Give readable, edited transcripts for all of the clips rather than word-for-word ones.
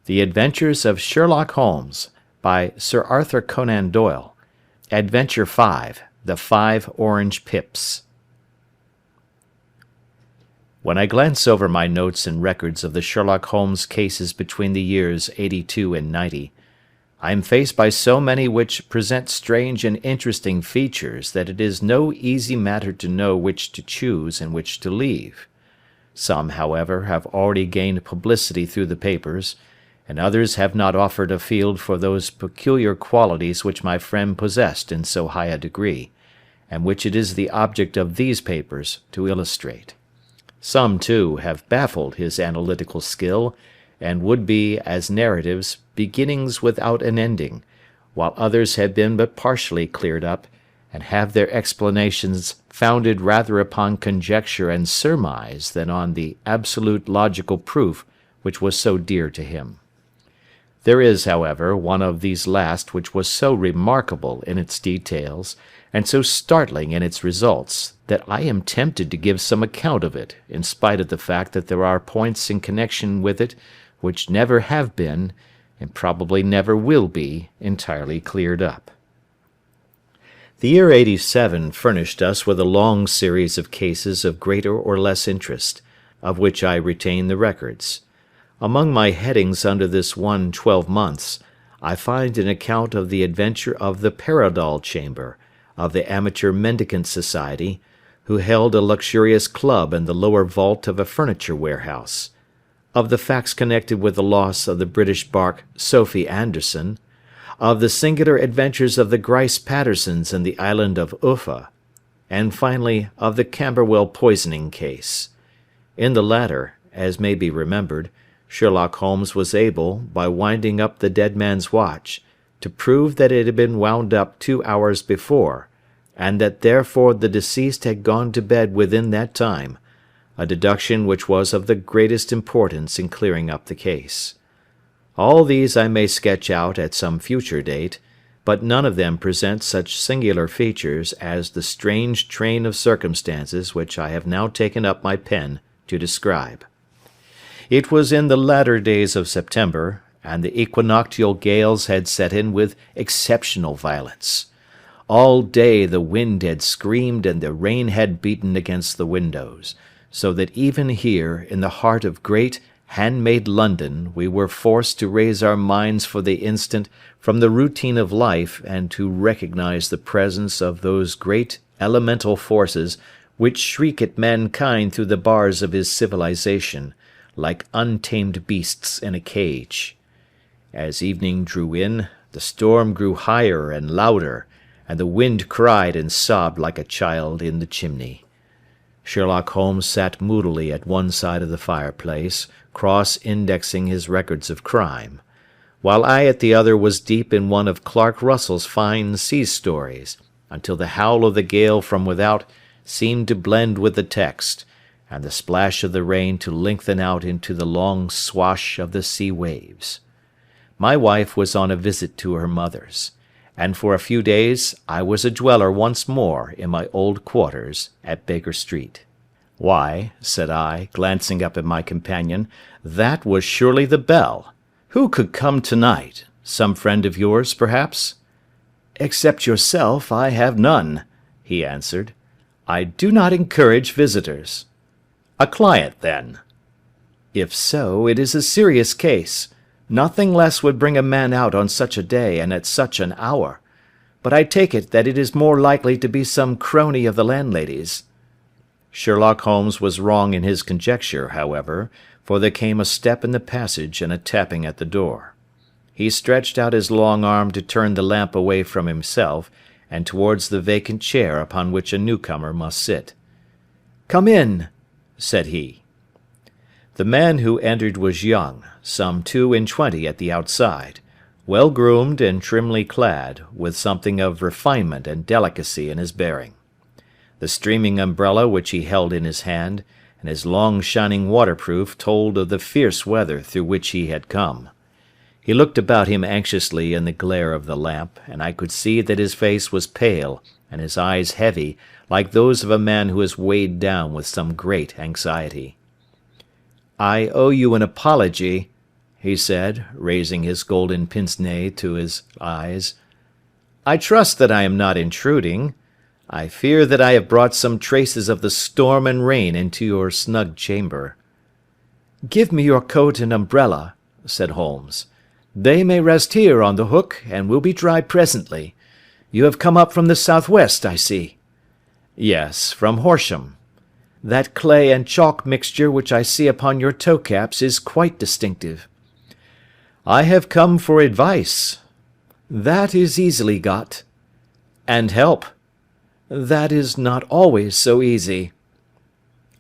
The Adventures of Sherlock Holmes, by Sir Arthur Conan Doyle. Adventure 5, The 5 Orange Pips. When I glance over my notes and records of the Sherlock Holmes cases between the years '82 and '90, I am faced by so many which present strange and interesting features that it is no easy matter to know which to choose and which to leave. Some, however, have already gained publicity through the papers, and others have not offered a field for those peculiar qualities which my friend possessed in so high a degree, and which it is the object of these papers to illustrate. Some, too, have baffled his analytical skill, and would be, as narratives, beginnings without an ending, while others have been but partially cleared up, and have their explanations founded rather upon conjecture and surmise than on the absolute logical proof which was so dear to him. There is, however, one of these last which was so remarkable in its details, and so startling in its results, that I am tempted to give some account of it, in spite of the fact that there are points in connection with it which never have been, and probably never will be, entirely cleared up. The year '87 furnished us with a long series of cases of greater or less interest, of which I retain the records. Among my headings under this one 12 months, I find an account of the adventure of the Paradol Chamber, of the Amateur Mendicant Society, who held a luxurious club in the lower vault of a furniture warehouse, of the facts connected with the loss of the British bark Sophie Anderson, of the singular adventures of the Grice Pattersons in the island of Uffa, and finally of the Camberwell poisoning case. In the latter, as may be remembered, Sherlock Holmes was able, by winding up the dead man's watch, to prove that it had been wound up 2 hours before, and that therefore the deceased had gone to bed within that time, a deduction which was of the greatest importance in clearing up the case. All these I may sketch out at some future date, but none of them present such singular features as the strange train of circumstances which I have now taken up my pen to describe. It was in the latter days of September, and the equinoctial gales had set in with exceptional violence. All day the wind had screamed and the rain had beaten against the windows, so that even here, in the heart of great, hand-made London, we were forced to raise our minds for the instant from the routine of life and to recognize the presence of those great elemental forces which shriek at mankind through the bars of his civilization, like untamed beasts in a cage. As evening drew in, the storm grew higher and louder, and the wind cried and sobbed like a child in the chimney. Sherlock Holmes sat moodily at one side of the fireplace, cross-indexing his records of crime, while I at the other was deep in one of Clark Russell's fine sea stories, until the howl of the gale from without seemed to blend with the text, and the splash of the rain to lengthen out into the long swash of the sea waves. My wife was on a visit to her mother's, and for a few days I was a dweller once more in my old quarters at Baker Street. "Why," said I, glancing up at my companion, "that was surely the bell. Who could come to-night? Some friend of yours, perhaps?" "Except yourself, I have none," he answered. "I do not encourage visitors." "A client, then?" "If so, it is a serious case. Nothing less would bring a man out on such a day and at such an hour. But I take it that it is more likely to be some crony of the landlady's." Sherlock Holmes was wrong in his conjecture, however, for there came a step in the passage and a tapping at the door. He stretched out his long arm to turn the lamp away from himself, and towards the vacant chair upon which a newcomer must sit. "Come in," said he. The man who entered was young, some 22 at the outside, well-groomed and trimly clad, with something of refinement and delicacy in his bearing. The streaming umbrella which he held in his hand, and his long shining waterproof told of the fierce weather through which he had come. He looked about him anxiously in the glare of the lamp, and I could see that his face was pale, and his eyes heavy, like those of a man who is weighed down with some great anxiety. "I owe you an apology," he said, raising his golden pince-nez to his eyes. "I trust that I am not intruding. I fear that I have brought some traces of the storm and rain into your snug chamber." "Give me your coat and umbrella," said Holmes. "They may rest here on the hook, and will be dry presently. You have come up from the southwest, I see." "Yes, from Horsham." "That clay and chalk mixture which I see upon your toe-caps is quite distinctive." "I have come for advice." "That is easily got." "And help." "That is not always so easy."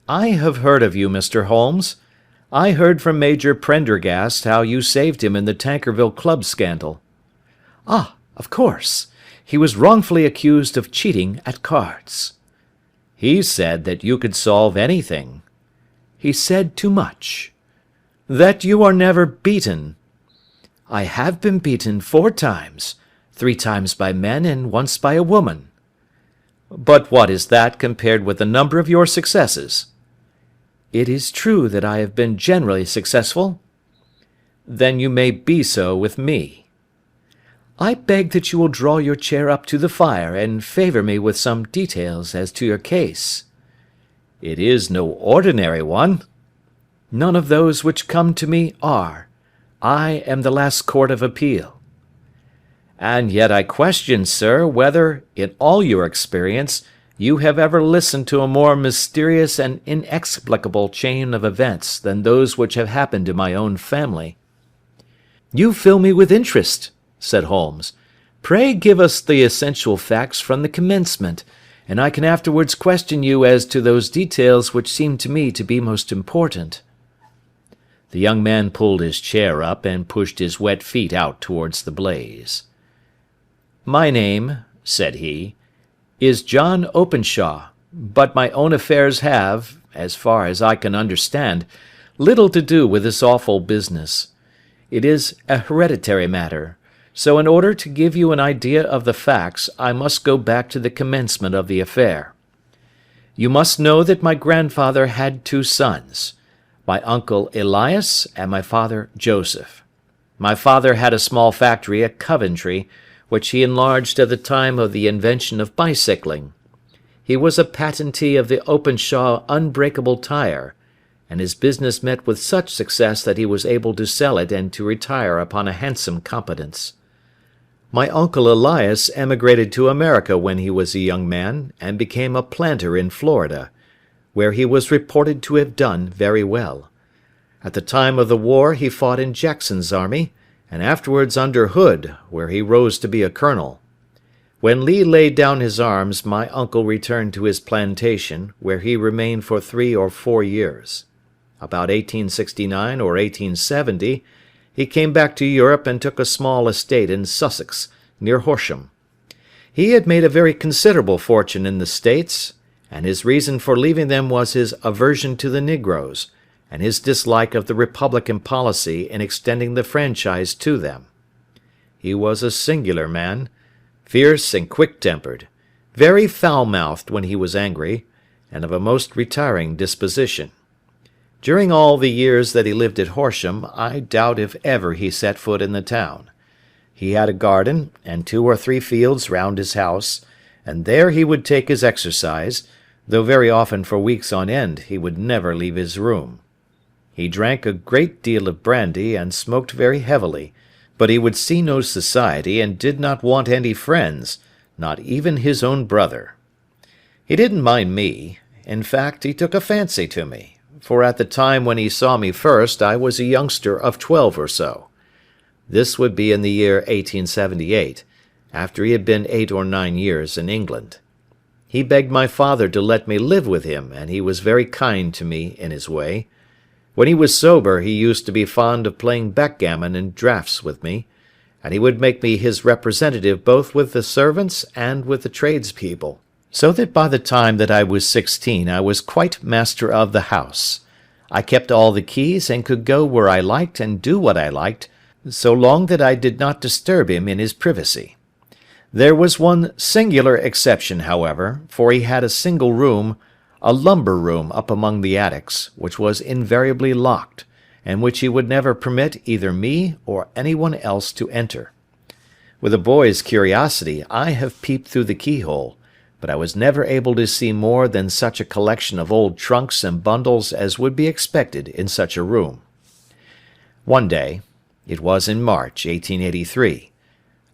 "I have heard of you, Mr. Holmes. I heard from Major Prendergast how you saved him in the Tankerville Club scandal." "Ah, of course. He was wrongfully accused of cheating at cards." "He said that you could solve anything." "He said too much." "That you are never beaten." "I have been beaten 4 times, 3 times by men and once by a woman." "But what is that compared with the number of your successes?" "It is true that I have been generally successful." "Then you may be so with me." "I beg that you will draw your chair up to the fire and favour me with some details as to your case." "It is no ordinary one." "None of those which come to me are. I am the last court of appeal." "And yet I question, sir, whether, in all your experience, you have ever listened to a more mysterious and inexplicable chain of events than those which have happened in my own family." "You fill me with interest," said Holmes. "Pray give us the essential facts from the commencement, and I can afterwards question you as to those details which seem to me to be most important." The young man pulled his chair up and pushed his wet feet out towards the blaze. "My name," said he, "is John Openshaw, but my own affairs have, as far as I can understand, little to do with this awful business. It is a hereditary matter, so in order to give you an idea of the facts I must go back to the commencement of the affair. You must know that my grandfather had 2 sons, my uncle Elias and my father Joseph. My father had a small factory at Coventry, which he enlarged at the time of the invention of bicycling. He was a patentee of the Openshaw unbreakable tire, and his business met with such success that he was able to sell it and to retire upon a handsome competence. My uncle Elias emigrated to America when he was a young man, and became a planter in Florida, where he was reported to have done very well. At the time of the war he fought in Jackson's army, and afterwards under Hood, where he rose to be a colonel. When Lee laid down his arms, my uncle returned to his plantation, where he remained for 3 or 4 years. About 1869 or 1870, he came back to Europe and took a small estate in Sussex, near Horsham. He had made a very considerable fortune in the States, and his reason for leaving them was his aversion to the negroes, and his dislike of the Republican policy in extending the franchise to them. He was a singular man, fierce and quick-tempered, very foul-mouthed when he was angry, and of a most retiring disposition. During all the years that he lived at Horsham, I doubt if ever he set foot in the town. He had a garden, and 2 or 3 fields round his house, and there he would take his exercise, though very often for weeks on end he would never leave his room. He drank a great deal of brandy and smoked very heavily, but he would see no society and did not want any friends, not even his own brother. He didn't mind me. In fact, he took a fancy to me, for at the time when he saw me first I was a youngster of 12 or so. This would be in the year 1878, after he had been 8 or 9 years in England. He begged my father to let me live with him, and he was very kind to me in his way. When he was sober he used to be fond of playing backgammon and draughts with me, and he would make me his representative both with the servants and with the tradespeople, so that by the time that I was 16 I was quite master of the house. I kept all the keys and could go where I liked and do what I liked, so long that I did not disturb him in his privacy. There was one singular exception, however, for he had a single room, a lumber room up among the attics, which was invariably locked, and which he would never permit either me or anyone else to enter. With a boy's curiosity, I have peeped through the keyhole, but I was never able to see more than such a collection of old trunks and bundles as would be expected in such a room. One day, it was in March, 1883,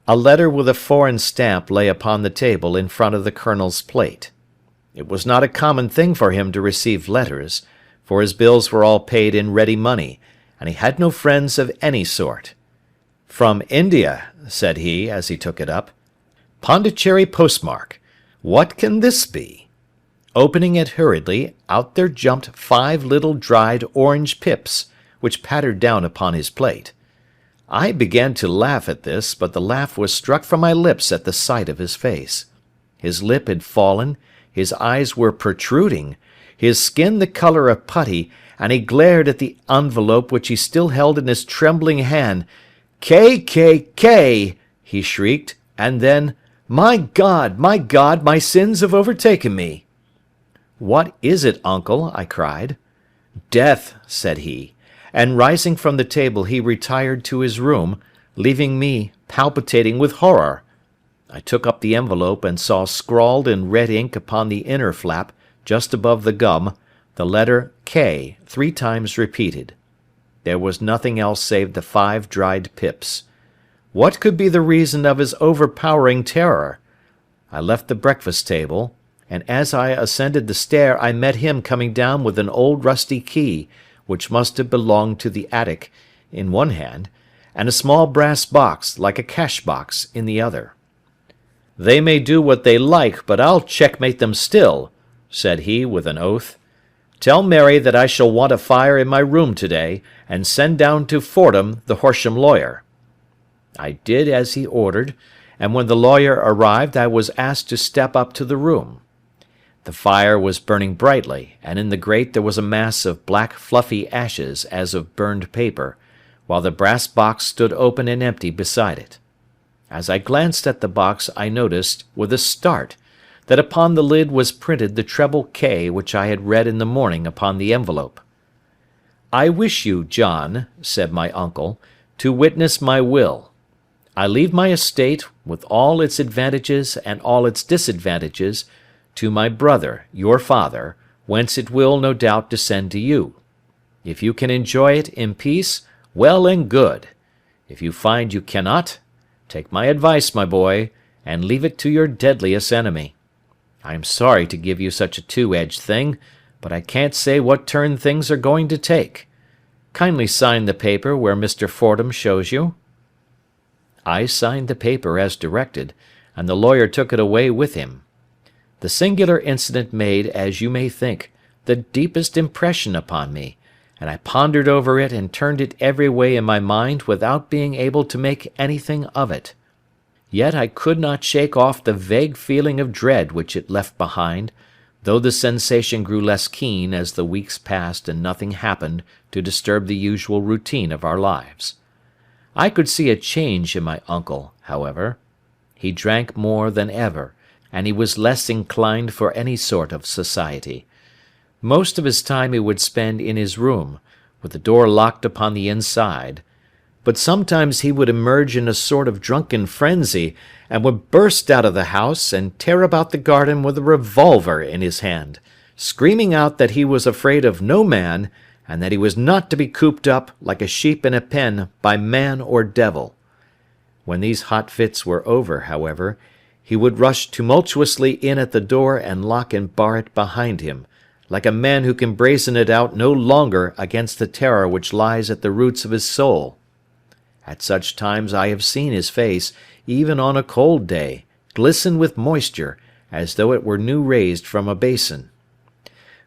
a letter with a foreign stamp lay upon the table in front of the Colonel's plate. It was not a common thing for him to receive letters, for his bills were all paid in ready money, and he had no friends of any sort. "From India," said he, as he took it up. "Pondicherry postmark. What can this be?" Opening it hurriedly, out there jumped 5 little dried orange pips, which pattered down upon his plate. I began to laugh at this, but the laugh was struck from my lips at the sight of his face. His lip had fallen, his eyes were protruding, his skin the colour of putty, and he glared at the envelope which he still held in his trembling hand. "K, K, K!" he shrieked, and then, my God, my sins have overtaken me." "What is it, uncle?" I cried. "Death," said he, and rising from the table he retired to his room, leaving me palpitating with horror. I took up the envelope and saw scrawled in red ink upon the inner flap, just above the gum, the letter K 3 times repeated. There was nothing else save the 5 dried pips. What could be the reason of his overpowering terror? I left the breakfast table, and as I ascended the stair I met him coming down with an old rusty key, which must have belonged to the attic, in one hand, and a small brass box, like a cash-box, in the other. "They may do what they like, but I'll checkmate them still," said he with an oath. "Tell Mary that I shall want a fire in my room to-day, and send down to Fordham the Horsham lawyer." I did as he ordered, and when the lawyer arrived I was asked to step up to the room. The fire was burning brightly, and in the grate there was a mass of black fluffy ashes as of burned paper, while the brass box stood open and empty beside it. As I glanced at the box I noticed, with a start, that upon the lid was printed the treble K which I had read in the morning upon the envelope. "I wish you, John," said my uncle, "to witness my will. I leave my estate, with all its advantages and all its disadvantages, to my brother, your father, whence it will, no doubt, descend to you. If you can enjoy it in peace, well and good. If you find you cannot, take my advice, my boy, and leave it to your deadliest enemy. I am sorry to give you such a two-edged thing, but I can't say what turn things are going to take. Kindly sign the paper where Mr. Fordham shows you." I signed the paper as directed, and the lawyer took it away with him. The singular incident made, as you may think, the deepest impression upon me, and I pondered over it and turned it every way in my mind without being able to make anything of it. Yet I could not shake off the vague feeling of dread which it left behind, though the sensation grew less keen as the weeks passed and nothing happened to disturb the usual routine of our lives. I could see a change in my uncle, however. He drank more than ever, and he was less inclined for any sort of society. Most of his time he would spend in his room, with the door locked upon the inside, but sometimes he would emerge in a sort of drunken frenzy, and would burst out of the house and tear about the garden with a revolver in his hand, screaming out that he was afraid of no man, and that he was not to be cooped up, like a sheep in a pen, by man or devil. When these hot fits were over, however, he would rush tumultuously in at the door and lock and bar it behind him, like a man who can brazen it out no longer against the terror which lies at the roots of his soul. At such times I have seen his face, even on a cold day, glisten with moisture, as though it were new raised from a basin.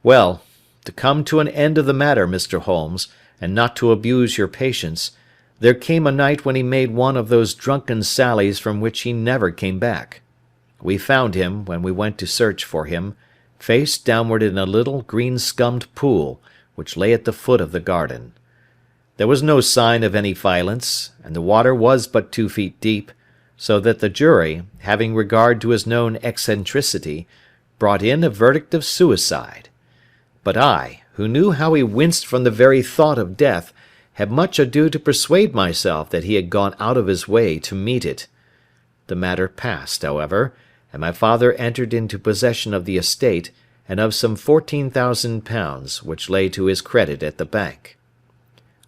Well, to come to an end of the matter, Mr. Holmes, and not to abuse your patience, there came a night when he made one of those drunken sallies from which he never came back. We found him, when we went to search for him, face downward in a little green-scummed pool, which lay at the foot of the garden. There was no sign of any violence, and the water was but 2 feet deep, so that the jury, having regard to his known eccentricity, brought in a verdict of suicide. But I, who knew how he winced from the very thought of death, had much ado to persuade myself that he had gone out of his way to meet it. The matter passed, however, and my father entered into possession of the estate and of some £14,000 which lay to his credit at the bank.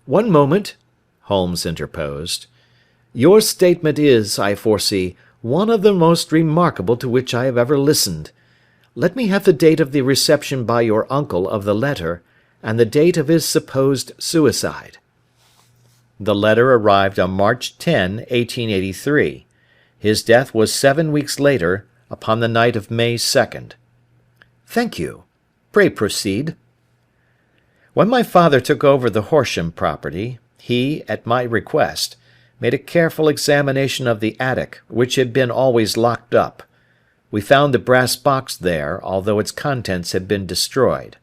"One moment," Holmes interposed. "Your statement is, I foresee, one of the most remarkable to which I have ever listened. Let me have the date of the reception by your uncle of the letter, and the date of his supposed suicide." The letter arrived on March 10, 1883. His death was 7 weeks later, upon the night of May 2nd. "Thank you. Pray proceed." When my father took over the Horsham property, he, at my request, made a careful examination of the attic, which had been always locked up. We found the brass box there, although its contents had been destroyed.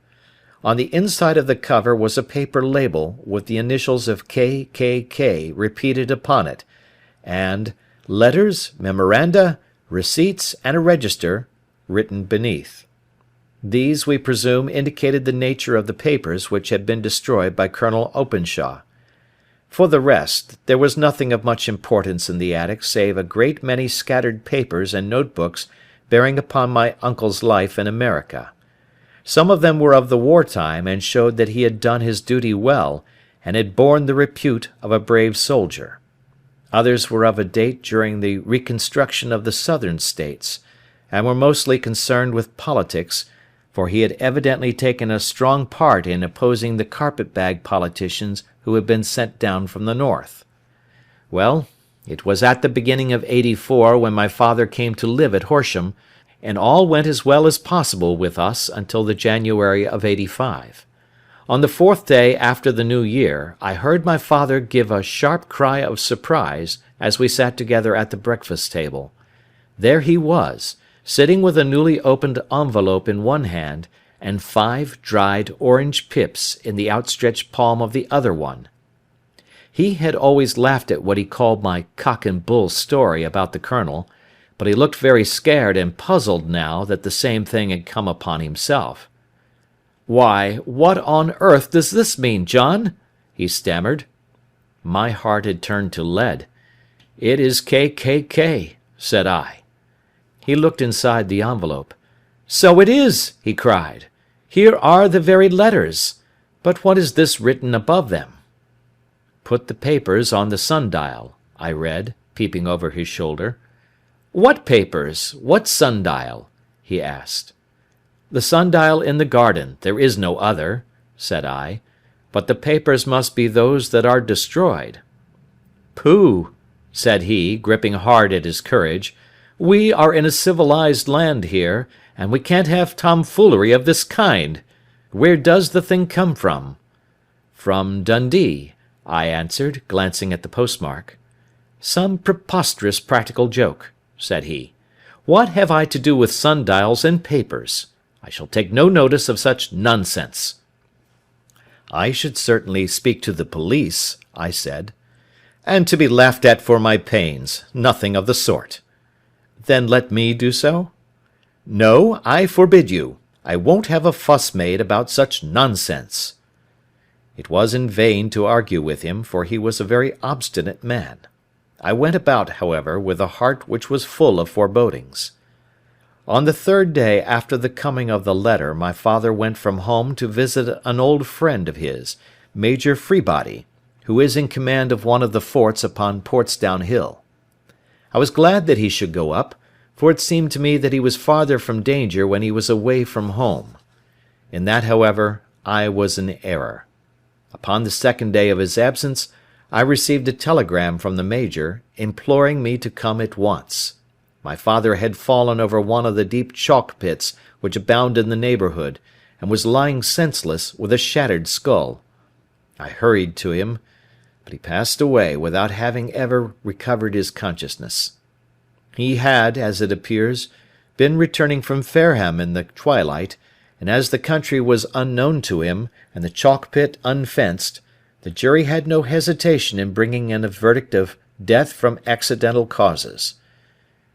On the inside of the cover was a paper label with the initials of K.K.K. repeated upon it, and "Letters, Memoranda, Receipts, and a Register" written beneath. These, we presume, indicated the nature of the papers which had been destroyed by Colonel Openshaw. For the rest, there was nothing of much importance in the attic save a great many scattered papers and notebooks bearing upon my uncle's life in America. Some of them were of the war-time and showed that he had done his duty well and had borne the repute of a brave soldier. Others were of a date during the reconstruction of the Southern States, and were mostly concerned with politics, for he had evidently taken a strong part in opposing the carpet-bag politicians who had been sent down from the North. Well, it was at the beginning of '84 when my father came to live at Horsham, and all went as well as possible with us until the January of '85. On the 4th day after the New Year, I heard my father give a sharp cry of surprise as we sat together at the breakfast table. There he was, sitting with a newly opened envelope in one hand, and 5 dried orange pips in the outstretched palm of the other one. He had always laughed at what he called my cock and bull story about the colonel, but he looked very scared and puzzled now that the same thing had come upon himself. "Why, what on earth does this mean, John?" he stammered. My heart had turned to lead. "It is K.K.K.," said I. He looked inside the envelope. "So it is!" he cried. "Here are the very letters. But what is this written above them?" "Put the papers on the sundial," I read, peeping over his shoulder. "What papers? What sundial?" he asked. "The sundial in the garden. There is no other," said I. "But the papers must be those that are destroyed." "Pooh!" said he, gripping hard at his courage. "We are in a civilized land here, and we can't have tomfoolery of this kind. Where does the thing come from?" "From Dundee," I answered, glancing at the postmark. "Some preposterous practical joke," said he. "What have I to do with sundials and papers? I shall take no notice of such nonsense." "I should certainly speak to the police," I said. "And to be laughed at for my pains. Nothing of the sort." "Then let me do so?" "No, I forbid you. I won't have a fuss made about such nonsense." It was in vain to argue with him, for he was a very obstinate man. I went about, however, with a heart which was full of forebodings. On the 3rd day after the coming of the letter, my father went from home to visit an old friend of his, Major Freebody, who is in command of one of the forts upon Portsdown Hill. I was glad that he should go up, for it seemed to me that he was farther from danger when he was away from home. In that, however, I was in error. Upon the 2nd day of his absence, I received a telegram from the Major, imploring me to come at once. My father had fallen over one of the deep chalk pits which abound in the neighbourhood, and was lying senseless, with a shattered skull. I hurried to him, but he passed away without having ever recovered his consciousness. He had, as it appears, been returning from Fareham in the twilight, and as the country was unknown to him, and the chalk pit unfenced, the jury had no hesitation in bringing in a verdict of death from accidental causes.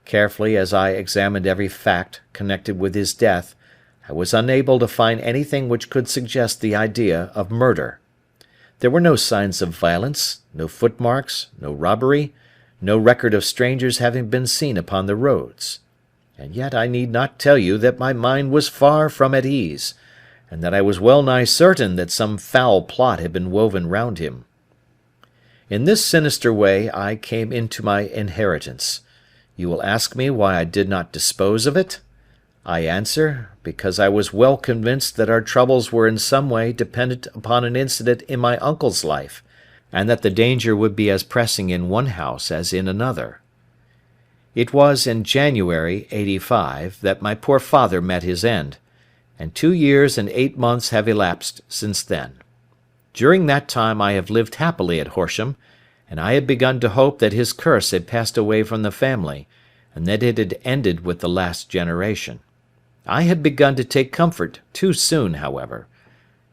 Carefully as I examined every fact connected with his death, I was unable to find anything which could suggest the idea of murder. There were no signs of violence, no footmarks, no robbery, no record of strangers having been seen upon the roads. And yet I need not tell you that my mind was far from at ease, and that I was well nigh certain that some foul plot had been woven round him. In this sinister way I came into my inheritance. You will ask me why I did not dispose of it? I answer, because I was well convinced that our troubles were in some way dependent upon an incident in my uncle's life, and that the danger would be as pressing in one house as in another. It was in January, '85, that my poor father met his end, and 2 years and 8 months have elapsed since then. During that time I have lived happily at Horsham, and I had begun to hope that his curse had passed away from the family, and that it had ended with the last generation. I had begun to take comfort too soon, however.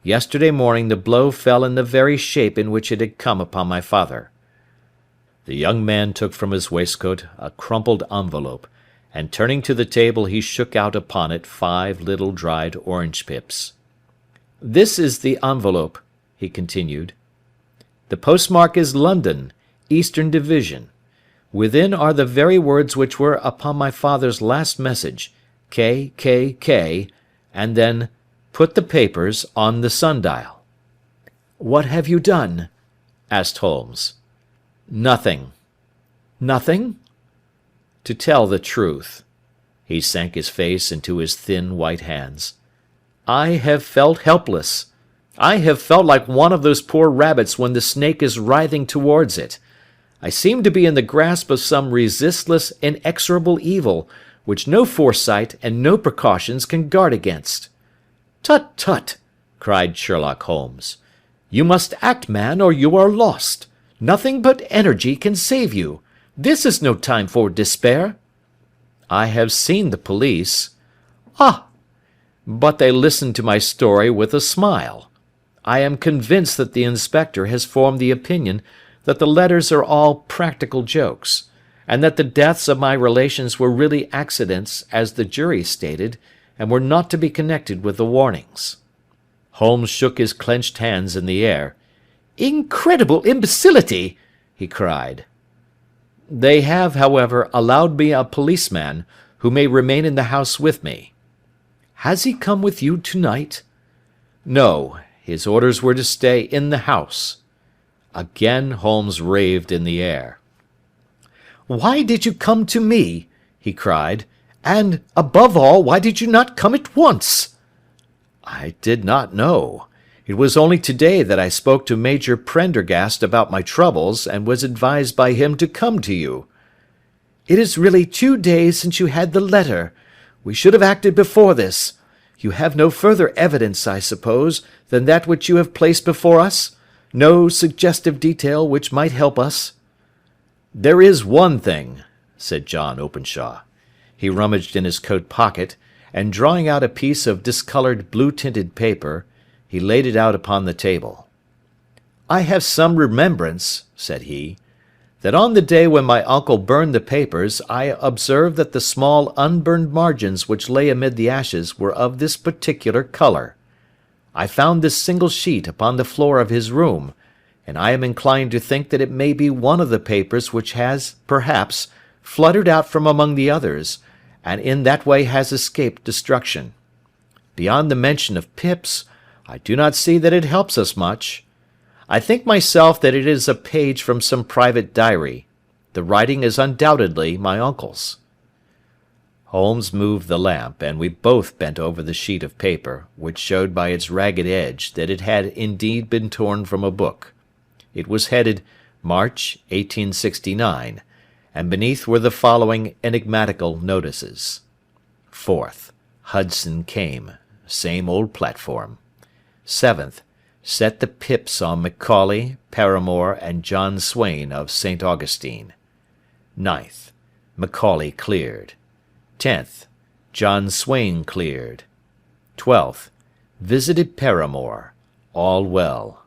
Yesterday morning the blow fell in the very shape in which it had come upon my father. The young man took from his waistcoat a crumpled envelope, and turning to the table he shook out upon it 5 little dried orange pips. "This is the envelope," he continued. "The postmark is London, Eastern Division. Within are the very words which were upon my father's last message, K, K, K, and then, 'Put the papers on the sundial.'" "What have you done?" asked Holmes. "Nothing." "Nothing?" "To tell the truth," he sank his face into his thin white hands, "I have felt helpless. I have felt like one of those poor rabbits when the snake is writhing towards it. I seem to be in the grasp of some resistless, inexorable evil, which no foresight and no precautions can guard against." "Tut, tut!" cried Sherlock Holmes. "You must act, man, or you are lost. Nothing but energy can save you. This is no time for despair." "I have seen the police." "Ah! But they listened to my story with a smile. I am convinced that the inspector has formed the opinion that the letters are all practical jokes, and that the deaths of my relations were really accidents, as the jury stated, and were not to be connected with the warnings." Holmes shook his clenched hands in the air. "Incredible imbecility!" he cried. "They have, however, allowed me a policeman, who may remain in the house with me." "Has he come with you to-night?" "No, his orders were to stay in the house." Again Holmes raved in the air. "Why did you come to me?" he cried. "And, above all, why did you not come at once?" "I did not know. It was only today that I spoke to Major Prendergast about my troubles, and was advised by him to come to you." "It is really 2 days since you had the letter. We should have acted before this. You have no further evidence, I suppose, than that which you have placed before us? No suggestive detail which might help us?" "There is one thing," said John Openshaw. He rummaged in his coat pocket, and drawing out a piece of discoloured blue-tinted paper, he laid it out upon the table. "I have some remembrance," said he, "that on the day when my uncle burned the papers I observed that the small unburned margins which lay amid the ashes were of this particular colour. I found this single sheet upon the floor of his room, and I am inclined to think that it may be one of the papers which has, perhaps, fluttered out from among the others, and in that way has escaped destruction. Beyond the mention of pips, I do not see that it helps us much. I think myself that it is a page from some private diary. The writing is undoubtedly my uncle's." Holmes moved the lamp, and we both bent over the sheet of paper, which showed by its ragged edge that it had indeed been torn from a book. It was headed March, 1869, and beneath were the following enigmatical notices: 4th. Hudson came. Same old platform. 7th. Set the pips on Macaulay, Paramore, and John Swain of St. Augustine. 9th. Macaulay cleared. 10th. John Swain cleared. 12th. Visited Paramore. All well.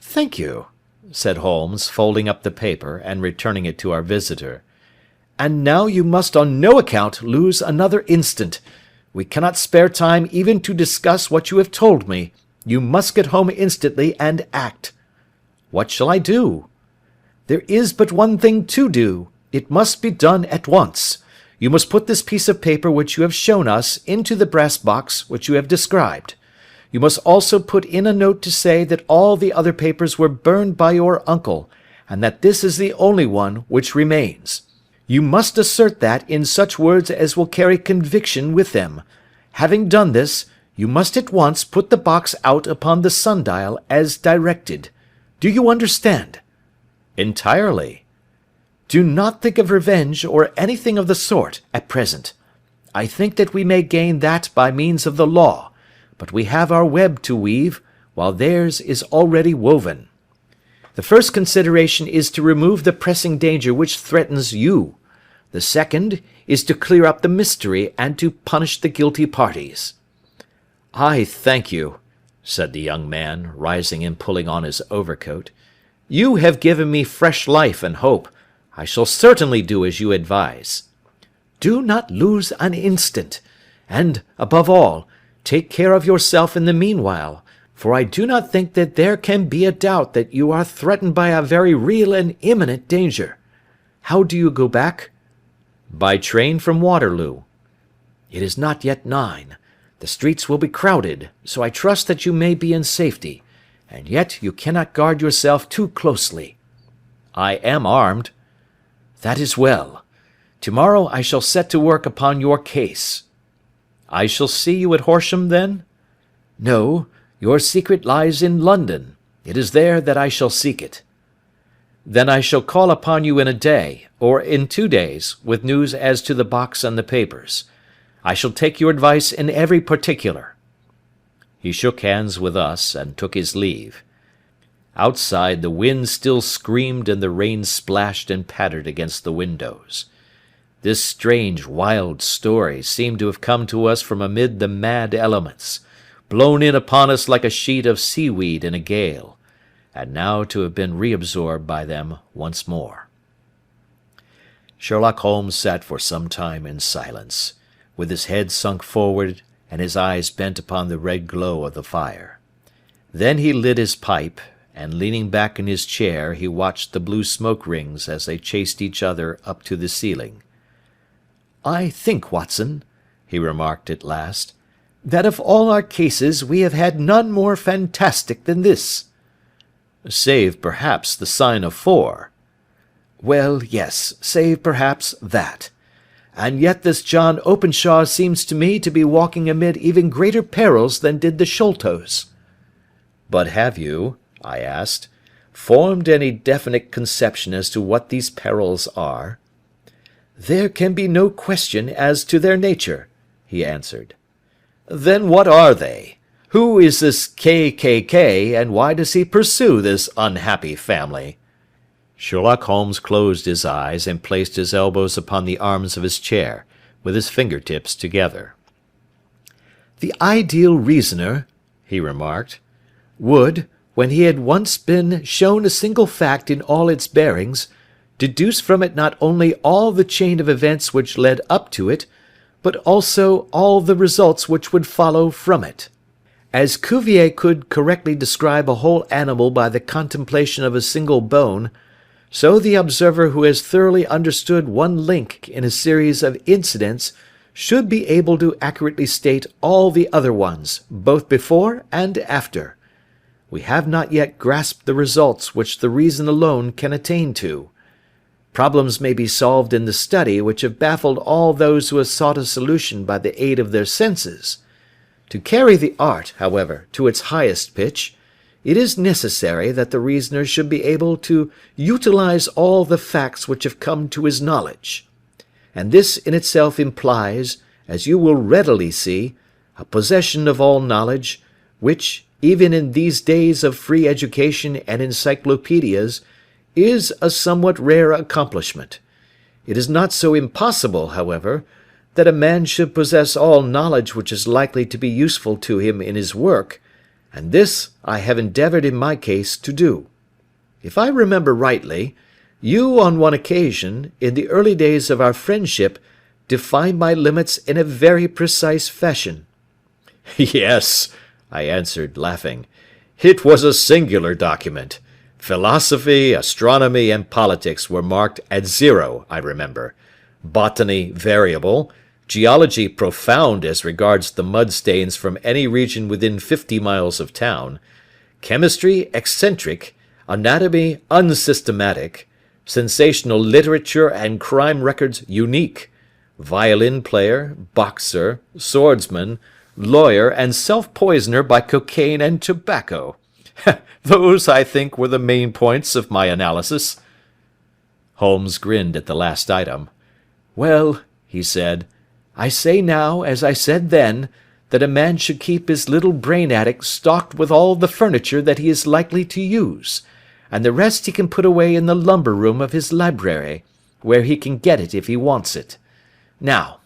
"Thank you," said Holmes, folding up the paper and returning it to our visitor. "And now you must on no account lose another instant. We cannot spare time even to discuss what you have told me. You must get home instantly and act." "What shall I do?" "There is but one thing to do. It must be done at once. You must put this piece of paper which you have shown us into the brass box which you have described. You must also put in a note to say that all the other papers were burned by your uncle, and that this is the only one which remains. You must assert that in such words as will carry conviction with them. Having done this, you must at once put the box out upon the sundial as directed. Do you understand?" "Entirely." "Do not think of revenge or anything of the sort at present. I think that we may gain that by means of the law, but we have our web to weave, while theirs is already woven. The first consideration is to remove the pressing danger which threatens you. The second is to clear up the mystery and to punish the guilty parties." "I thank you," said the young man, rising and pulling on his overcoat. "You have given me fresh life and hope. I shall certainly do as you advise." "Do not lose an instant. And, above all, take care of yourself in the meanwhile, for I do not think that there can be a doubt that you are threatened by a very real and imminent danger. How do you go back?" "By train from Waterloo." "It is not yet 9. The streets will be crowded, so I trust that you may be in safety, and yet you cannot guard yourself too closely." "I am armed." "That is well. Tomorrow I shall set to work upon your case." "I shall see you at Horsham, then?" "No, your secret lies in London. It is there that I shall seek it." "Then I shall call upon you in a day, or in 2 days, with news as to the box and the papers. I shall take your advice in every particular." He shook hands with us, and took his leave. Outside the wind still screamed and the rain splashed and pattered against the windows. This strange, wild story seemed to have come to us from amid the mad elements, blown in upon us like a sheet of seaweed in a gale, and now to have been reabsorbed by them once more. Sherlock Holmes sat for some time in silence, with his head sunk forward and his eyes bent upon the red glow of the fire. Then he lit his pipe, and leaning back in his chair he watched the blue smoke rings as they chased each other up to the ceiling. "I think, Watson," he remarked at last, "that of all our cases we have had none more fantastic than this." "Save, perhaps, the sign of 4. "Well, yes, save, perhaps, that. And yet this John Openshaw seems to me to be walking amid even greater perils than did the Sholtos." "But have you," I asked, "formed any definite conception as to what these perils are?" "There can be no question as to their nature," he answered. "Then what are they? Who is this K., and why does he pursue this unhappy family?" Sherlock Holmes closed his eyes and placed his elbows upon the arms of his chair, with his fingertips together. "The ideal reasoner," he remarked, "would, when he had once been shown a single fact in all its bearings, deduce from it not only all the chain of events which led up to it, but also all the results which would follow from it. As Cuvier could correctly describe a whole animal by the contemplation of a single bone, so the observer who has thoroughly understood one link in a series of incidents should be able to accurately state all the other ones, both before and after. We have not yet grasped the results which the reason alone can attain to. Problems may be solved in the study which have baffled all those who have sought a solution by the aid of their senses. To carry the art, however, to its highest pitch, it is necessary that the reasoner should be able to utilize all the facts which have come to his knowledge. And this in itself implies, as you will readily see, a possession of all knowledge, which, even in these days of free education and encyclopedias, is a somewhat rare accomplishment. It is not so impossible, however, that a man should possess all knowledge which is likely to be useful to him in his work, and this I have endeavoured in my case to do. If I remember rightly, you on one occasion, in the early days of our friendship, defined my limits in a very precise fashion." "Yes," I answered, laughing. "It was a singular document. Philosophy, astronomy, and politics were marked at 0, I remember. Botany variable, geology profound as regards the mud stains from any region within 50 miles of town, chemistry eccentric, anatomy unsystematic, sensational literature and crime records unique, violin player, boxer, swordsman, lawyer, and self-poisoner by cocaine and tobacco. Those, I think, were the main points of my analysis." Holmes grinned at the last item. "Well," he said, "I say now, as I said then, that a man should keep his little brain attic stocked with all the furniture that he is likely to use, and the rest he can put away in the lumber room of his library, where he can get it if he wants it. Now,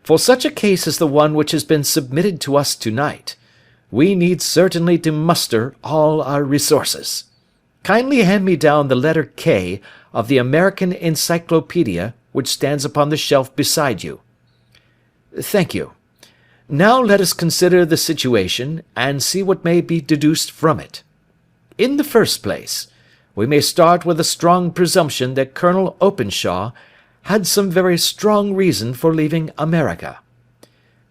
for such a case as the one which has been submitted to us to-night, we need certainly to muster all our resources. Kindly hand me down the letter K of the American Encyclopedia which stands upon the shelf beside you. Thank you. Now let us consider the situation, and see what may be deduced from it. In the first place, we may start with a strong presumption that Colonel Openshaw had some very strong reason for leaving America.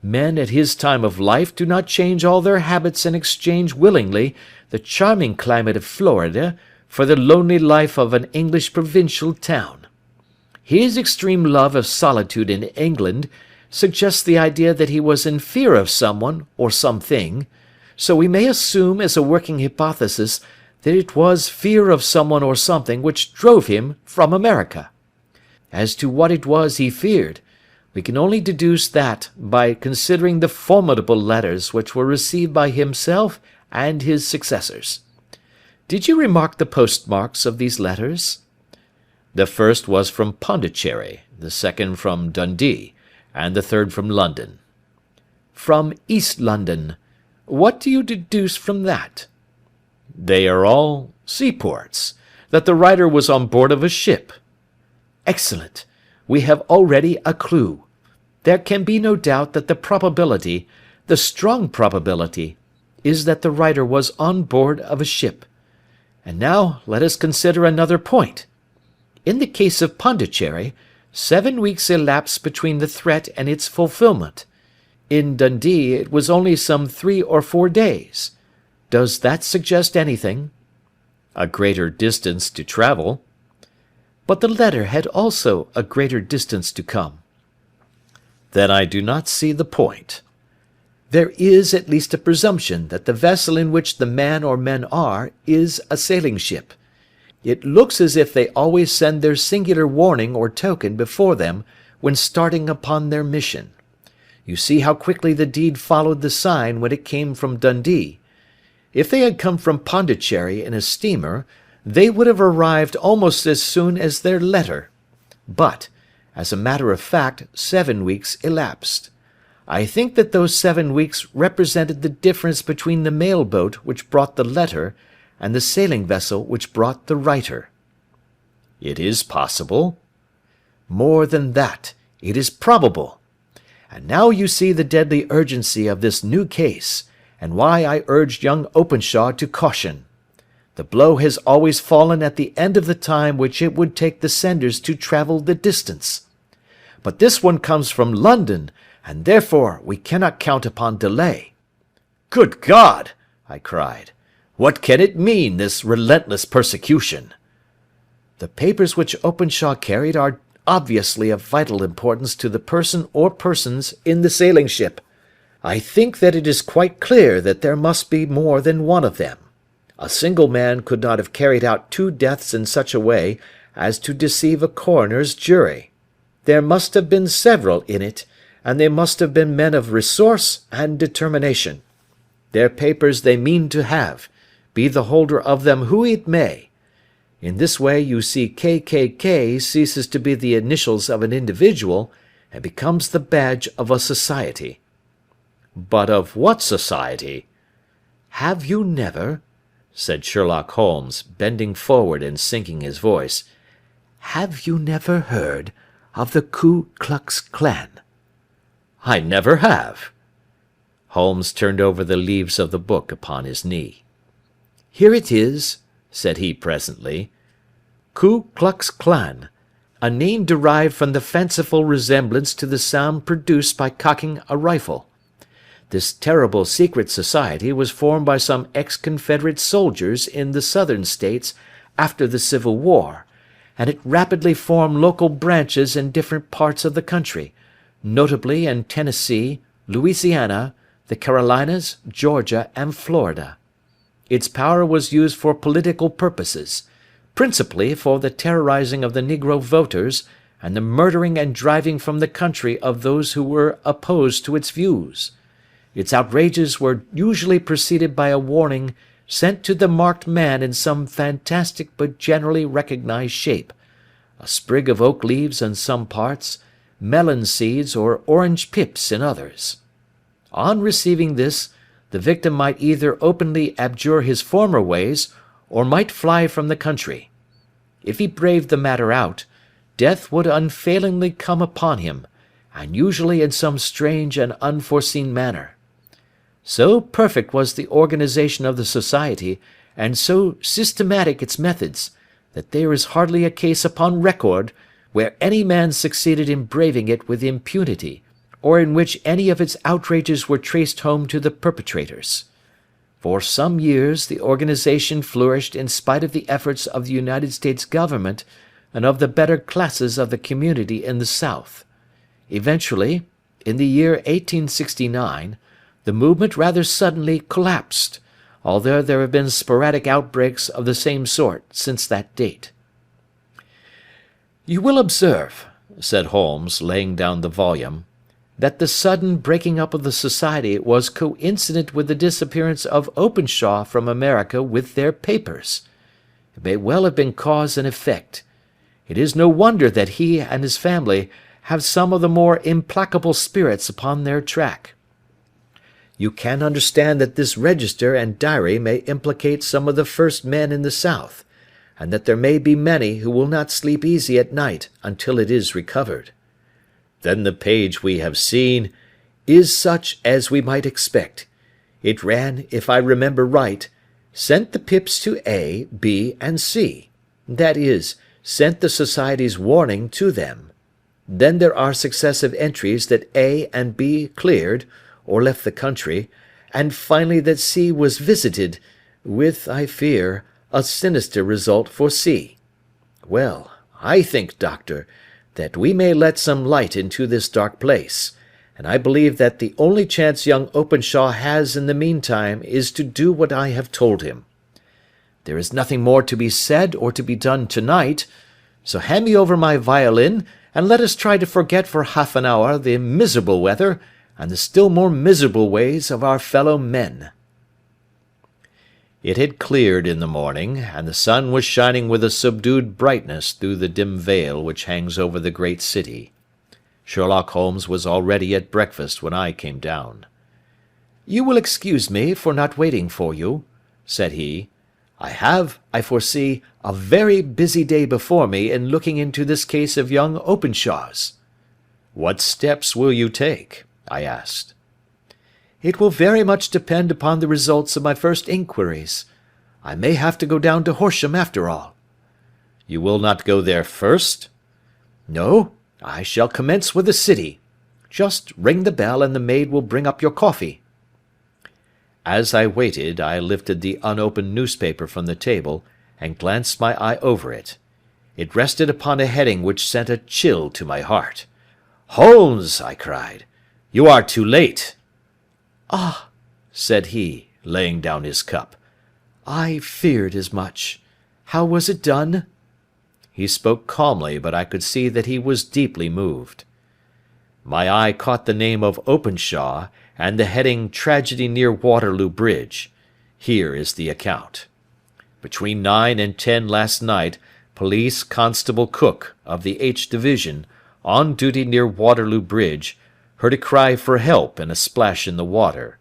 Men at his time of life do not change all their habits and exchange willingly the charming climate of Florida for the lonely life of an English provincial town. His extreme love of solitude in England suggests the idea that he was in fear of someone or something, so we may assume as a working hypothesis that it was fear of someone or something which drove him from America. As to what it was he feared, we can only deduce that by considering the formidable letters which were received by himself and his successors. Did you remark the postmarks of these letters? The first was from Pondicherry, the second from Dundee, and the third from London. From East London. What do you deduce from that? They are all seaports, that the writer was on board of a ship. Excellent. We have already a clue. There can be no doubt that the probability, the strong probability, is that the writer was on board of a ship. And now let us consider another point. In the case of Pondicherry, 7 weeks elapsed between the threat and its fulfilment. In Dundee it was only some 3 or 4 days. Does that suggest anything? A greater distance to travel. But the letter had also a greater distance to come. Then I do not see the point. There is at least a presumption that the vessel in which the man or men are is a sailing ship. It looks as if they always send their singular warning or token before them when starting upon their mission. You see how quickly the deed followed the sign when it came from Dundee. If they had come from Pondicherry in a steamer, they would have arrived almost as soon as their letter. But, as a matter of fact, 7 weeks elapsed. I think that those 7 weeks represented the difference between the mail boat which brought the letter and the sailing vessel which brought the writer. It is possible. More than that, it is probable. And now you see the deadly urgency of this new case, and why I urged young Openshaw to caution. The blow has always fallen at the end of the time which it would take the senders to travel the distance. But this one comes from London, and therefore we cannot count upon delay. Good God! I cried. What can it mean, this relentless persecution? The papers which Openshaw carried are obviously of vital importance to the person or persons in the sailing ship. I think that it is quite clear that there must be more than one of them. A single man could not have carried out 2 deaths in such a way as to deceive a coroner's jury. There must have been several in it, and they must have been men of resource and determination. Their papers they mean to have, be the holder of them who it may. In this way you see KKK ceases to be the initials of an individual and becomes the badge of a society. But of what society? Have you never, said Sherlock Holmes, bending forward and sinking his voice, have you never heard of the Ku Klux Klan? I never have. Holmes turned over the leaves of the book upon his knee. "Here it is," said he presently. "Ku Klux Klan, a name derived from the fanciful resemblance to the sound produced by cocking a rifle. This terrible secret society was formed by some ex-Confederate soldiers in the Southern States after the Civil War, and it rapidly formed local branches in different parts of the country, notably in Tennessee, Louisiana, the Carolinas, Georgia, and Florida. Its power was used for political purposes, principally for the terrorizing of the Negro voters and the murdering and driving from the country of those who were opposed to its views. Its outrages were usually preceded by a warning sent to the marked man in some fantastic but generally recognized shape, a sprig of oak leaves in some parts, melon seeds or orange pips in others. On receiving this, the victim might either openly abjure his former ways, or might fly from the country. If he braved the matter out, death would unfailingly come upon him, and usually in some strange and unforeseen manner. So perfect was the organization of the society, and so systematic its methods, that there is hardly a case upon record where any man succeeded in braving it with impunity, or in which any of its outrages were traced home to the perpetrators. For some years the organization flourished in spite of the efforts of the United States government and of the better classes of the community in the South. Eventually, in the year 1869, the movement rather suddenly collapsed, although there have been sporadic outbreaks of the same sort since that date. "You will observe," said Holmes, laying down the volume, "that the sudden breaking up of the society was coincident with the disappearance of Openshaw from America with their papers. It may well have been cause and effect. It is no wonder that he and his family have some of the more implacable spirits upon their track. You can understand that this register and diary may implicate some of the first men in the South, and that there may be many who will not sleep easy at night until it is recovered. Then the page we have seen is such as we might expect. It ran, if I remember right, sent the pips to A, B, and C. That is, sent the society's warning to them. Then there are successive entries that A and B cleared, or left the country, and finally that C was visited, with, I fear, a sinister result for C. Well, I think, Doctor, that we may let some light into this dark place, and I believe that the only chance young Openshaw has in the meantime is to do what I have told him. There is nothing more to be said or to be done to-night, so hand me over my violin, and let us try to forget for half an hour the miserable weather and the still more miserable ways of our fellow men." It had cleared in the morning, and the sun was shining with a subdued brightness through the dim veil which hangs over the great city. Sherlock Holmes was already at breakfast when I came down. "You will excuse me for not waiting for you," said he. "I have, I foresee, a very busy day before me in looking into this case of young Openshaw's." "What steps will you take?" I asked. "It will very much depend upon the results of my first inquiries. I may have to go down to Horsham after all." "You will not go there first?" "No, I shall commence with the city. Just ring the bell and the maid will bring up your coffee." As I waited, I lifted the unopened newspaper from the table and glanced my eye over it. It rested upon a heading which sent a chill to my heart. "Holmes!" I cried. "You are too late." "Ah," said he, laying down his cup, "I feared as much. How was it done?" He spoke calmly, but I could see that he was deeply moved. "My eye caught the name of Openshaw, and the heading 'Tragedy near Waterloo Bridge.' Here is the account. Between 9 and 10 last night, Police Constable Cook, of the H Division, on duty near Waterloo Bridge, heard a cry for help and a splash in the water.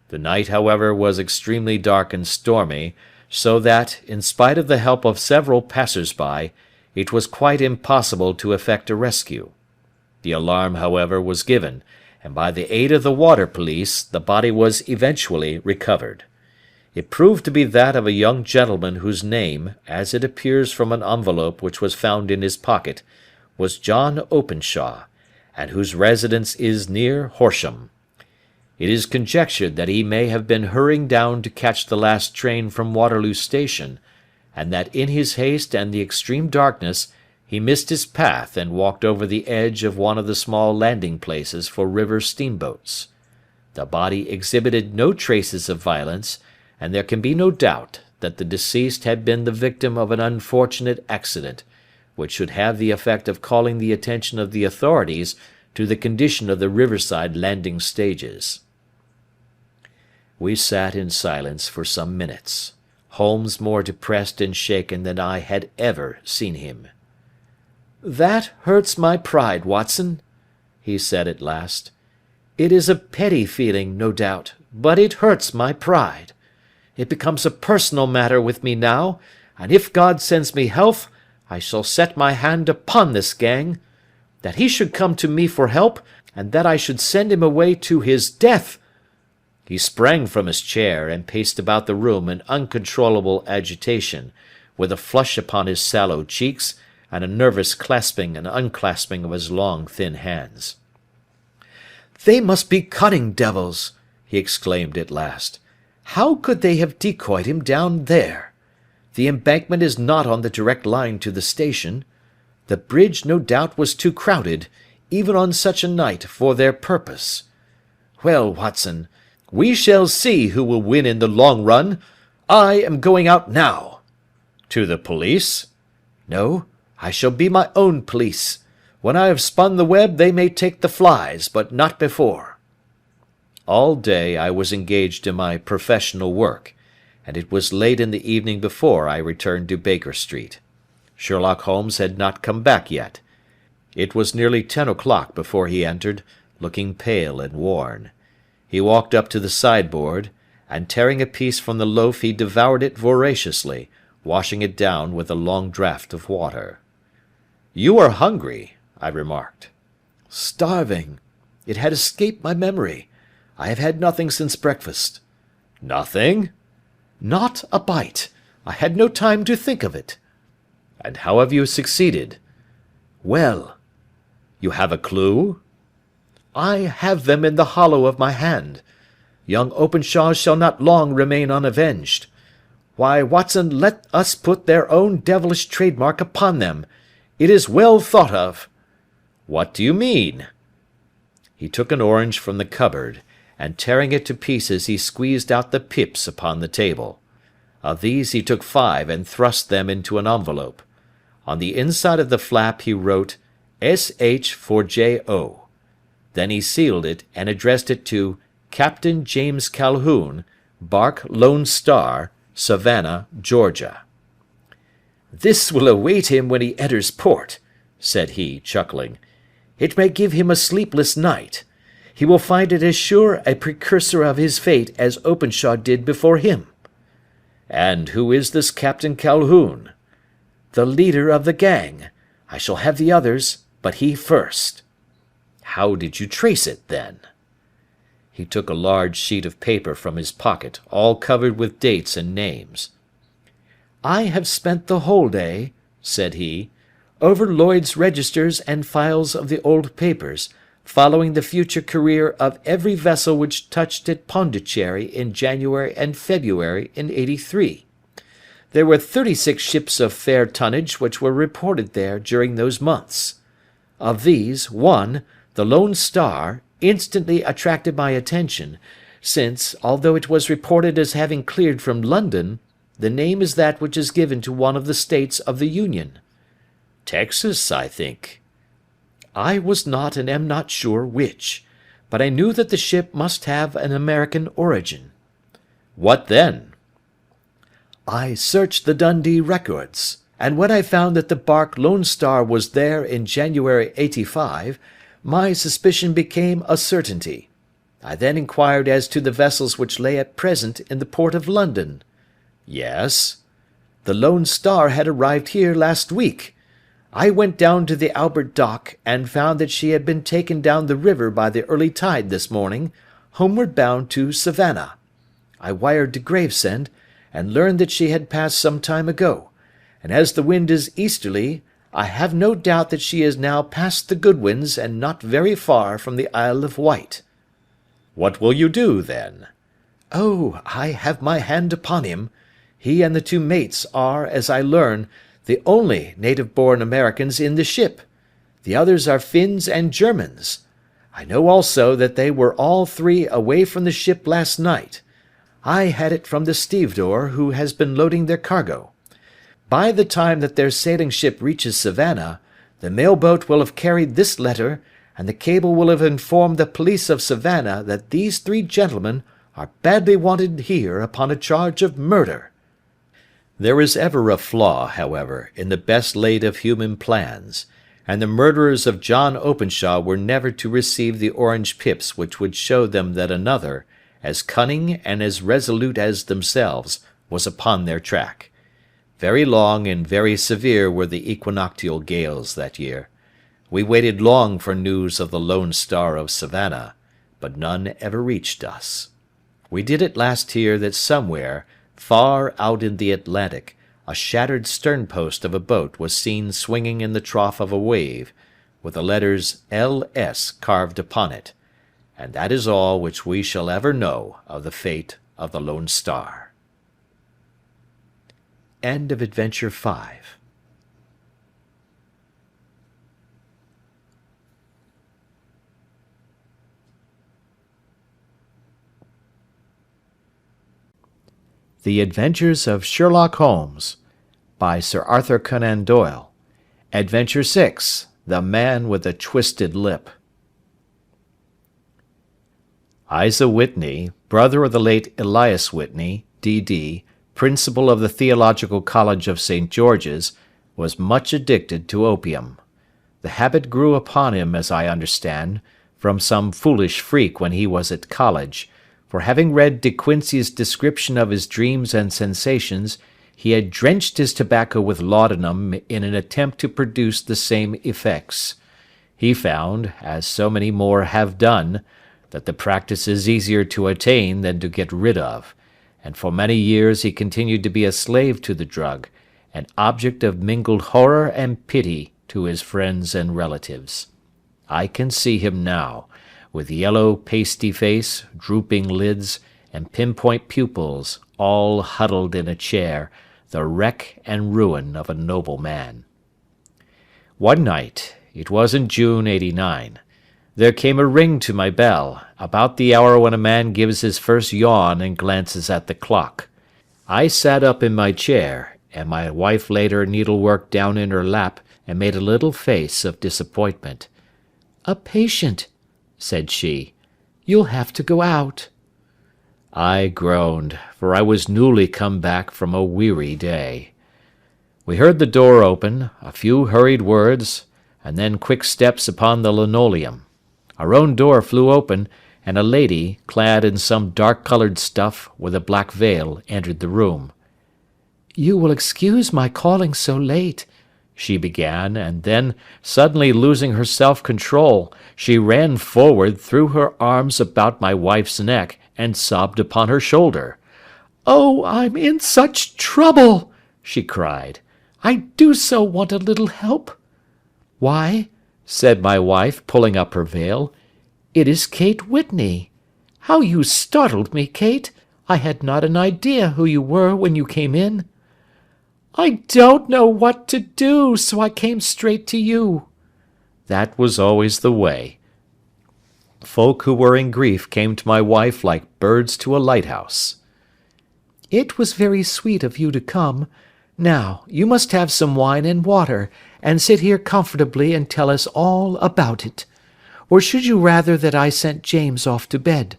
The night, however, was extremely dark and stormy, so that, in spite of the help of several passers-by, it was quite impossible to effect a rescue. The alarm, however, was given, and by the aid of the water police the body was eventually recovered. It proved to be that of a young gentleman whose name, as it appears from an envelope which was found in his pocket, was John Openshaw, and whose residence is near Horsham. It is conjectured that he may have been hurrying down to catch the last train from Waterloo Station, and that in his haste and the extreme darkness he missed his path and walked over the edge of one of the small landing places for river steamboats. The body exhibited no traces of violence, and there can be no doubt that the deceased had been the victim of an unfortunate accident, which should have the effect of calling the attention of the authorities to the condition of the riverside landing stages. We sat in silence for some minutes, Holmes more depressed and shaken than I had ever seen him. "That hurts my pride, Watson," he said at last. "It is a petty feeling, no doubt, but it hurts my pride. It becomes a personal matter with me now, and if God sends me health, I shall set my hand upon this gang. That he should come to me for help, and that I should send him away to his death." He sprang from his chair, and paced about the room in uncontrollable agitation, with a flush upon his sallow cheeks, and a nervous clasping and unclasping of his long thin hands. "They must be cunning devils," he exclaimed at last. "How could they have decoyed him down there? The embankment is not on the direct line to the station. The bridge no doubt was too crowded, even on such a night, for their purpose. Well, Watson, we shall see who will win in the long run. I am going out now." "To the police?" "No, I shall be my own police. When I have spun the web they may take the flies, but not before." All day I was engaged in my professional work, and it was late in the evening before I returned to Baker Street. Sherlock Holmes had not come back yet. It was nearly 10 o'clock before he entered, looking pale and worn. He walked up to the sideboard, and tearing a piece from the loaf he devoured it voraciously, washing it down with a long draught of water. "You are hungry," I remarked. "Starving. It had escaped my memory. I have had nothing since breakfast." "Nothing?" "Not a bite. I had no time to think of it." "And how have you succeeded?" "Well." "You have a clue?" "I have them in the hollow of my hand. Young Openshaw shall not long remain unavenged. Why, Watson, let us put their own devilish trademark upon them. It is well thought of." "What do you mean?" He took an orange from the cupboard, and tearing it to pieces he squeezed out the pips upon the table. Of these he took 5 and thrust them into an envelope. On the inside of the flap he wrote S.H. for J.O. Then he sealed it and addressed it to Captain James Calhoun, Bark Lone Star, Savannah, Georgia. "This will await him when he enters port," said he, chuckling. "It may give him a sleepless night. He will find it as sure a precursor of his fate as Openshaw did before him." "And who is this Captain Calhoun?" "The leader of the gang. I shall have the others, but he first." "How did you trace it, then?" He took a large sheet of paper from his pocket, all covered with dates and names. "I have spent the whole day," said he, "over Lloyd's registers and files of the old papers, following the future career of every vessel which touched at Pondicherry in January and February in '83. There were 36 ships of fair tonnage which were reported there during those months. Of these, one, the Lone Star, instantly attracted my attention, since, although it was reported as having cleared from London, the name is that which is given to one of the states of the Union." "Texas, I think." "I was not and am not sure which, but I knew that the ship must have an American origin." "What then?" "I searched the Dundee records, and when I found that the bark Lone Star was there in January '85, my suspicion became a certainty. I then inquired as to the vessels which lay at present in the port of London." "Yes?" "The Lone Star had arrived here last week. I went down to the Albert Dock, and found that she had been taken down the river by the early tide this morning, homeward bound to Savannah. I wired to Gravesend, and learned that she had passed some time ago, and as the wind is easterly, I have no doubt that she is now past the Goodwins and not very far from the Isle of Wight." "What will you do, then?" "Oh, I have my hand upon him. He and the 2 mates are, as I learn, the only native-born Americans in the ship. The others are Finns and Germans. I know also that they were all 3 away from the ship last night. I had it from the stevedore who has been loading their cargo. By the time that their sailing ship reaches Savannah, the mail boat will have carried this letter, and the cable will have informed the police of Savannah that these 3 gentlemen are badly wanted here upon a charge of murder." There is ever a flaw, however, in the best laid of human plans, and the murderers of John Openshaw were never to receive the orange pips which would show them that another, as cunning and as resolute as themselves, was upon their track. Very long and very severe were the equinoctial gales that year. We waited long for news of the Lone Star of Savannah, but none ever reached us. We did at last hear that somewhere, far out in the Atlantic, a shattered sternpost of a boat was seen swinging in the trough of a wave, with the letters L.S. carved upon it, and that is all which we shall ever know of the fate of the Lone Star. End of Adventure 5. The Adventures of Sherlock Holmes, by Sir Arthur Conan Doyle. Adventure 6, The Man with the Twisted Lip. Isa Whitney, brother of the late Elias Whitney, D.D., principal of the Theological College of St. George's, was much addicted to opium. The habit grew upon him, as I understand, from some foolish freak when he was at college, for having read De Quincey's description of his dreams and sensations, he had drenched his tobacco with laudanum in an attempt to produce the same effects. He found, as so many more have done, that the practice is easier to attain than to get rid of, and for many years he continued to be a slave to the drug, an object of mingled horror and pity to his friends and relatives. I can see him now, with yellow pasty face, drooping lids, and pinpoint pupils, all huddled in a chair, the wreck and ruin of a noble man. One night, it was in June '89, there came a ring to my bell, about the hour when a man gives his first yawn and glances at the clock. I sat up in my chair, and my wife laid her needlework down in her lap and made a little face of disappointment. "A patient," said she. "You'll have to go out." I groaned, for I was newly come back from a weary day. We heard the door open, a few hurried words, and then quick steps upon the linoleum. Our own door flew open, and a lady, clad in some dark-coloured stuff, with a black veil, entered the room. "You will excuse my calling so late," she began, and then, suddenly losing her self-control, she ran forward, threw her arms about my wife's neck, and sobbed upon her shoulder. "Oh, I'm in such trouble!" she cried. "I do so want a little help." "Why," said my wife, pulling up her veil, "it is Kate Whitney. How you startled me, Kate! I had not an idea who you were when you came in." "I don't know what to do, so I came straight to you." That was always the way. Folk who were in grief came to my wife like birds to a lighthouse. "It was very sweet of you to come. Now, you must have some wine and water, and sit here comfortably and tell us all about it. Or should you rather that I sent James off to bed?"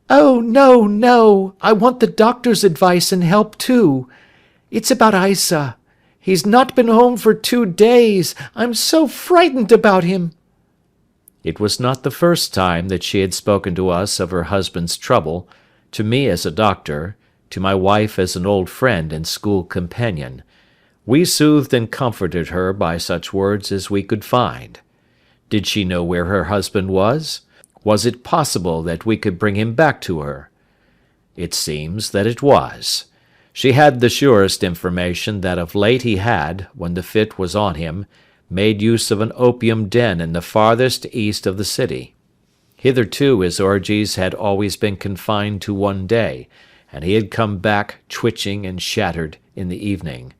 "Oh, no, no! I want the doctor's advice and help too. It's about Isa. He's not been home for 2 days. I'm so frightened about him." It was not the first time that she had spoken to us of her husband's trouble, to me as a doctor, to my wife as an old friend and school companion. We soothed and comforted her by such words as we could find. Did she know where her husband was? Was it possible that we could bring him back to her? It seems that it was. She had the surest information that of late he had, when the fit was on him, made use of an opium den in the farthest east of the city. Hitherto his orgies had always been confined to one day, and he had come back twitching and shattered in the evening.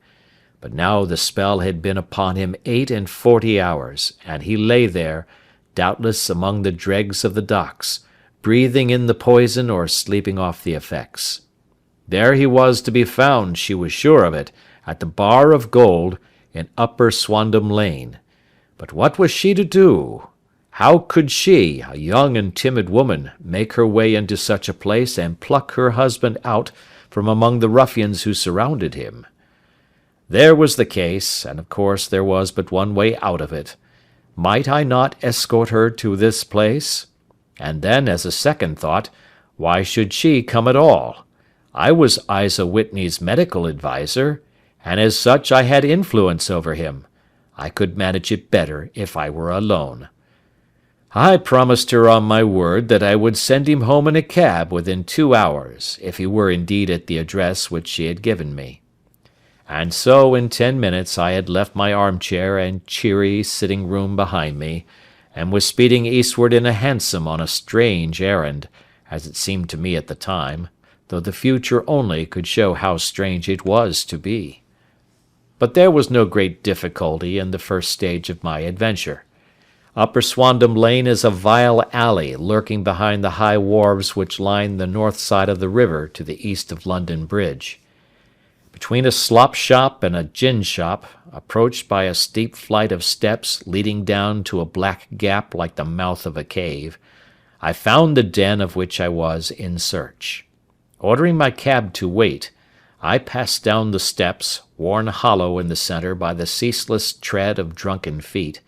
But now the spell had been upon him 48 hours, and he lay there, doubtless among the dregs of the docks, breathing in the poison or sleeping off the effects. There he was to be found, she was sure of it, at the Bar of Gold in Upper Swandam Lane. But what was she to do? How could she, a young and timid woman, make her way into such a place and pluck her husband out from among the ruffians who surrounded him? There was the case, and of course there was but one way out of it. Might I not escort her to this place? And then, as a second thought, why should she come at all? I was Isa Whitney's medical adviser, and as such I had influence over him. I could manage it better if I were alone. I promised her on my word that I would send him home in a cab within 2 hours, if he were indeed at the address which she had given me. And so in 10 minutes I had left my armchair and cheery sitting-room behind me, and was speeding eastward in a hansom on a strange errand, as it seemed to me at the time, though the future only could show how strange it was to be. But there was no great difficulty in the first stage of my adventure. Upper Swandam Lane is a vile alley lurking behind the high wharves which line the north side of the river to the east of London Bridge. Between a slop shop and a gin shop, approached by a steep flight of steps leading down to a black gap like the mouth of a cave, I found the den of which I was in search. Ordering my cab to wait, I passed down the steps, worn hollow in the centre by the ceaseless tread of drunken feet,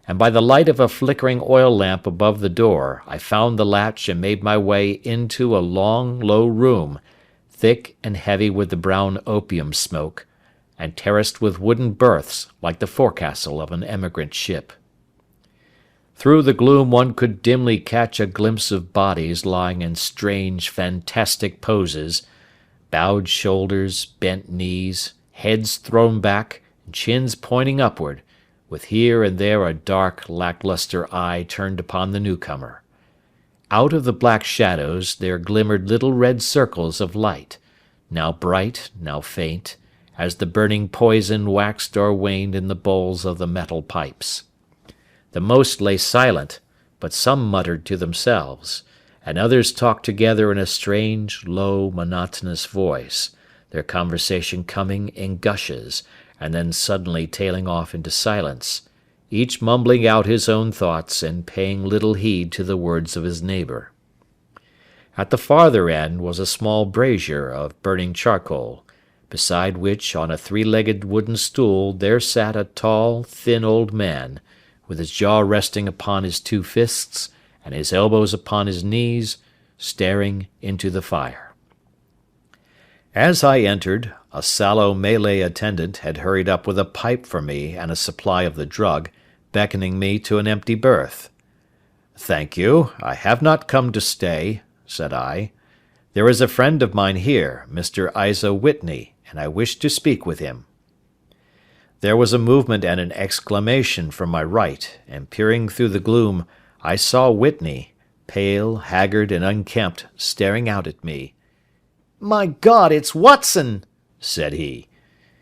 and by the light of a flickering oil lamp above the door I found the latch and made my way into a long, low room, thick and heavy with the brown opium smoke, and terraced with wooden berths like the forecastle of an emigrant ship. Through the gloom one could dimly catch a glimpse of bodies lying in strange, fantastic poses, bowed shoulders, bent knees, heads thrown back, and chins pointing upward, with here and there a dark, lacklustre eye turned upon the newcomer. Out of the black shadows there glimmered little red circles of light, now bright, now faint, as the burning poison waxed or waned in the bowls of the metal pipes. The most lay silent, but some muttered to themselves, and others talked together in a strange, low, monotonous voice, their conversation coming in gushes, and then suddenly tailing off into silence, each mumbling out his own thoughts and paying little heed to the words of his neighbour. At the farther end was a small brazier of burning charcoal, beside which, on a three-legged wooden stool, there sat a tall, thin old man, with his jaw resting upon his two fists, and his elbows upon his knees, staring into the fire. As I entered, a sallow Malay attendant had hurried up with a pipe for me and a supply of the drug, beckoning me to an empty berth. "Thank you, I have not come to stay," said I. "There is a friend of mine here, Mr. Isa Whitney, and I wish to speak with him." There was a movement and an exclamation from my right, and peering through the gloom, I saw Whitney, pale, haggard, and unkempt, staring out at me. "My God, it's Watson!" said he.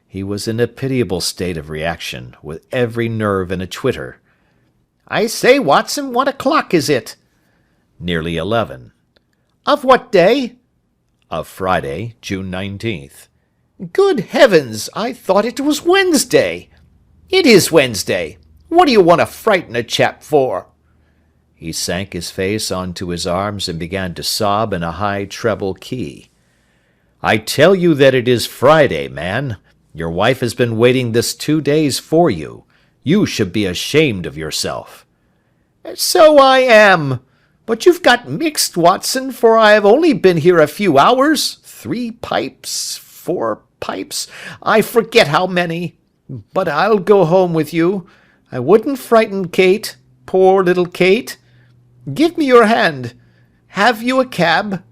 He was in a pitiable state of reaction, with every nerve in a twitter. "I say, Watson, what o'clock is it?" "Nearly 11. "Of what day?" "Of Friday, June 19th. "Good heavens, I thought it was Wednesday." "It is Wednesday. What do you want to frighten a chap for?" He sank his face onto his arms and began to sob in a high treble key. "I tell you that it is Friday, man. Your wife has been waiting this 2 days for you. You should be ashamed of yourself." "So I am. But you've got mixed, Watson, for I have only been here a few hours. 3 pipes, 4 pipes, I forget how many. But I'll go home with you. I wouldn't frighten Kate, poor little Kate. Give me your hand. Have you a cab?"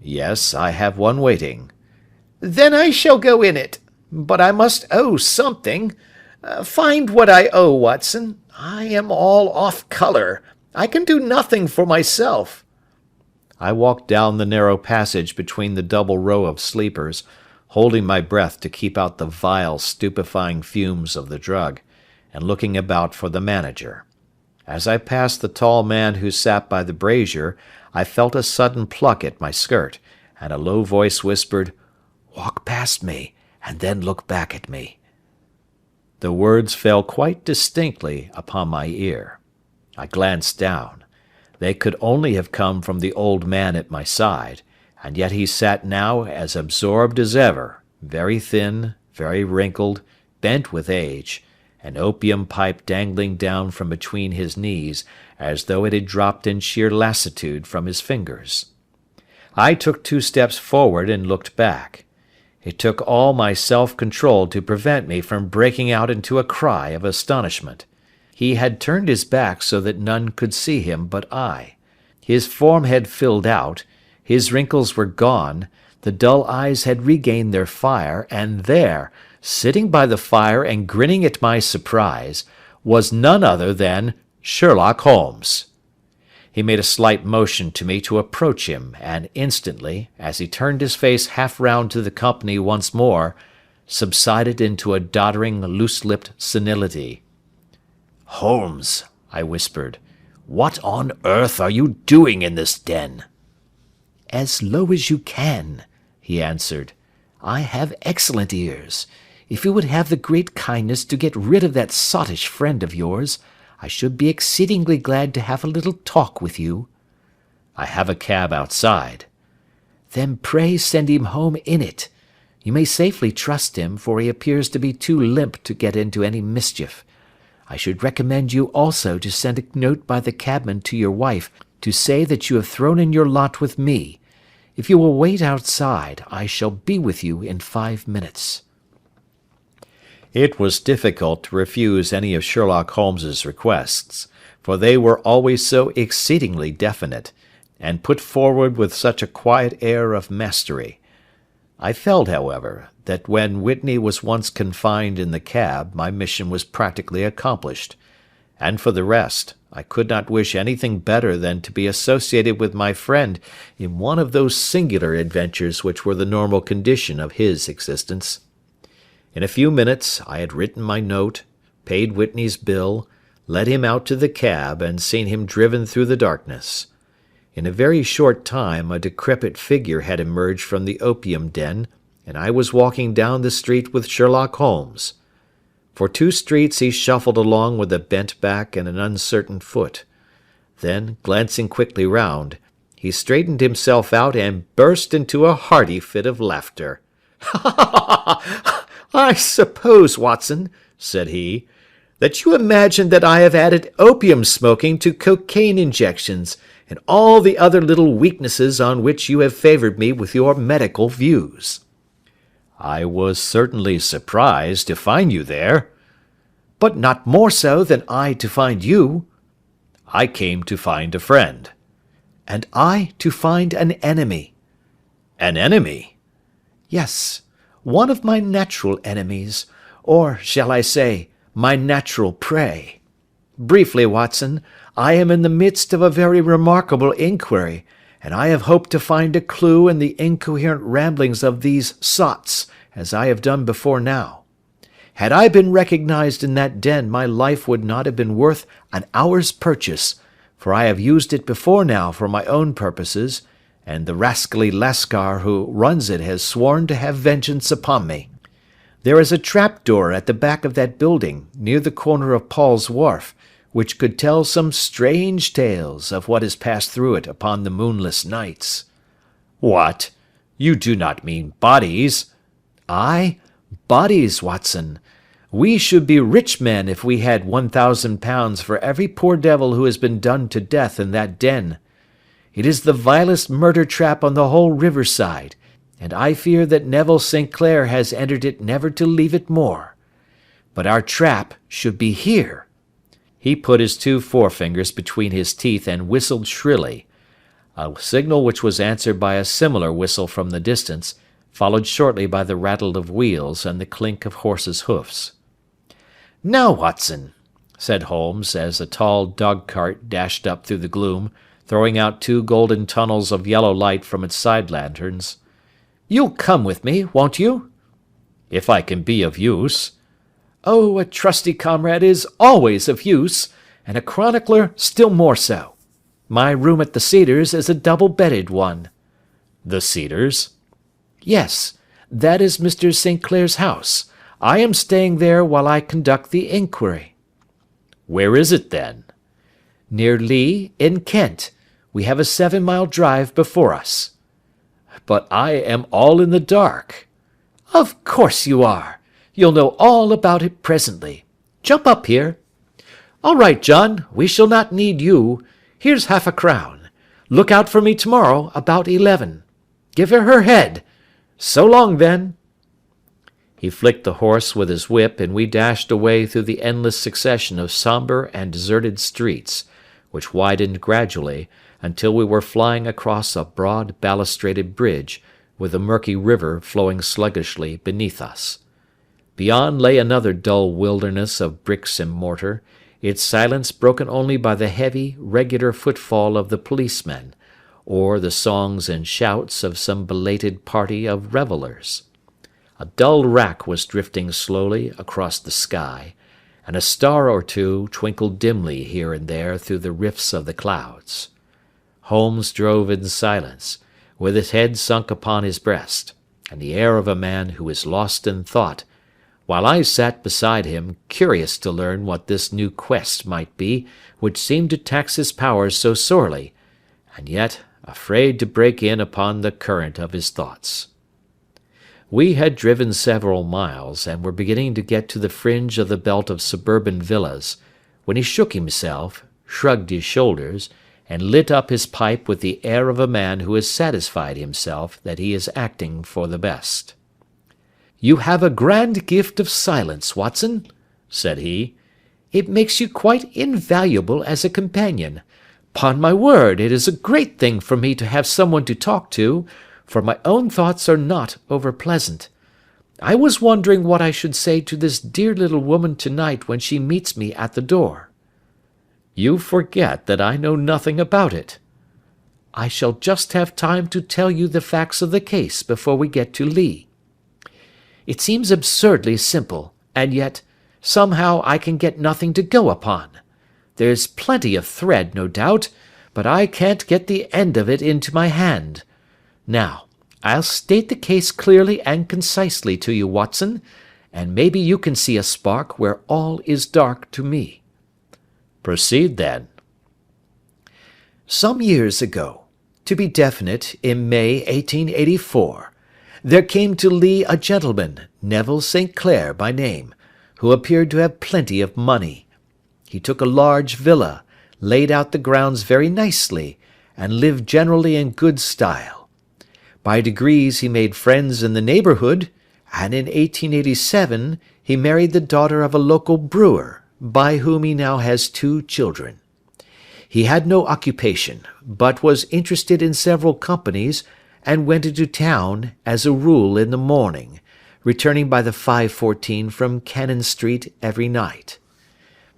"Yes, I have one waiting." "Then I shall go in it. But I must owe something. Find what I owe, Watson. I am all off colour. I can do nothing for myself." I walked down the narrow passage between the double row of sleepers, holding my breath to keep out the vile, stupefying fumes of the drug, and looking about for the manager. As I passed the tall man who sat by the brazier, I felt a sudden pluck at my skirt, and a low voice whispered, "Walk past me, and then look back at me." The words fell quite distinctly upon my ear. I glanced down. They could only have come from the old man at my side, and yet he sat now as absorbed as ever, very thin, very wrinkled, bent with age, an opium pipe dangling down from between his knees as though it had dropped in sheer lassitude from his fingers. I took 2 steps forward and looked back. It took all my self-control to prevent me from breaking out into a cry of astonishment. He had turned his back so that none could see him but I. His form had filled out, his wrinkles were gone, the dull eyes had regained their fire, and there, sitting by the fire and grinning at my surprise, was none other than Sherlock Holmes. He made a slight motion to me to approach him, and instantly, as he turned his face half round to the company once more, subsided into a doddering, loose-lipped senility. "Holmes," I whispered, "what on earth are you doing in this den?" "As low as you can," he answered. "I have excellent ears. If you would have the great kindness to get rid of that sottish friend of yours, I should be exceedingly glad to have a little talk with you." "I have a cab outside." "Then pray send him home in it. You may safely trust him, for he appears to be too limp to get into any mischief. I should recommend you also to send a note by the cabman to your wife to say that you have thrown in your lot with me. If you will wait outside, I shall be with you in 5 minutes." It was difficult to refuse any of Sherlock Holmes's requests, for they were always so exceedingly definite, and put forward with such a quiet air of mastery. I felt, however, that when Whitney was once confined in the cab my mission was practically accomplished, and for the rest, I could not wish anything better than to be associated with my friend in one of those singular adventures which were the normal condition of his existence. In a few minutes I had written my note, paid Whitney's bill, led him out to the cab, and seen him driven through the darkness. In a very short time a decrepit figure had emerged from the opium den, and I was walking down the street with Sherlock Holmes. For 2 streets he shuffled along with a bent back and an uncertain foot. Then, glancing quickly round, he straightened himself out and burst into a hearty fit of laughter. "I suppose, Watson," said he, "that you imagine that I have added opium smoking to cocaine injections, and all the other little weaknesses on which you have favoured me with your medical views." "I was certainly surprised to find you there." "But not more so than I to find you." "I came to find a friend." "And I to find an enemy." "An enemy?" "Yes, one of my natural enemies, or, shall I say, my natural prey. Briefly, Watson, I am in the midst of a very remarkable inquiry, and I have hoped to find a clue in the incoherent ramblings of these sots, as I have done before now. Had I been recognized in that den, my life would not have been worth an hour's purchase, for I have used it before now for my own purposes, and the rascally Lascar who runs it has sworn to have vengeance upon me. There is a trap-door at the back of that building, near the corner of Paul's Wharf, which could tell some strange tales of what has passed through it upon the moonless nights." "What? You do not mean bodies?" "Ay, bodies, Watson. We should be rich men if we had £1,000 for every poor devil who has been done to death in that den. It is the vilest murder trap on the whole riverside, and I fear that Neville St. Clair has entered it never to leave it more. But our trap should be here." He put his 2 forefingers between his teeth and whistled shrilly, a signal which was answered by a similar whistle from the distance, followed shortly by the rattle of wheels and the clink of horses' hoofs. "Now, Watson," said Holmes, as a tall dog-cart dashed up through the gloom, throwing out 2 golden tunnels of yellow light from its side lanterns, "you'll come with me, won't you?" "If I can be of use." "Oh, a trusty comrade is always of use, and a chronicler still more so. My room at the Cedars is a double-bedded one." "The Cedars?" "Yes, that is Mr. St. Clair's house. I am staying there while I conduct the inquiry." "Where is it, then?" "Near Lee, in Kent. We have a 7-mile drive before us." "But I am all in the dark." "Of course you are. You'll know all about it presently. Jump up here. All right, John, we shall not need you. Here's half a crown. Look out for me tomorrow about 11. Give her head. So long, then." He flicked the horse with his whip, and we dashed away through the endless succession of sombre and deserted streets, which widened gradually until we were flying across a broad balustraded bridge, with the murky river flowing sluggishly beneath us. Beyond lay another dull wilderness of bricks and mortar, its silence broken only by the heavy, regular footfall of the policemen, or the songs and shouts of some belated party of revellers. A dull wrack was drifting slowly across the sky, and a star or 2 twinkled dimly here and there through the rifts of the clouds. Holmes drove in silence, with his head sunk upon his breast, and the air of a man who is lost in thought, while I sat beside him, curious to learn what this new quest might be which seemed to tax his powers so sorely, and yet afraid to break in upon the current of his thoughts. We had driven several miles, and were beginning to get to the fringe of the belt of suburban villas, when he shook himself, shrugged his shoulders, and lit up his pipe with the air of a man who has satisfied himself that he is acting for the best. "You have a grand gift of silence, Watson," said he. "It makes you quite invaluable as a companion. 'Pon my word, it is a great thing for me to have someone to talk to, for my own thoughts are not over-pleasant. I was wondering what I should say to this dear little woman to-night when she meets me at the door." "You forget that I know nothing about it." "I shall just have time to tell you the facts of the case before we get to Lee. It seems absurdly simple, and yet, somehow I can get nothing to go upon. There's plenty of thread, no doubt, but I can't get the end of it into my hand. Now, I'll state the case clearly and concisely to you, Watson, and maybe you can see a spark where all is dark to me." "Proceed, then." "Some years ago, to be definite, in May 1884, there came to Lee a gentleman, Neville St. Clair by name, who appeared to have plenty of money. He took a large villa, laid out the grounds very nicely, and lived generally in good style. By degrees he made friends in the neighbourhood, and in 1887 he married the daughter of a local brewer, by whom he now has 2 children. He had no occupation, but was interested in several companies, and went into town, as a rule, in the morning, returning by the 5:14 from Cannon Street every night.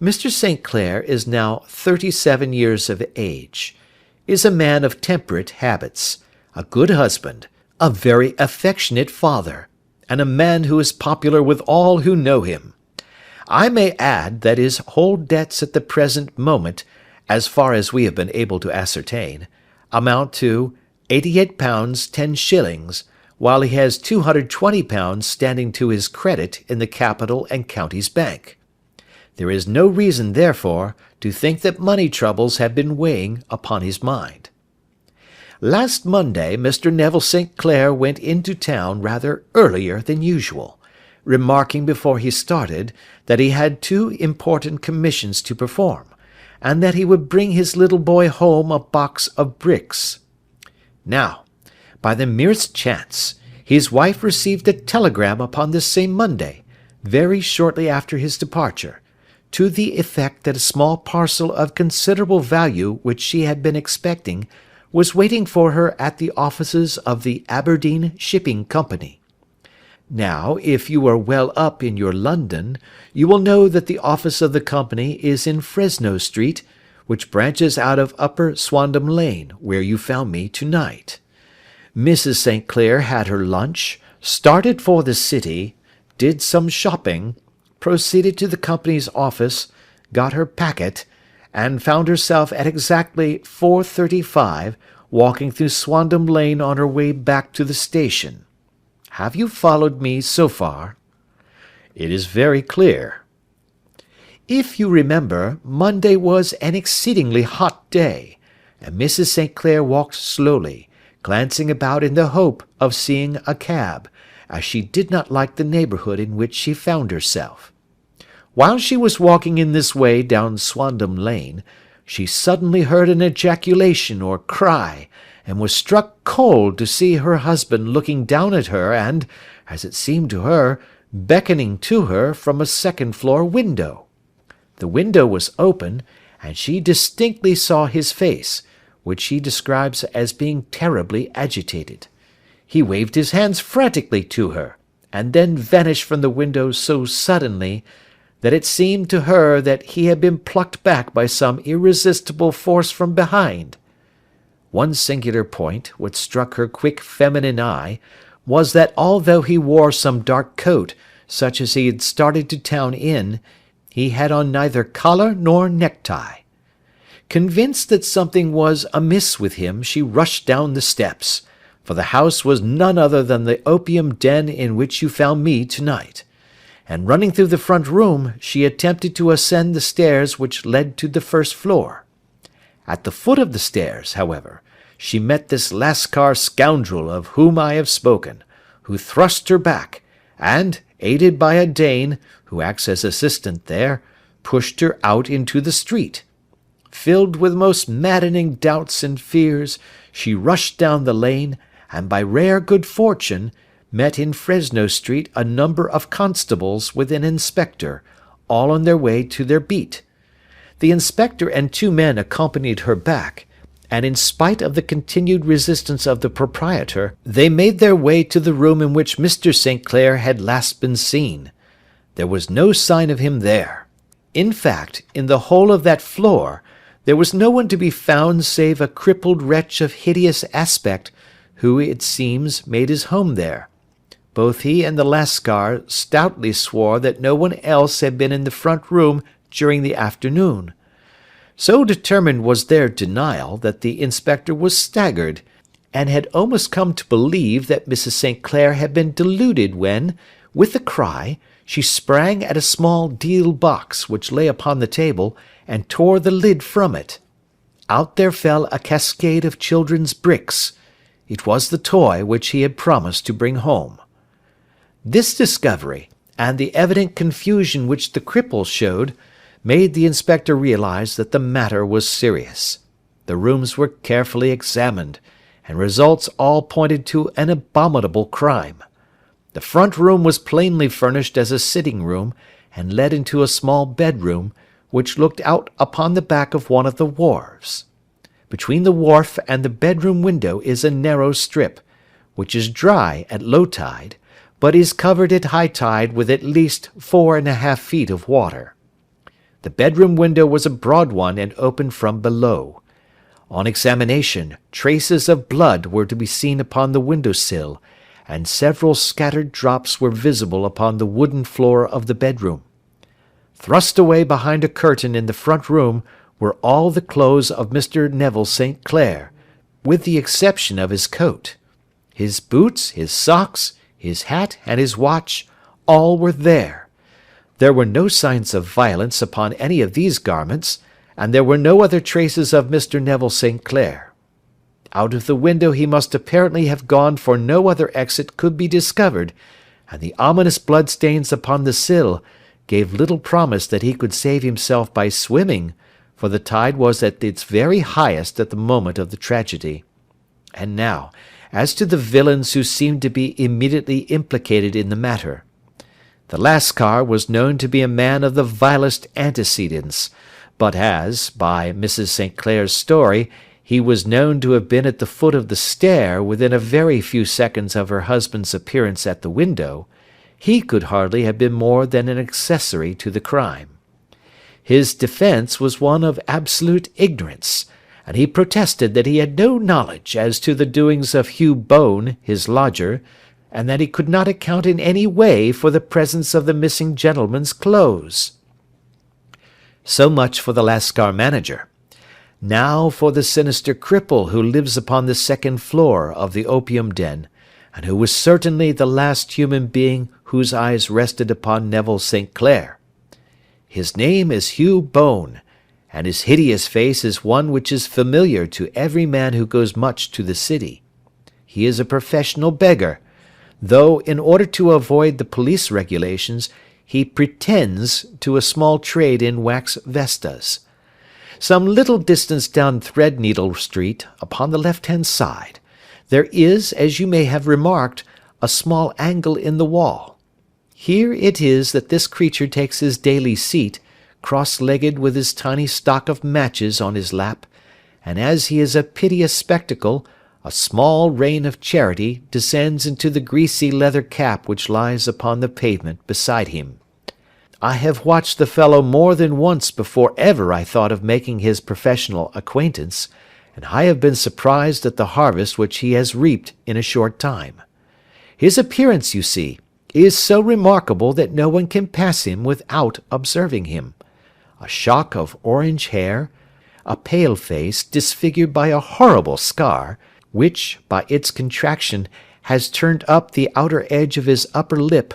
Mr. St. Clair is now 37 years of age, is a man of temperate habits, a good husband, a very affectionate father, and a man who is popular with all who know him. I may add that his whole debts at the present moment, as far as we have been able to ascertain, amount to £88 10s, while he has £220 standing to his credit in the Capital and Counties Bank. There is no reason, therefore, to think that money troubles have been weighing upon his mind. Last Monday Mr. Neville St. Clair went into town rather earlier than usual, remarking before he started that he had 2 important commissions to perform, and that he would bring his little boy home a box of bricks. Now, by the merest chance, His wife received a telegram upon this same Monday, very shortly after his departure, to the effect that a small parcel of considerable value which she had been expecting was waiting for her at the offices of the Aberdeen Shipping Company. Now, if you are well up in your London, you will know that the office of the company is in Fresno Street, which branches out of Upper Swandam Lane, where you found me to-night. Mrs. St. Clair had her lunch, started for the city, did some shopping, proceeded to the company's office, got her packet, and found herself at exactly 4:35 walking through Swandam Lane on her way back to the station. Have you followed me so far? It is very clear. If you remember, Monday was an exceedingly hot day, and Mrs. St. Clair walked slowly, glancing about in the hope of seeing a cab, as she did not like the neighbourhood in which she found herself. While she was walking in this way down Swandam Lane, she suddenly heard an ejaculation or cry, and was struck cold to see her husband looking down at her and, as it seemed to her, beckoning to her from a second-floor window. The window was open, and she distinctly saw his face, which she describes as being terribly agitated. He waved his hands frantically to her, and then vanished from the window so suddenly that it seemed to her that he had been plucked back by some irresistible force from behind. One singular point, which struck her quick feminine eye, was that although he wore some dark coat, such as he had started to town in, he had on neither collar nor necktie. Convinced that something was amiss with him, she rushed down the steps, for the house was none other than the opium den in which you found me to-night, and running through the front room, she attempted to ascend the stairs which led to the first floor. At the foot of the stairs, however, she met this Lascar scoundrel of whom I have spoken, who thrust her back, and, aided by a Dane, who acts as assistant there, pushed her out into the street. Filled with most maddening doubts and fears, she rushed down the lane, and by rare good fortune, met in Fresno Street a number of constables with an inspector, all on their way to their beat. The inspector and two men accompanied her back, and in spite of the continued resistance of the proprietor, they made their way to the room in which Mr. St. Clair had last been seen. There was no sign of him there. In fact, in the whole of that floor, there was no one to be found save a crippled wretch of hideous aspect, who, it seems, made his home there. Both he and the Lascar stoutly swore that no one else had been in the front room during the afternoon. So determined was their denial that the inspector was staggered, and had almost come to believe that Mrs. St. Clair had been deluded when, with a cry, she sprang at a small deal box which lay upon the table, and tore the lid from it. Out there fell a cascade of children's bricks. It was the toy which he had promised to bring home. This discovery, and the evident confusion which the cripple showed, made the inspector realize that the matter was serious. The rooms were carefully examined, and results all pointed to an abominable crime. The front room was plainly furnished as a sitting room, and led into a small bedroom, which looked out upon the back of one of the wharves. Between the wharf and the bedroom window is a narrow strip, which is dry at low tide, but is covered at high tide with at least 4½ feet of water. The bedroom window was a broad one and opened from below. On examination, traces of blood were to be seen upon the window-sill, and several scattered drops were visible upon the wooden floor of the bedroom. Thrust away behind a curtain in the front room were all the clothes of Mr. Neville St. Clair, with the exception of his coat. His boots, his socks, his hat, and his watch, all were there. There were no signs of violence upon any of these garments, and there were no other traces of Mr. Neville St. Clair. Out of the window he must apparently have gone, for no other exit could be discovered, and the ominous bloodstains upon the sill gave little promise that he could save himself by swimming, for the tide was at its very highest at the moment of the tragedy. And now, as to the villains who seemed to be immediately implicated in the matter. The Lascar was known to be a man of the vilest antecedents, but as, by Mrs. St. Clair's story, he was known to have been at the foot of the stair within a very few seconds of her husband's appearance at the window, he could hardly have been more than an accessory to the crime. His defence was one of absolute ignorance, and he protested that he had no knowledge as to the doings of Hugh Bone, his lodger, and that he could not account in any way for the presence of the missing gentleman's clothes. So much for the Lascar manager. Now for the sinister cripple who lives upon the second floor of the opium den, and who was certainly the last human being whose eyes rested upon Neville St. Clair. His name is Hugh Bone, and his hideous face is one which is familiar to every man who goes much to the city. He is a professional beggar, though in order to avoid the police regulations he pretends to a small trade in wax vestas. Some little distance down Threadneedle Street, upon the left-hand side, there is, as you may have remarked, a small angle in the wall. Here it is that this creature takes his daily seat, cross-legged with his tiny stock of matches on his lap, and as he is a piteous spectacle, a small rain of charity descends into the greasy leather cap which lies upon the pavement beside him. I have watched the fellow more than once before ever I thought of making his professional acquaintance, and I have been surprised at the harvest which he has reaped in a short time. His appearance, you see, is so remarkable that no one can pass him without observing him. A shock of orange hair, a pale face disfigured by a horrible scar, which, by its contraction, has turned up the outer edge of his upper lip,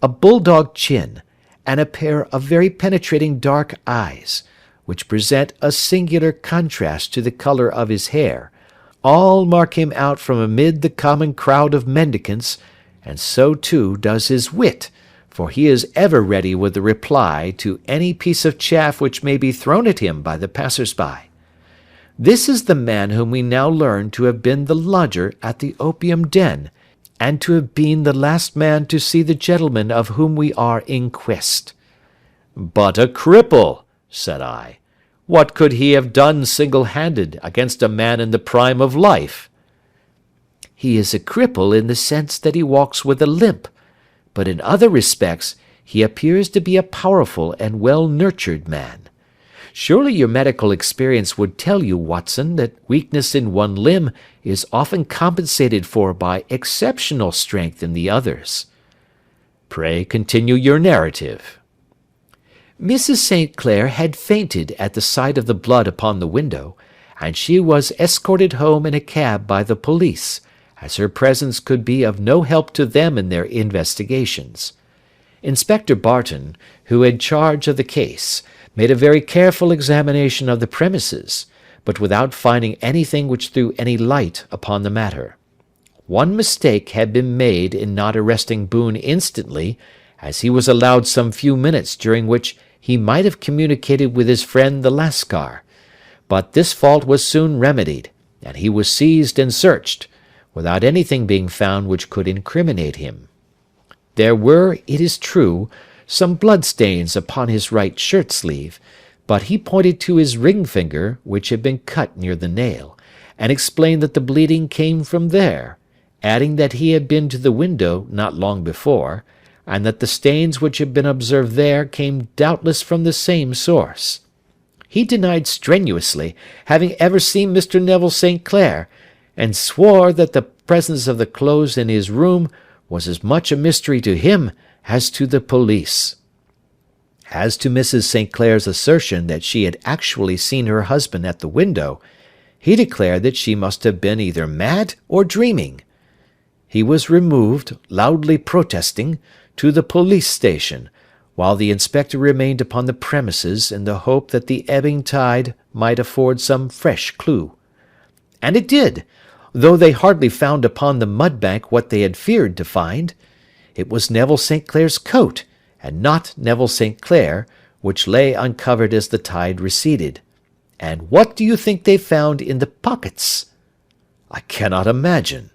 a bulldog chin, and a pair of very penetrating dark eyes, which present a singular contrast to the colour of his hair, all mark him out from amid the common crowd of mendicants, and so too does his wit, for he is ever ready with a reply to any piece of chaff which may be thrown at him by the passers-by. This is the man whom we now learn to have been the lodger at the opium den, and to have been the last man to see the gentleman of whom we are in quest. But a cripple, said I. What could he have done single-handed against a man in the prime of life? He is a cripple in the sense that he walks with a limp, but in other respects he appears to be a powerful and well-nurtured man. Surely your medical experience would tell you, Watson, that weakness in one limb is often compensated for by exceptional strength in the others. Pray continue your narrative. Mrs. St. Clair had fainted at the sight of the blood upon the window, and she was escorted home in a cab by the police, as her presence could be of no help to them in their investigations. Inspector Barton, who had charge of the case, made a very careful examination of the premises, but without finding anything which threw any light upon the matter. One mistake had been made in not arresting Boone instantly, as he was allowed some few minutes during which he might have communicated with his friend the Lascar, but this fault was soon remedied, and he was seized and searched, without anything being found which could incriminate him. There were, it is true, some blood-stains upon his right shirt-sleeve, but he pointed to his ring-finger, which had been cut near the nail, and explained that the bleeding came from there, adding that he had been to the window not long before, and that the stains which had been observed there came doubtless from the same source. He denied strenuously having ever seen Mr. Neville St. Clair, and swore that the presence of the clothes in his room was as much a mystery to him as to the police. As to Mrs. St. Clair's assertion that she had actually seen her husband at the window, he declared that she must have been either mad or dreaming. He was removed, loudly protesting, to the police station, while the inspector remained upon the premises in the hope that the ebbing tide might afford some fresh clue. And it did, though they hardly found upon the mud-bank what they had feared to find. It was Neville St. Clair's coat, and not Neville St. Clair, which lay uncovered as the tide receded. And what do you think they found in the pockets? I cannot imagine.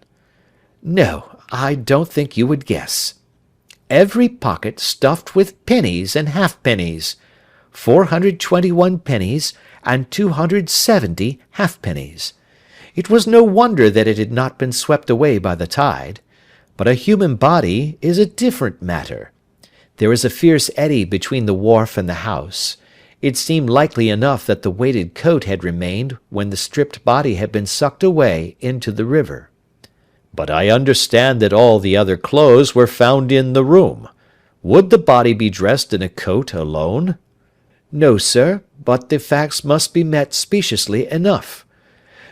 No, I don't think you would guess. Every pocket stuffed with pennies and halfpennies, 421 pennies and 270 halfpennies. It was no wonder that it had not been swept away by the tide. But a human body is a different matter. There is a fierce eddy between the wharf and the house. It seemed likely enough that the weighted coat had remained when the stripped body had been sucked away into the river. But I understand that all the other clothes were found in the room. Would the body be dressed in a coat alone? No, sir, but the facts must be met speciously enough.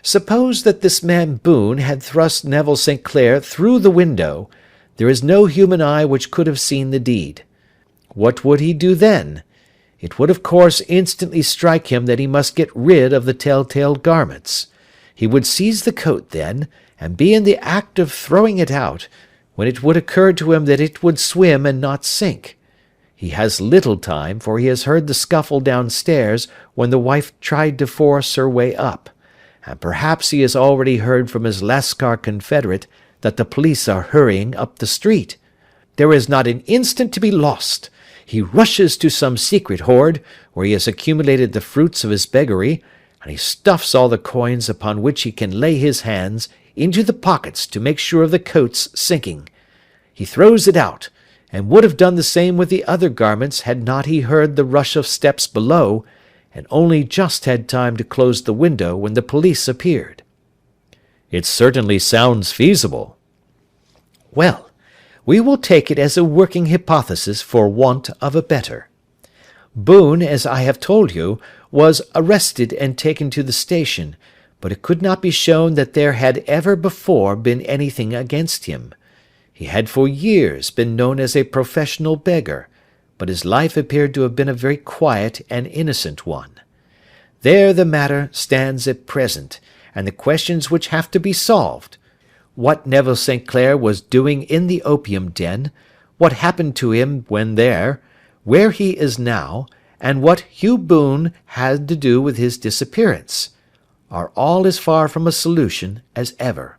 Suppose that this man Boone had thrust Neville St. Clair through the window, there is no human eye which could have seen the deed. What would he do then? It would of course instantly strike him that he must get rid of the tell-tale garments. He would seize the coat then, and be in the act of throwing it out, when it would occur to him that it would swim and not sink. He has little time, for he has heard the scuffle downstairs when the wife tried to force her way up, and perhaps he has already heard from his Lascar confederate that the police are hurrying up the street. There is not an instant to be lost. He rushes to some secret hoard, where he has accumulated the fruits of his beggary, and he stuffs all the coins upon which he can lay his hands into the pockets to make sure of the coat's sinking. He throws it out, and would have done the same with the other garments had not he heard the rush of steps below, and only just had time to close the window when the police appeared. It certainly sounds feasible. Well, we will take it as a working hypothesis for want of a better. Boone, as I have told you, was arrested and taken to the station, but it could not be shown that there had ever before been anything against him. He had for years been known as a professional beggar, but his life appeared to have been a very quiet and innocent one. There the matter stands at present, and the questions which have to be solved: what Neville St. Clair was doing in the opium den, what happened to him when there, where he is now, and what Hugh Boone had to do with his disappearance, are all as far from a solution as ever.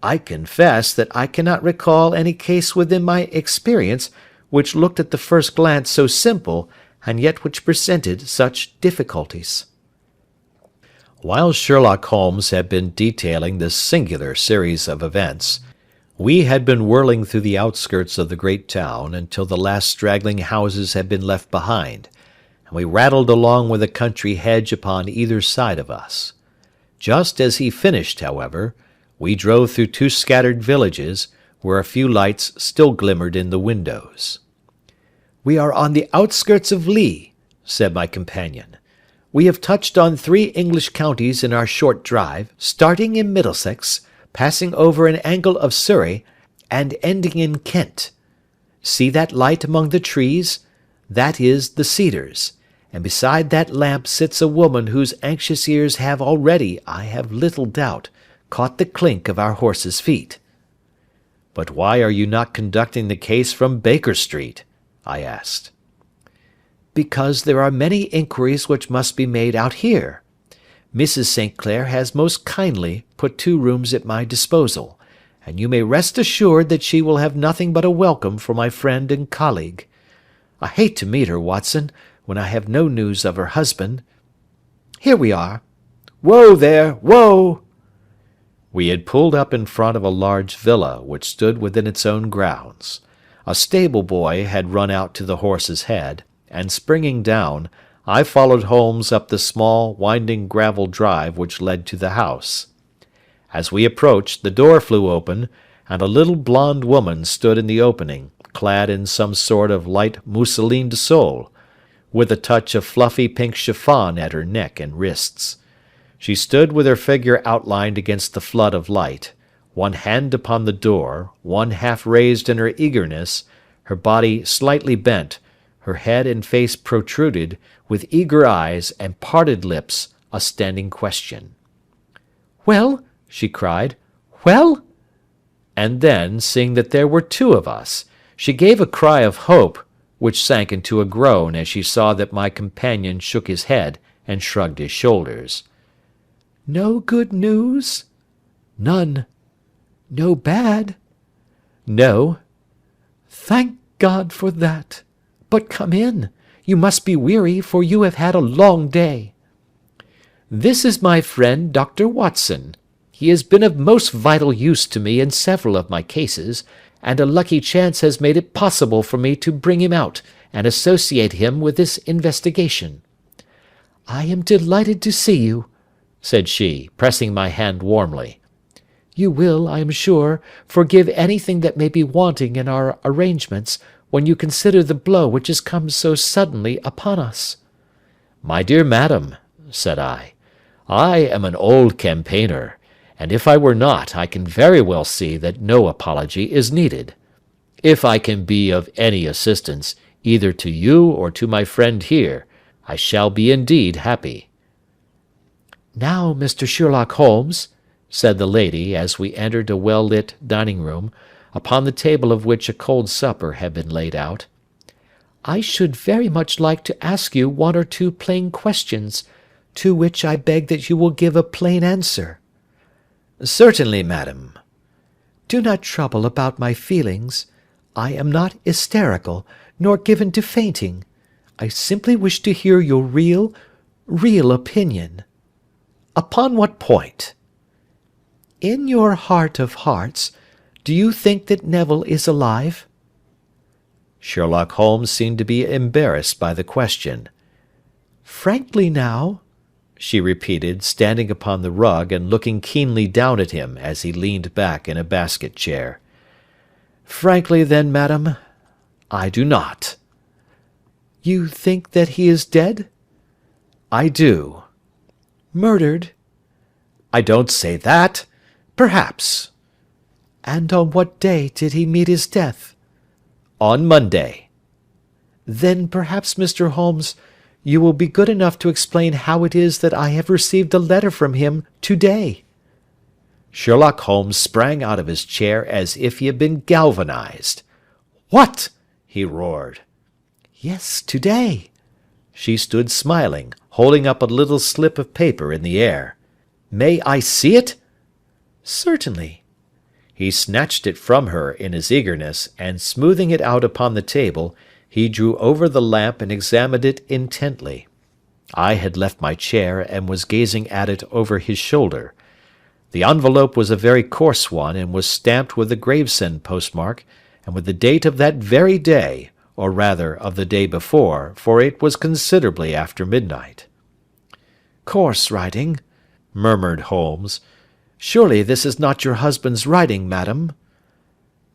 I confess that I cannot recall any case within my experience which looked at the first glance so simple, and yet which presented such difficulties. While Sherlock Holmes had been detailing this singular series of events, we had been whirling through the outskirts of the great town until the last straggling houses had been left behind, and we rattled along with a country hedge upon either side of us. Just as he finished, however, we drove through two scattered villages, where a few lights still glimmered in the windows. "We are on the outskirts of Lee," said my companion. "We have touched on 3 English counties in our short drive, starting in Middlesex, passing over an angle of Surrey, and ending in Kent. See that light among the trees? That is the Cedars, and beside that lamp sits a woman whose anxious ears have already, I have little doubt, caught the clink of our horses' feet." "But why are you not conducting the case from Baker Street?" I asked. "Because there are many inquiries which must be made out here. Mrs. St. Clair has most kindly put 2 rooms at my disposal, and you may rest assured that she will have nothing but a welcome for my friend and colleague. I hate to meet her, Watson, when I have no news of her husband. Here we are. Whoa there, whoa!" We had pulled up in front of a large villa which stood within its own grounds. A stable boy had run out to the horse's head, and springing down, I followed Holmes up the small, winding gravel drive which led to the house. As we approached, the door flew open, and a little blonde woman stood in the opening, clad in some sort of light mousseline de sole, with a touch of fluffy pink chiffon at her neck and wrists. She stood with her figure outlined against the flood of light, one hand upon the door, one half raised in her eagerness, her body slightly bent, her head and face protruded, with eager eyes and parted lips, a standing question. "Well?" she cried. "Well?" And then, seeing that there were 2 of us, she gave a cry of hope, which sank into a groan as she saw that my companion shook his head and shrugged his shoulders. "No good news?" "None." No bad? No. Thank God for that. But come in. You must be weary, for you have had a long day. This is my friend Dr. Watson. He has been of most vital use to me in several of my cases, and a lucky chance has made it possible for me to bring him out and associate him with this investigation. I am delighted to see you, said she, pressing my hand warmly. You will, I am sure, forgive anything that may be wanting in our arrangements, when you consider the blow which has come so suddenly upon us. My dear madam, said I am an old campaigner, and if I were not, I can very well see that no apology is needed. If I can be of any assistance, either to you or to my friend here, I shall be indeed happy. Now, Mr. Sherlock Holmes, said the lady, as we entered a well-lit dining-room, upon the table of which a cold supper had been laid out, I should very much like to ask you one or two plain questions, to which I beg that you will give a plain answer. Certainly, madam. Do not trouble about my feelings. I am not hysterical, nor given to fainting. I simply wish to hear your real opinion. Upon what point? In your heart of hearts, do you think that Neville is alive? Sherlock Holmes seemed to be embarrassed by the question. Frankly now, she repeated, standing upon the rug and looking keenly down at him as he leaned back in a basket chair. Frankly then, madam, I do not. You think that he is dead? I do. Murdered? I don't say that. Perhaps. And on what day did he meet his death? On Monday. Then perhaps, Mr. Holmes, you will be good enough to explain how it is that I have received a letter from him to-day. Sherlock Holmes sprang out of his chair as if he had been galvanized. What? He roared. Yes, to-day. She stood smiling, holding up a little slip of paper in the air. May I see it? Certainly. He snatched it from her in his eagerness, and smoothing it out upon the table, he drew over the lamp and examined it intently. I had left my chair and was gazing at it over his shoulder. The envelope was a very coarse one, and was stamped with the Gravesend postmark, and with the date of that very day, or rather of the day before, for it was considerably after midnight. Coarse writing, murmured Holmes. Surely this is not your husband's writing, madam?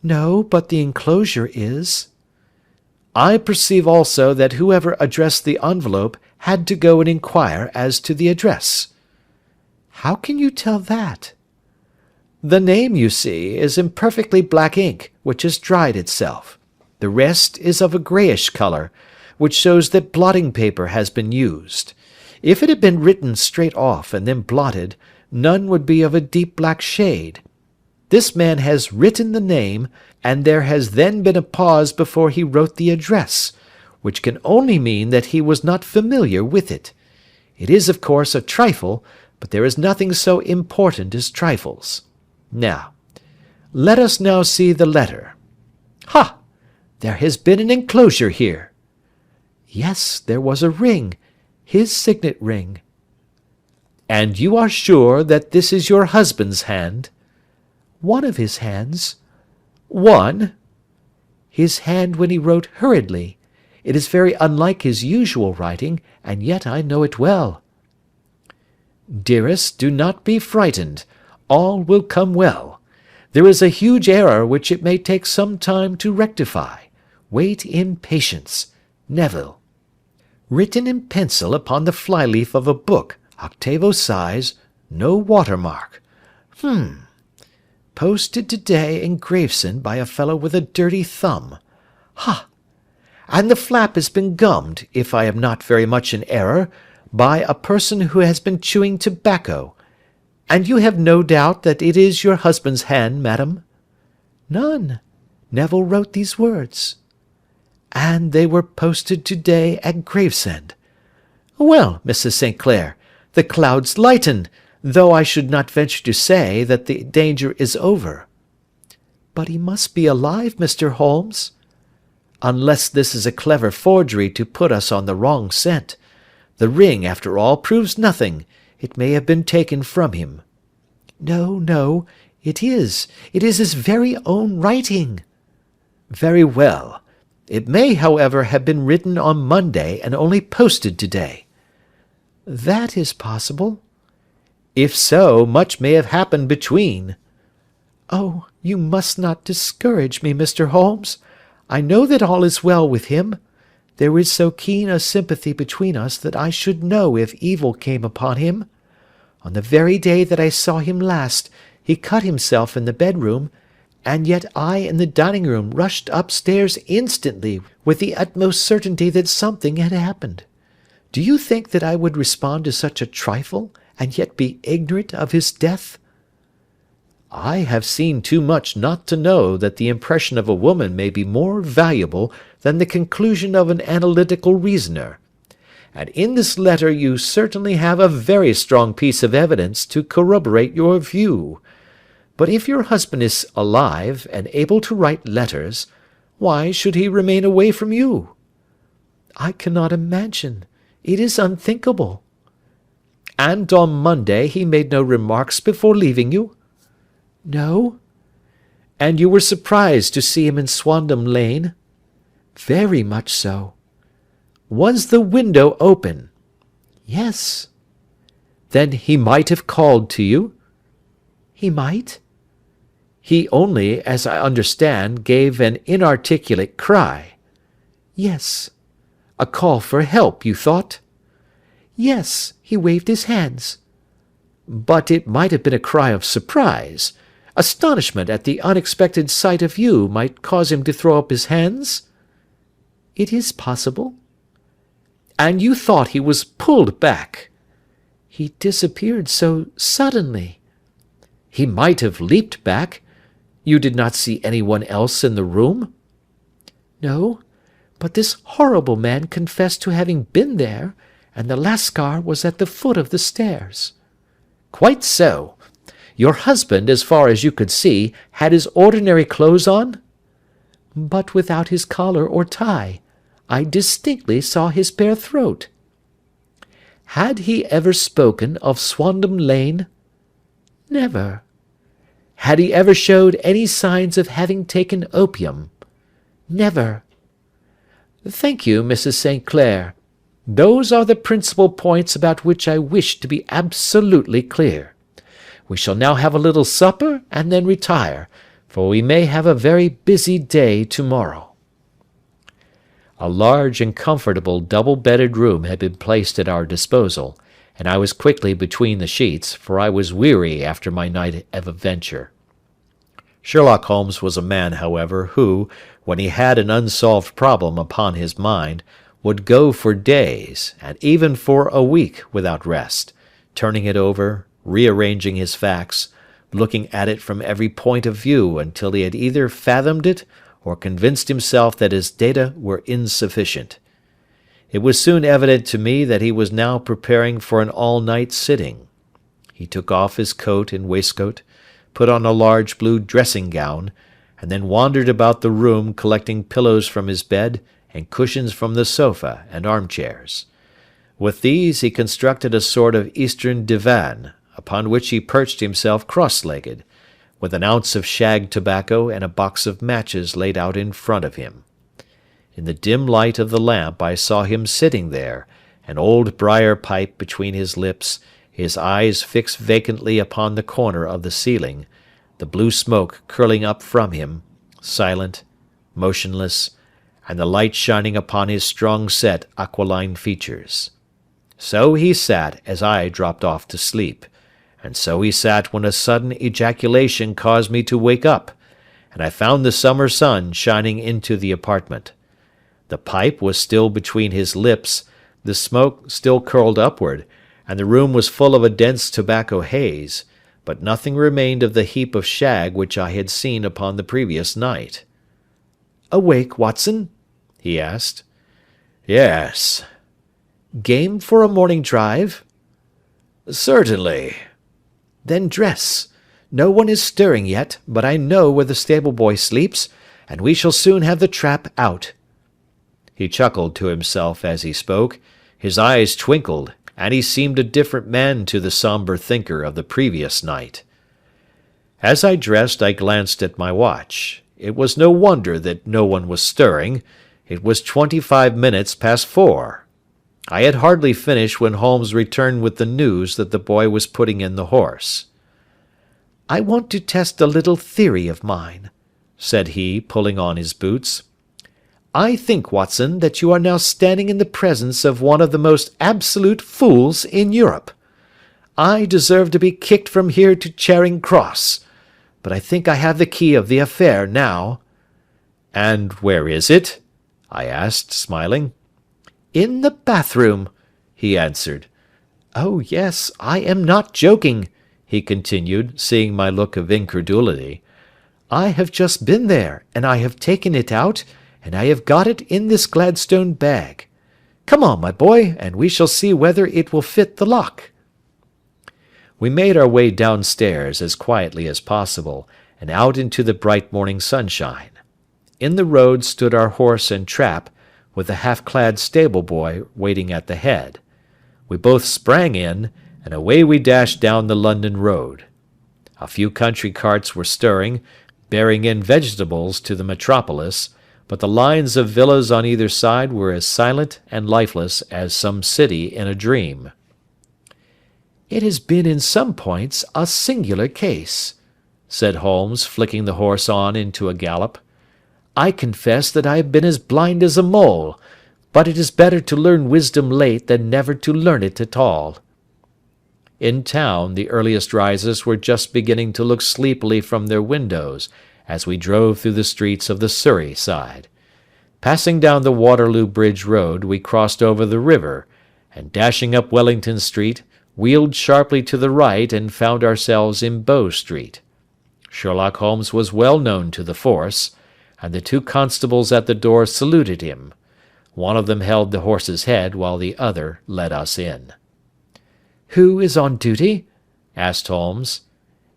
No, but the enclosure is. I perceive also that whoever addressed the envelope had to go and inquire as to the address. How can you tell that? The name, you see, is in perfectly black ink, which has dried itself. The rest is of a greyish colour, which shows that blotting paper has been used. If it had been written straight off and then blotted, none would be of a deep black shade. This man has written the name, and there has then been a pause before he wrote the address, which can only mean that he was not familiar with it. It is, of course, a trifle, but there is nothing so important as trifles. Now, let us now see the letter. Ha! There has been an enclosure here. Yes, there was a ring, his signet ring. And you are sure that this is your husband's hand? One of his hands. One? His hand when he wrote hurriedly. It is very unlike his usual writing, and yet I know it well. Dearest, do not be frightened. All will come well. There is a huge error which it may take some time to rectify. Wait in patience. Neville. Written in pencil upon the fly-leaf of a book, octavo size, no watermark. Posted today in Gravesend by a fellow with a dirty thumb. Ha! And the flap has been gummed, if I am not very much in error, by a person who has been chewing tobacco. And you have no doubt that it is your husband's hand, madam? None. Neville wrote these words. And they were posted to-day at Gravesend. Well, Mrs. St. Clair, the clouds lighten, though I should not venture to say that the danger is over. But he must be alive, Mr. Holmes. Unless this is a clever forgery to put us on the wrong scent. The ring, after all, proves nothing. It may have been taken from him. No, no, it is. It is his very own writing. Very well. It may, however, have been written on Monday and only posted today. That is possible. If so, much may have happened between. Oh, you must not discourage me, Mr. Holmes. I know that all is well with him. There is so keen a sympathy between us that I should know if evil came upon him. On the very day that I saw him last, he cut himself in the bedroom, and yet I in the dining-room rushed upstairs instantly with the utmost certainty that something had happened. Do you think that I would respond to such a trifle, and yet be ignorant of his death? I have seen too much not to know that the impression of a woman may be more valuable than the conclusion of an analytical reasoner. And in this letter you certainly have a very strong piece of evidence to corroborate your view. But if your husband is alive and able to write letters, why should he remain away from you? I cannot imagine. It is unthinkable. And on Monday he made no remarks before leaving you? No. And you were surprised to see him in Swandam Lane? Very much so. Was the window open? Yes. Then he might have called to you? He might. He only, as I understand, gave an inarticulate cry. Yes. A call for help, you thought? Yes, he waved his hands. But it might have been a cry of surprise. Astonishment at the unexpected sight of you might cause him to throw up his hands? It is possible. And you thought he was pulled back? He disappeared so suddenly. He might have leaped back. You did not see anyone else in the room? No, but this horrible man confessed to having been there, and the Lascar was at the foot of the stairs. Quite so. Your husband, as far as you could see, had his ordinary clothes on? But without his collar or tie. I distinctly saw his bare throat. Had he ever spoken of Swandam Lane? Never. Had he ever showed any signs of having taken opium? Never. Thank you, Mrs. St. Clair. Those are the principal points about which I wish to be absolutely clear. We shall now have a little supper and then retire, for we may have a very busy day tomorrow. A large and comfortable double-bedded room had been placed at our disposal, and I was quickly between the sheets, for I was weary after my night of adventure. Sherlock Holmes was a man, however, who, when he had an unsolved problem upon his mind, would go for days, and even for a week, without rest, turning it over, rearranging his facts, looking at it from every point of view until he had either fathomed it or convinced himself that his data were insufficient. It was soon evident to me that he was now preparing for an all-night sitting. He took off his coat and waistcoat, put on a large blue dressing-gown, and then wandered about the room collecting pillows from his bed and cushions from the sofa and armchairs. With these he constructed a sort of Eastern divan, upon which he perched himself cross-legged, with an ounce of shag tobacco and a box of matches laid out in front of him. In the dim light of the lamp I saw him sitting there, an old briar pipe between his lips, his eyes fixed vacantly upon the corner of the ceiling, the blue smoke curling up from him, silent, motionless, and the light shining upon his strong-set aquiline features. So he sat as I dropped off to sleep, and so he sat when a sudden ejaculation caused me to wake up, and I found the summer sun shining into the apartment. The pipe was still between his lips, the smoke still curled upward, and the room was full of a dense tobacco haze, but nothing remained of the heap of shag which I had seen upon the previous night. "Awake, Watson?" he asked. "Yes." "Game for a morning drive?" "Certainly." "Then dress. No one is stirring yet, but I know where the stable-boy sleeps, and we shall soon have the trap out." He chuckled to himself as he spoke, his eyes twinkled, and he seemed a different man to the sombre thinker of the previous night. As I dressed, I glanced at my watch. It was no wonder that no one was stirring. It was 25 minutes past 4. I had hardly finished when Holmes returned with the news that the boy was putting in the horse. "I want to test a little theory of mine," said he, pulling on his boots. "I think, Watson, that you are now standing in the presence of one of the most absolute fools in Europe. I deserve to be kicked from here to Charing Cross, but I think I have the key of the affair now." "And where is it?" I asked, smiling. "In the bathroom," he answered. "Oh, yes, I am not joking," he continued, seeing my look of incredulity. "I have just been there, and I have taken it out, and I have got it in this Gladstone bag. Come on, my boy, and we shall see whether it will fit the lock." We made our way downstairs as quietly as possible, and out into the bright morning sunshine. In the road stood our horse and trap, with the half-clad stable-boy waiting at the head. We both sprang in, and away we dashed down the London road. A few country carts were stirring, bearing in vegetables to the metropolis, but the lines of villas on either side were as silent and lifeless as some city in a dream. "It has been in some points a singular case," said Holmes, flicking the horse on into a gallop. "I confess that I have been as blind as a mole, but it is better to learn wisdom late than never to learn it at all." In town, the earliest risers were just beginning to look sleepily from their windows as we drove through the streets of the Surrey side. Passing down the Waterloo Bridge Road, we crossed over the river, and dashing up Wellington Street, wheeled sharply to the right and found ourselves in Bow Street. Sherlock Holmes was well known to the force, and the two constables at the door saluted him. One of them held the horse's head, while the other led us in. "Who is on duty?" asked Holmes.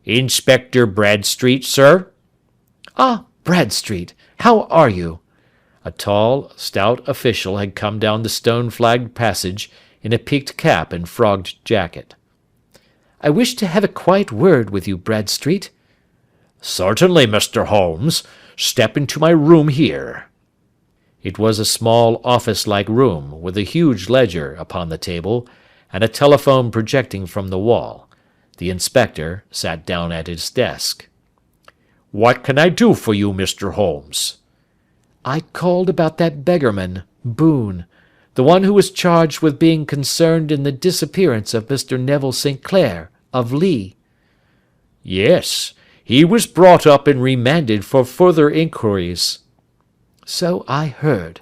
"Inspector Bradstreet, sir." "Ah, Bradstreet, how are you?" A tall, stout official had come down the stone-flagged passage in a peaked cap and frogged jacket. "I wish to have a quiet word with you, Bradstreet." "Certainly, Mr. Holmes. Step into my room here." It was a small office-like room, with a huge ledger upon the table, and a telephone projecting from the wall. The inspector sat down at his desk. "What can I do for you, Mr. Holmes?" "I called about that beggarman, Boone, the one who was charged with being concerned in the disappearance of Mr. Neville St. Clair, of Lee." "Yes, he was brought up and remanded for further inquiries." "So I heard.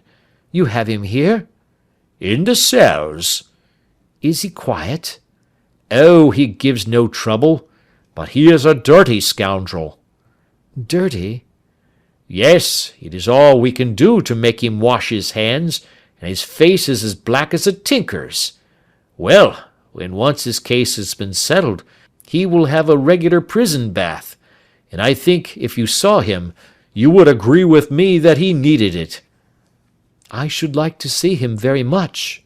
You have him here?" "In the cells." "Is he quiet?" "Oh, he gives no trouble, but he is a dirty scoundrel." "Dirty?" "Yes, it is all we can do to make him wash his hands, and his face is as black as a tinker's. Well, when once his case has been settled, he will have a regular prison bath, and I think if you saw him, you would agree with me that he needed it." "I should like to see him very much."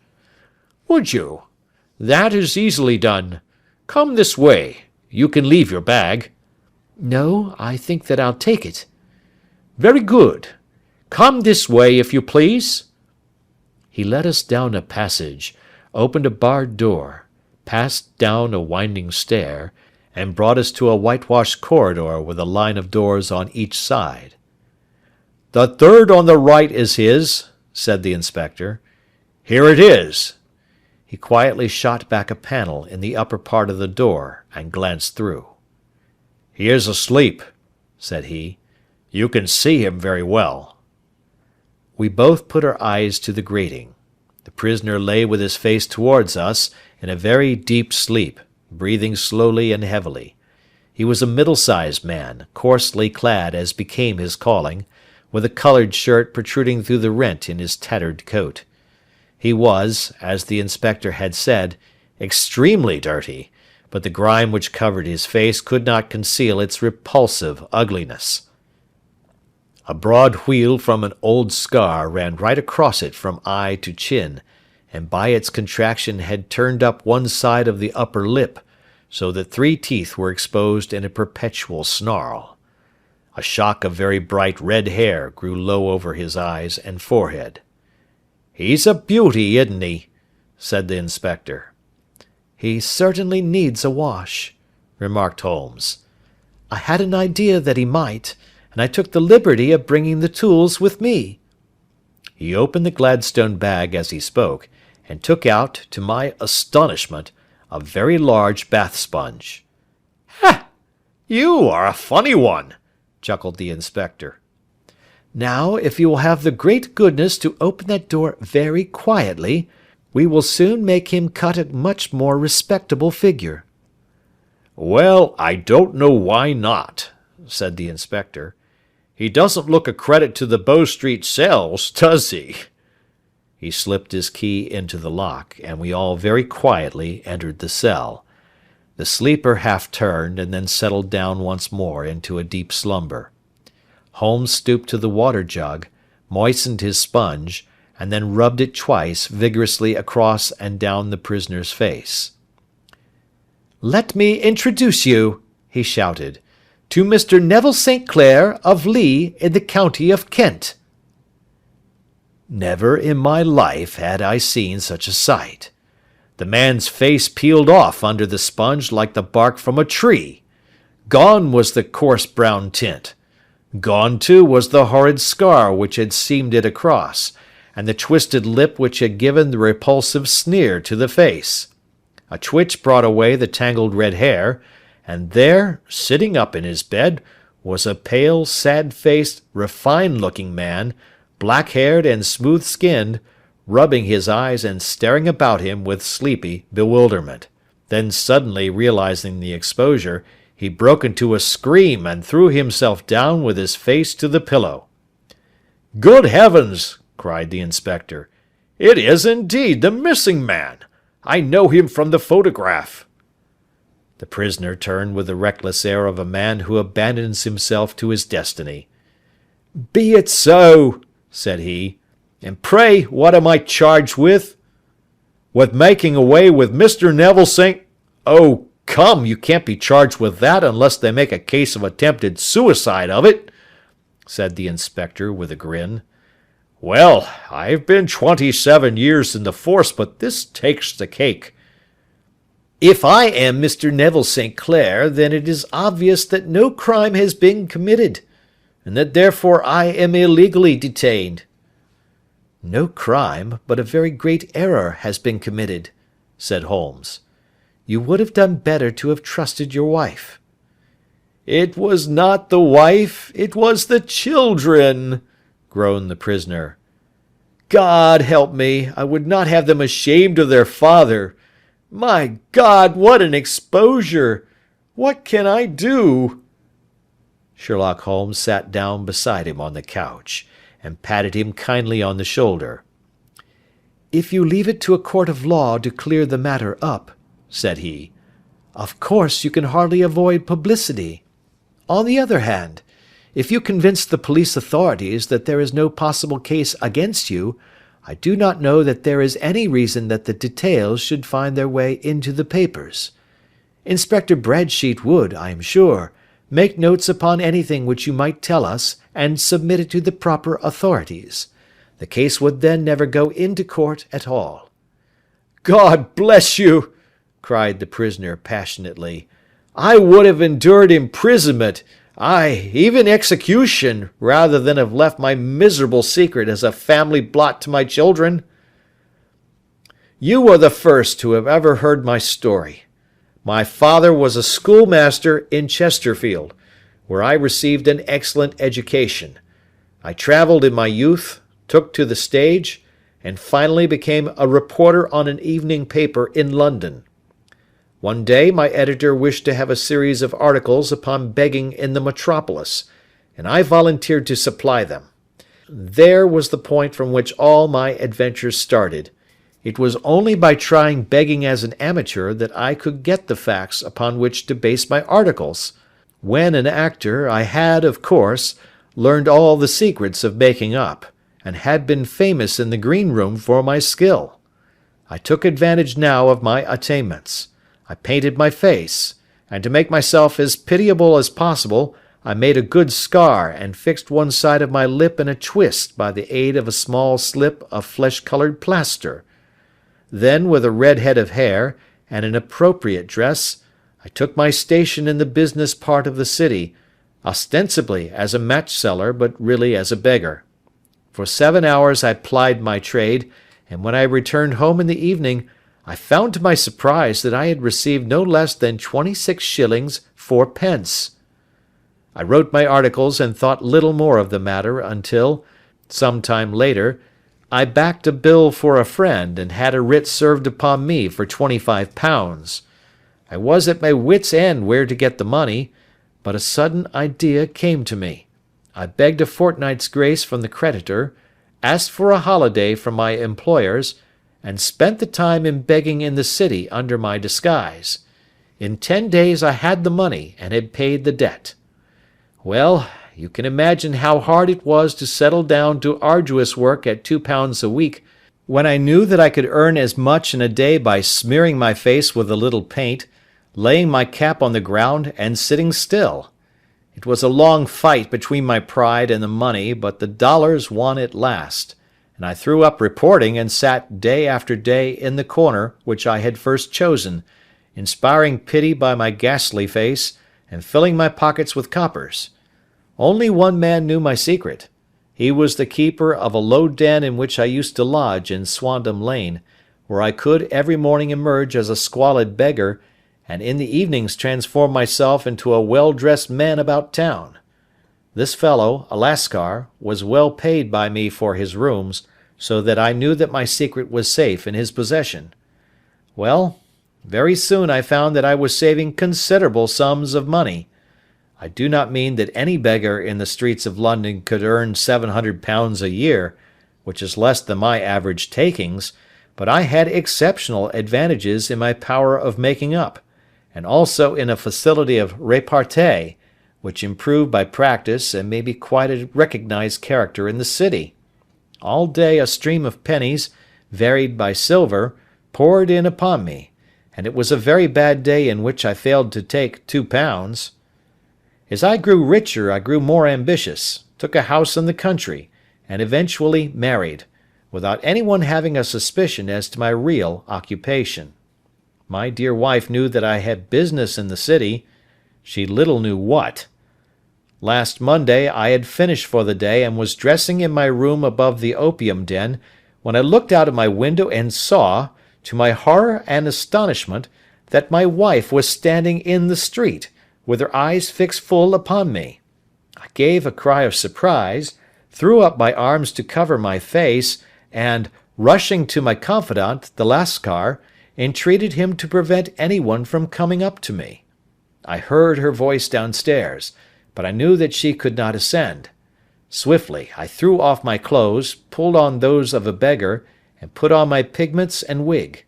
"Would you? That is easily done. Come this way. You can leave your bag." "No, I think that I'll take it." "Very good. Come this way, if you please." He led us down a passage, opened a barred door, passed down a winding stair, and brought us to a whitewashed corridor with a line of doors on each side. "The third on the right is his," said the inspector. "Here it is." He quietly shot back a panel in the upper part of the door and glanced through. "He is asleep," said he. "You can see him very well." We both put our eyes to the grating. The prisoner lay with his face towards us in a very deep sleep, breathing slowly and heavily. He was a middle-sized man, coarsely clad as became his calling, with a coloured shirt protruding through the rent in his tattered coat. He was, as the inspector had said, extremely dirty, but the grime which covered his face could not conceal its repulsive ugliness. A broad wheal from an old scar ran right across it from eye to chin, and by its contraction had turned up one side of the upper lip, so that 3 teeth were exposed in a perpetual snarl. A shock of very bright red hair grew low over his eyes and forehead. "He's a beauty, isn't he?" said the inspector. "He certainly needs a wash," remarked Holmes. "I had an idea that he might, and I took the liberty of bringing the tools with me." He opened the Gladstone bag as he spoke, and took out, to my astonishment, a very large bath sponge. "Ha! You are a funny one," chuckled the inspector. "Now, if you will have the great goodness to open that door very quietly, we will soon make him cut a much more respectable figure." "Well, I don't know why not," said the inspector. "He doesn't look a credit to the Bow Street cells, does he?" He slipped his key into the lock, and we all very quietly entered the cell. The sleeper half turned and then settled down once more into a deep slumber. Holmes stooped to the water jug, moistened his sponge, and then rubbed it twice vigorously across and down the prisoner's face. "Let me introduce you," he shouted, "to Mr. Neville St. Clair of Lee in the county of Kent." Never in my life had I seen such a sight. The man's face peeled off under the sponge like the bark from a tree. Gone was the coarse brown tint. Gone, too, was the horrid scar which had seamed it across, and the twisted lip which had given the repulsive sneer to the face. A twitch brought away the tangled red hair, and there, sitting up in his bed, was a pale, sad-faced, refined-looking man, black-haired and smooth-skinned, rubbing his eyes and staring about him with sleepy bewilderment. Then suddenly realizing the exposure, he broke into a scream and threw himself down with his face to the pillow. "Good heavens!" cried the inspector. "It is indeed the missing man! I know him from the photograph." The prisoner turned with the reckless air of a man who abandons himself to his destiny. "Be it so," said he. "And pray, what am I charged with?" "With making away with Mr. Neville St. Oh, come, you can't be charged with that unless they make a case of attempted suicide of it," said the inspector with a grin. "Well, I've been 27 years in the force, but this takes the cake." "If I am Mr. Neville St. Clair, then it is obvious that no crime has been committed, and that therefore I am illegally detained." "No crime, but a very great error has been committed," said Holmes. "You would have done better to have trusted your wife." "It was not the wife, it was the children," groaned the prisoner. "God help me, I would not have them ashamed of their father. My God, what an exposure! What can I do?" Sherlock Holmes sat down beside him on the couch, and patted him kindly on the shoulder. "If you leave it to a court of law to clear the matter up," said he, "of course you can hardly avoid publicity. On the other hand, if you convince the police authorities that there is no possible case against you, I do not know that there is any reason that the details should find their way into the papers. Inspector Bradsheet would, I am sure, make notes upon anything which you might tell us and submit it to the proper authorities. The case would then never go into court at all." "God bless you!" cried the prisoner passionately. "I would have endured imprisonment, aye, even execution, rather than have left my miserable secret as a family blot to my children." "You are the first who have ever heard my story. My father was a schoolmaster in Chesterfield, where I received an excellent education. I travelled in my youth, took to the stage, and finally became a reporter on an evening paper in London. One day my editor wished to have a series of articles upon begging in the metropolis, and I volunteered to supply them. There was the point from which all my adventures started. It was only by trying begging as an amateur that I could get the facts upon which to base my articles. When an actor, I had, of course, learned all the secrets of making up, and had been famous in the green room for my skill. I took advantage now of my attainments. I painted my face, and to make myself as pitiable as possible, I made a good scar and fixed one side of my lip in a twist by the aid of a small slip of flesh-coloured plaster. Then, with a red head of hair, and an appropriate dress, I took my station in the business part of the city, ostensibly as a match-seller, but really as a beggar. For 7 hours I plied my trade, and when I returned home in the evening, I found to my surprise that I had received no less than 26 shillings 4 pence. I wrote my articles and thought little more of the matter until, some time later, I backed a bill for a friend and had a writ served upon me for £25. I was at my wits' end where to get the money, but a sudden idea came to me. I begged a fortnight's grace from the creditor, asked for a holiday from my employers, and spent the time in begging in the city under my disguise. In 10 days I had the money and had paid the debt. Well, you can imagine how hard it was to settle down to arduous work at £2 a week, when I knew that I could earn as much in a day by smearing my face with a little paint, laying my cap on the ground, and sitting still. It was a long fight between my pride and the money, but the dollars won at last, and I threw up reporting and sat day after day in the corner which I had first chosen, inspiring pity by my ghastly face, and filling my pockets with coppers. Only one man knew my secret. He was the keeper of a low den in which I used to lodge in Swandam Lane, where I could every morning emerge as a squalid beggar, and in the evenings transform myself into a well-dressed man about town. This fellow, a Lascar, was well paid by me for his rooms, so that I knew that my secret was safe in his possession. Well, very soon I found that I was saving considerable sums of money. I do not mean that any beggar in the streets of London could earn £700 a year, which is less than my average takings, but I had exceptional advantages in my power of making up, and also in a facility of repartee, which improved by practice and made me quite a recognized character in the city. All day a stream of pennies, varied by silver, poured in upon me, and it was a very bad day in which I failed to take £2. As I grew richer I grew more ambitious, took a house in the country, and eventually married, without anyone having a suspicion as to my real occupation. My dear wife knew that I had business in the city. She little knew what. Last Monday I had finished for the day and was dressing in my room above the opium den, when I looked out of my window and saw, to my horror and astonishment, that my wife was standing in the street, with her eyes fixed full upon me. I gave a cry of surprise, threw up my arms to cover my face, and, rushing to my confidant, the Lascar, entreated him to prevent anyone from coming up to me. I heard her voice downstairs, but I knew that she could not ascend. Swiftly I threw off my clothes, pulled on those of a beggar, and put on my pigments and wig.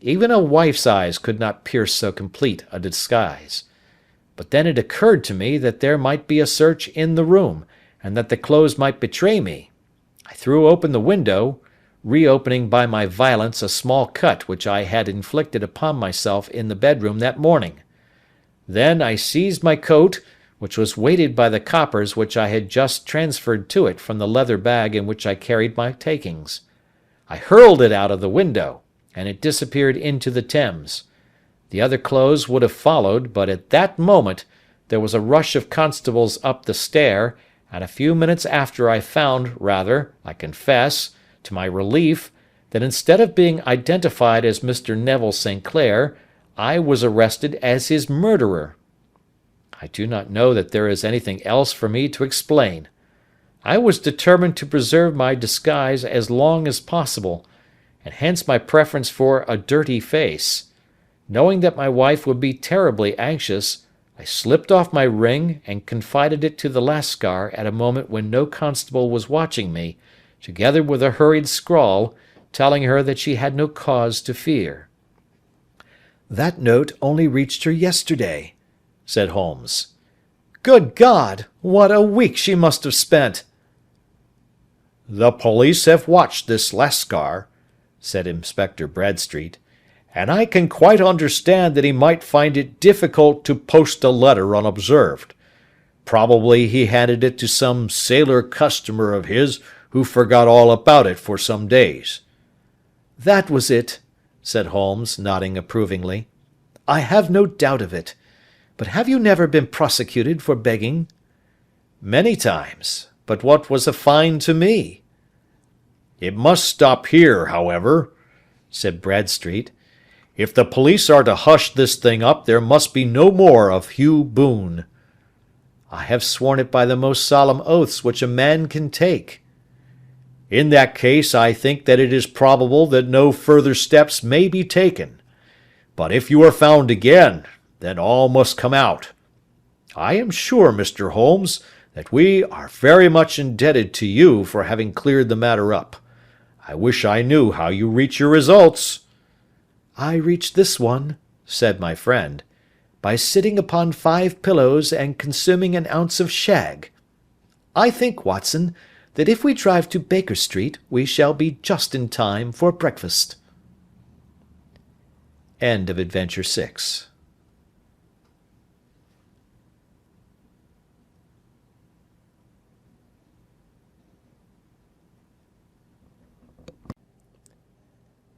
Even a wife's eyes could not pierce so complete a disguise. But then it occurred to me that there might be a search in the room, and that the clothes might betray me. I threw open the window, reopening by my violence a small cut which I had inflicted upon myself in the bedroom that morning. Then I seized my coat, which was weighted by the coppers which I had just transferred to it from the leather bag in which I carried my takings. I hurled it out of the window, and it disappeared into the Thames. The other clothes would have followed, but at that moment there was a rush of constables up the stair, and a few minutes after I found, rather, I confess, to my relief, that instead of being identified as Mr. Neville St. Clair, I was arrested as his murderer. I do not know that there is anything else for me to explain. I was determined to preserve my disguise as long as possible, and hence my preference for a dirty face. Knowing that my wife would be terribly anxious, I slipped off my ring and confided it to the Lascar at a moment when no constable was watching me, together with a hurried scrawl, telling her that she had no cause to fear. "That note only reached her yesterday," said Holmes. "Good God! What a week she must have spent!" "The police have watched this Lascar," said Inspector Bradstreet, "and I can quite understand that he might find it difficult to post a letter unobserved. Probably he handed it to some sailor customer of his who forgot all about it for some days." "That was it," said Holmes, nodding approvingly. "I have no doubt of it. But have you never been prosecuted for begging?" "Many times. But what was a fine to me?" "It must stop here, however," said Bradstreet. "If the police are to hush this thing up, there must be no more of Hugh Boone." "I have sworn it by the most solemn oaths which a man can take." "In that case, I think that it is probable that no further steps may be taken. But if you are found again, then all must come out. I am sure, Mr. Holmes, that we are very much indebted to you for having cleared the matter up. I wish I knew how you reach your results." "I reach this one," said my friend, "by sitting upon 5 pillows and consuming an ounce of shag. I think, Watson, that if we drive to Baker Street we shall be just in time for breakfast." End of Adventure 6.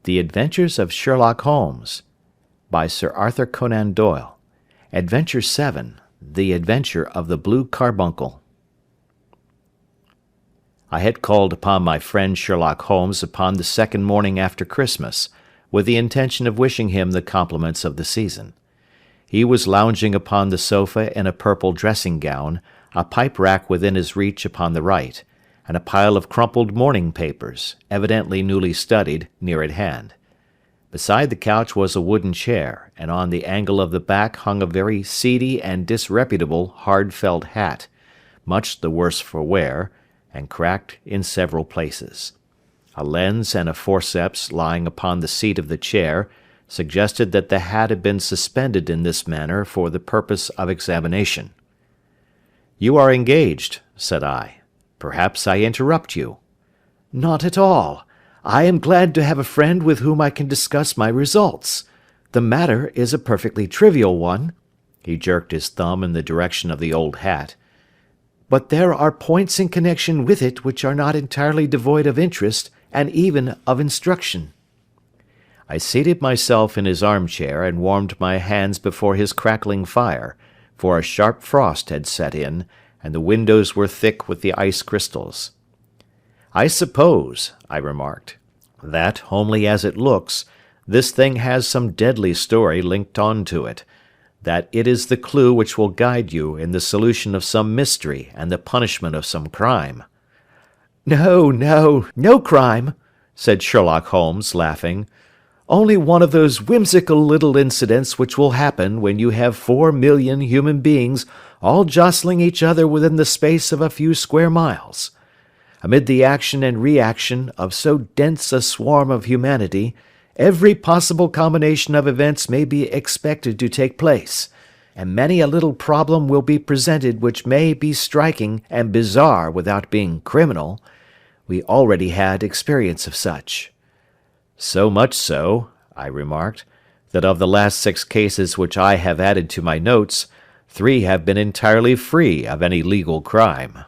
The Adventures of Sherlock Holmes by Sir Arthur Conan Doyle. Adventure 7. The Adventure of the Blue Carbuncle. I had called upon my friend Sherlock Holmes upon the second morning after Christmas, with the intention of wishing him the compliments of the season. He was lounging upon the sofa in a purple dressing-gown, a pipe-rack within his reach upon the right, and a pile of crumpled morning papers, evidently newly studied, near at hand. Beside the couch was a wooden chair, and on the angle of the back hung a very seedy and disreputable hard felt hat, much the worse for wear, and cracked in several places. A lens and a forceps lying upon the seat of the chair suggested that the hat had been suspended in this manner for the purpose of examination. "You are engaged," said I. "Perhaps I interrupt you." "Not at all. I am glad to have a friend with whom I can discuss my results. The matter is a perfectly trivial one." He jerked his thumb in the direction of the old hat. "But there are points in connection with it which are not entirely devoid of interest and even of instruction." I seated myself in his armchair and warmed my hands before his crackling fire, for a sharp frost had set in, and the windows were thick with the ice crystals. "I suppose," I remarked, "that, homely as it looks, this thing has some deadly story linked on to it, that it is the clue which will guide you in the solution of some mystery and the punishment of some crime." No crime," said Sherlock Holmes, laughing. "Only one of those whimsical little incidents which will happen when you have 4,000,000 human beings all jostling each other within the space of a few square miles. Amid the action and reaction of so dense a swarm of humanity, every possible combination of events may be expected to take place, and many a little problem will be presented which may be striking and bizarre without being criminal. We already had experience of such." "So much so," I remarked, "that of the last 6 cases which I have added to my notes, 3 have been entirely free of any legal crime."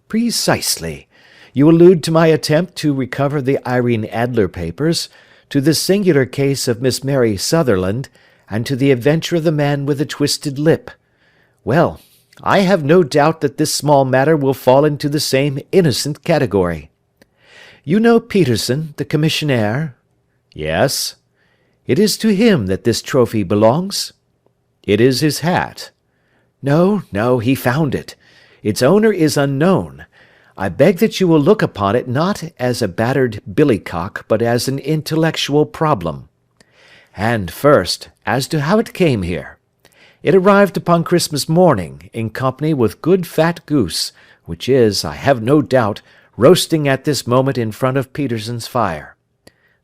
"Precisely. You allude to my attempt to recover the Irene Adler papers, to the singular case of Miss Mary Sutherland, and to the adventure of the man with the twisted lip. Well, I have no doubt that this small matter will fall into the same innocent category. You know Peterson, the commissionaire?" "Yes." "It is to him that this trophy belongs?" "It is his hat." No, he found it. Its owner is unknown. I beg that you will look upon it not as a battered billycock, but as an intellectual problem. And first, as to how it came here. It arrived upon Christmas morning, in company with good fat goose, which is, I have no doubt, roasting at this moment in front of Peterson's fire.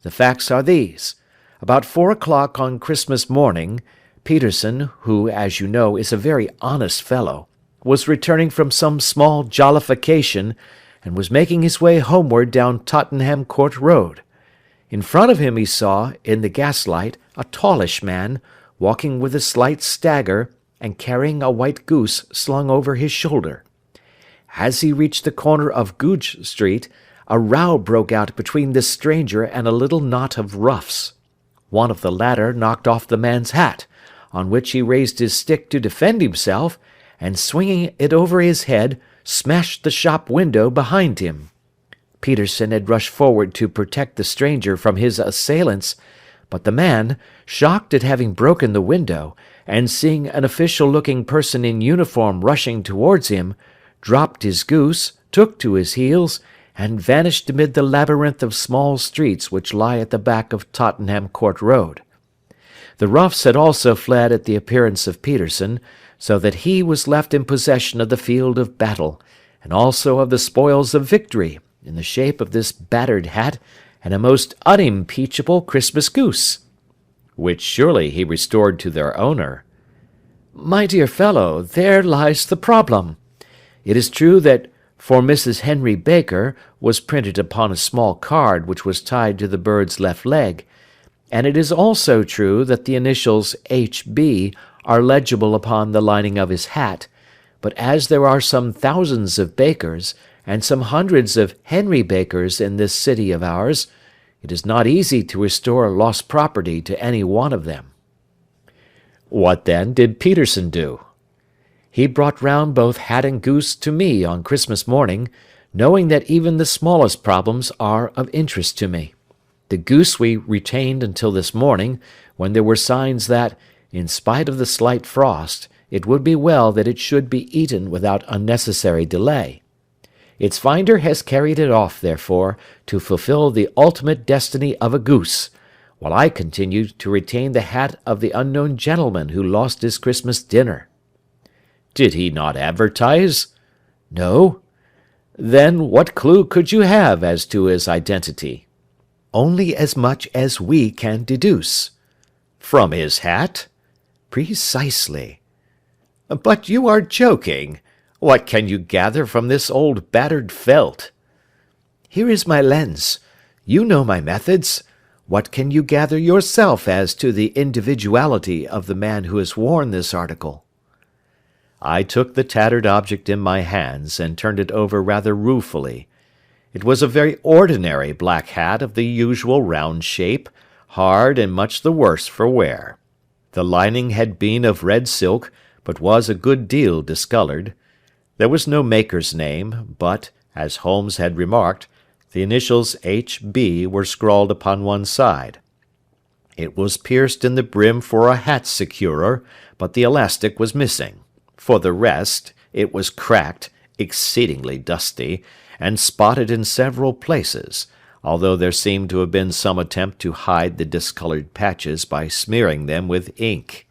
The facts are these. About 4 o'clock on Christmas morning, Peterson, who, as you know, is a very honest fellow, was returning from some small jollification, and was making his way homeward down Tottenham Court Road. In front of him he saw, in the gaslight, a tallish man, walking with a slight stagger, and carrying a white goose slung over his shoulder. As he reached the corner of Goodge Street, a row broke out between this stranger and a little knot of roughs. One of the latter knocked off the man's hat, on which he raised his stick to defend himself, and swinging it over his head, smashed the shop window behind him. Peterson had rushed forward to protect the stranger from his assailants, but the man, shocked at having broken the window, and seeing an official-looking person in uniform rushing towards him, dropped his goose, took to his heels, and vanished amid the labyrinth of small streets which lie at the back of Tottenham Court Road. The roughs had also fled at the appearance of Peterson, so that he was left in possession of the field of battle, and also of the spoils of victory, in the shape of this battered hat and a most unimpeachable Christmas goose, which surely he restored to their owner. My dear fellow, there lies the problem. It is true that "For Mrs. Henry Baker" was printed upon a small card which was tied to the bird's left leg, and it is also true that the initials H.B. are legible upon the lining of his hat, but as there are some thousands of Bakers, and some hundreds of Henry Bakers in this city of ours, it is not easy to restore lost property to any one of them. What, then, did Peterson do? He brought round both hat and goose to me on Christmas morning, knowing that even the smallest problems are of interest to me. The goose we retained until this morning, when there were signs that, in spite of the slight frost, it would be well that it should be eaten without unnecessary delay. Its finder has carried it off, therefore, to fulfil the ultimate destiny of a goose, while I continue to retain the hat of the unknown gentleman who lost his Christmas dinner. Did he not advertise? No. Then what clue could you have as to his identity? Only as much as we can deduce. From his hat? Precisely. But you are joking. What can you gather from this old battered felt? Here is my lens. You know my methods. What can you gather yourself as to the individuality of the man who has worn this article? I took the tattered object in my hands and turned it over rather ruefully. It was a very ordinary black hat of the usual round shape, hard and much the worse for wear. The lining had been of red silk, but was a good deal discoloured. There was no maker's name, but, as Holmes had remarked, the initials H.B. were scrawled upon one side. It was pierced in the brim for a hat securer, but the elastic was missing. For the rest, it was cracked, exceedingly dusty, and spotted in several places, although there seemed to have been some attempt to hide the discoloured patches by smearing them with ink.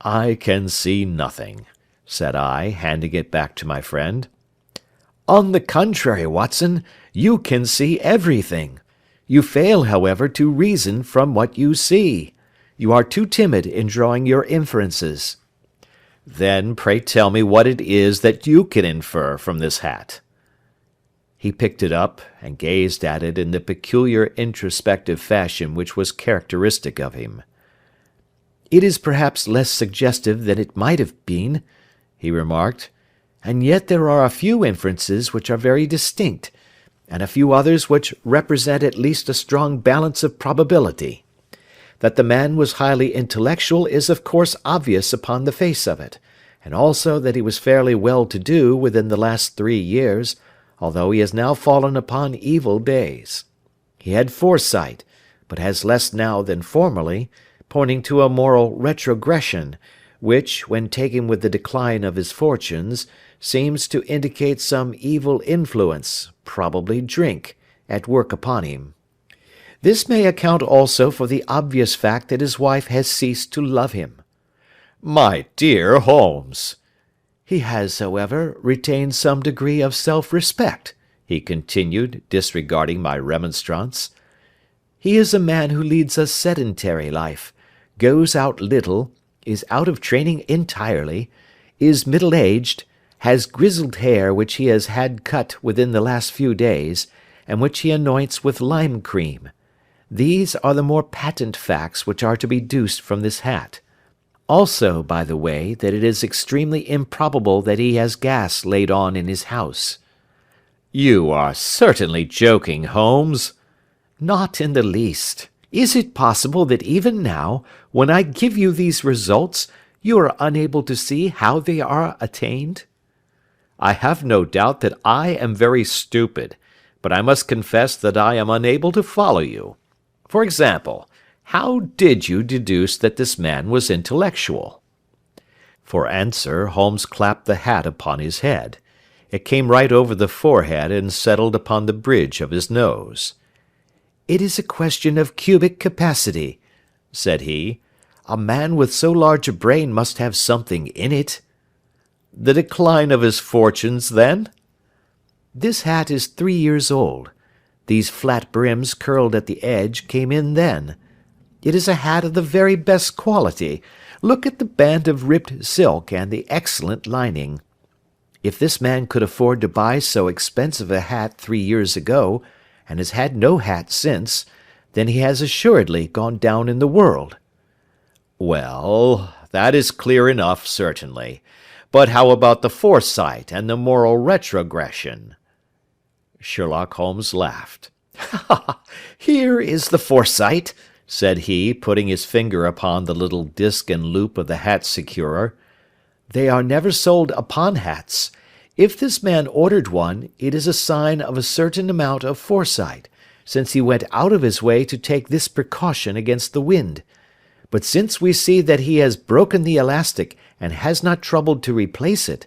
I can see nothing, said I, handing it back to my friend. On the contrary, Watson, you can see everything. You fail, however, to reason from what you see. You are too timid in drawing your inferences. Then pray tell me what it is that you can infer from this hat. He picked it up and gazed at it in the peculiar introspective fashion which was characteristic of him. It is perhaps less suggestive than it might have been, he remarked, and yet there are a few inferences which are very distinct, and a few others which represent at least a strong balance of probability. That the man was highly intellectual is of course obvious upon the face of it, and also that he was fairly well-to-do within the last 3 years, although he has now fallen upon evil days. He had foresight, but has less now than formerly, pointing to a moral retrogression, which, when taken with the decline of his fortunes, seems to indicate some evil influence, probably drink, at work upon him. This may account also for the obvious fact that his wife has ceased to love him. My dear Holmes! He has, however, retained some degree of self-respect, he continued, disregarding my remonstrance. He is a man who leads a sedentary life, goes out little, is out of training entirely, is middle-aged, has grizzled hair which he has had cut within the last few days, and which he anoints with lime cream. These are the more patent facts which are to be deduced from this hat. Also, by the way, that it is extremely improbable that he has gas laid on in his house." "You are certainly joking, Holmes." "Not in the least. Is it possible that even now, when I give you these results, you are unable to see how they are attained?" "I have no doubt that I am very stupid, but I must confess that I am unable to follow you. For example, how did you deduce that this man was intellectual?" For answer, Holmes clapped the hat upon his head. It came right over the forehead and settled upon the bridge of his nose. "It is a question of cubic capacity," said he. "A man with so large a brain must have something in it." "The decline of his fortunes, then?" "This hat is 3 years old. These flat brims curled at the edge came in then. It is a hat of the very best quality. Look at the band of ribbed silk and the excellent lining. If this man could afford to buy so expensive a hat 3 years ago, and has had no hat since, then he has assuredly gone down in the world." "Well, that is clear enough, certainly. But how about the foresight and the moral retrogression?" Sherlock Holmes laughed. "Here is the foresight," said he, putting his finger upon the little disc and loop of the hat securer. "They are never sold upon hats. If this man ordered one, it is a sign of a certain amount of foresight, since he went out of his way to take this precaution against the wind. But since we see that he has broken the elastic and has not troubled to replace it,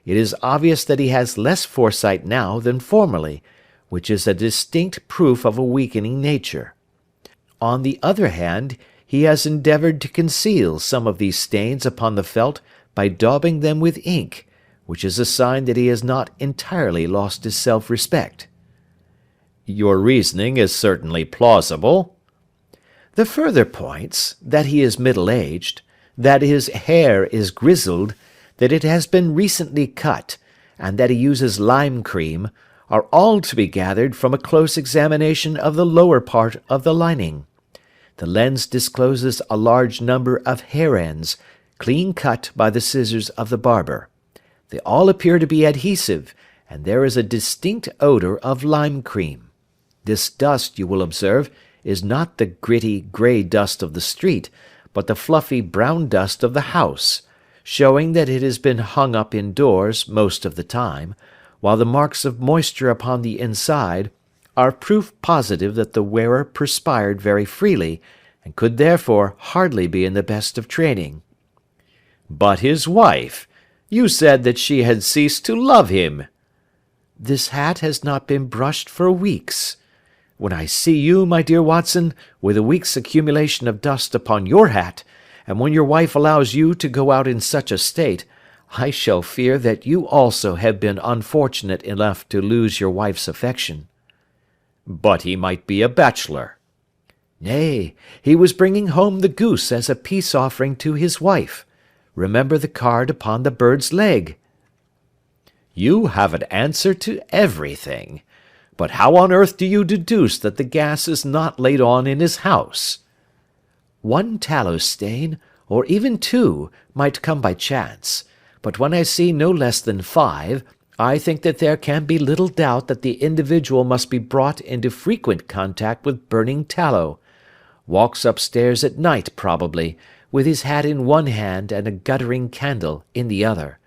it is obvious that he has less foresight now than formerly, which is a distinct proof of a weakening nature. On the other hand, he has endeavoured to conceal some of these stains upon the felt by daubing them with ink, which is a sign that he has not entirely lost his self-respect." "Your reasoning is certainly plausible." "The further points, that he is middle-aged, that his hair is grizzled, that it has been recently cut, and that he uses lime cream, are all to be gathered from a close examination of the lower part of the lining. The lens discloses a large number of hair ends, clean cut by the scissors of the barber. They all appear to be adhesive, and there is a distinct odour of lime cream. This dust, you will observe, is not the gritty grey dust of the street, but the fluffy brown dust of the house, showing that it has been hung up indoors most of the time, while the marks of moisture upon the inside are proof positive that the wearer perspired very freely, and could therefore hardly be in the best of training." "But his wife? You said that she had ceased to love him." "This hat has not been brushed for weeks. When I see you, my dear Watson, with a week's accumulation of dust upon your hat, and when your wife allows you to go out in such a state, I shall fear that you also have been unfortunate enough to lose your wife's affection." "But he might be a bachelor." "Nay, he was bringing home the goose as a peace offering to his wife. Remember the card upon the bird's leg." "You have an answer to everything. But how on earth do you deduce that the gas is not laid on in his house?" "One tallow stain, or even 2, might come by chance, but when I see no less than 5, I think that there can be little doubt that the individual must be brought into frequent contact with burning tallow. Walks upstairs at night, probably, with his hat in one hand and a guttering candle in the other.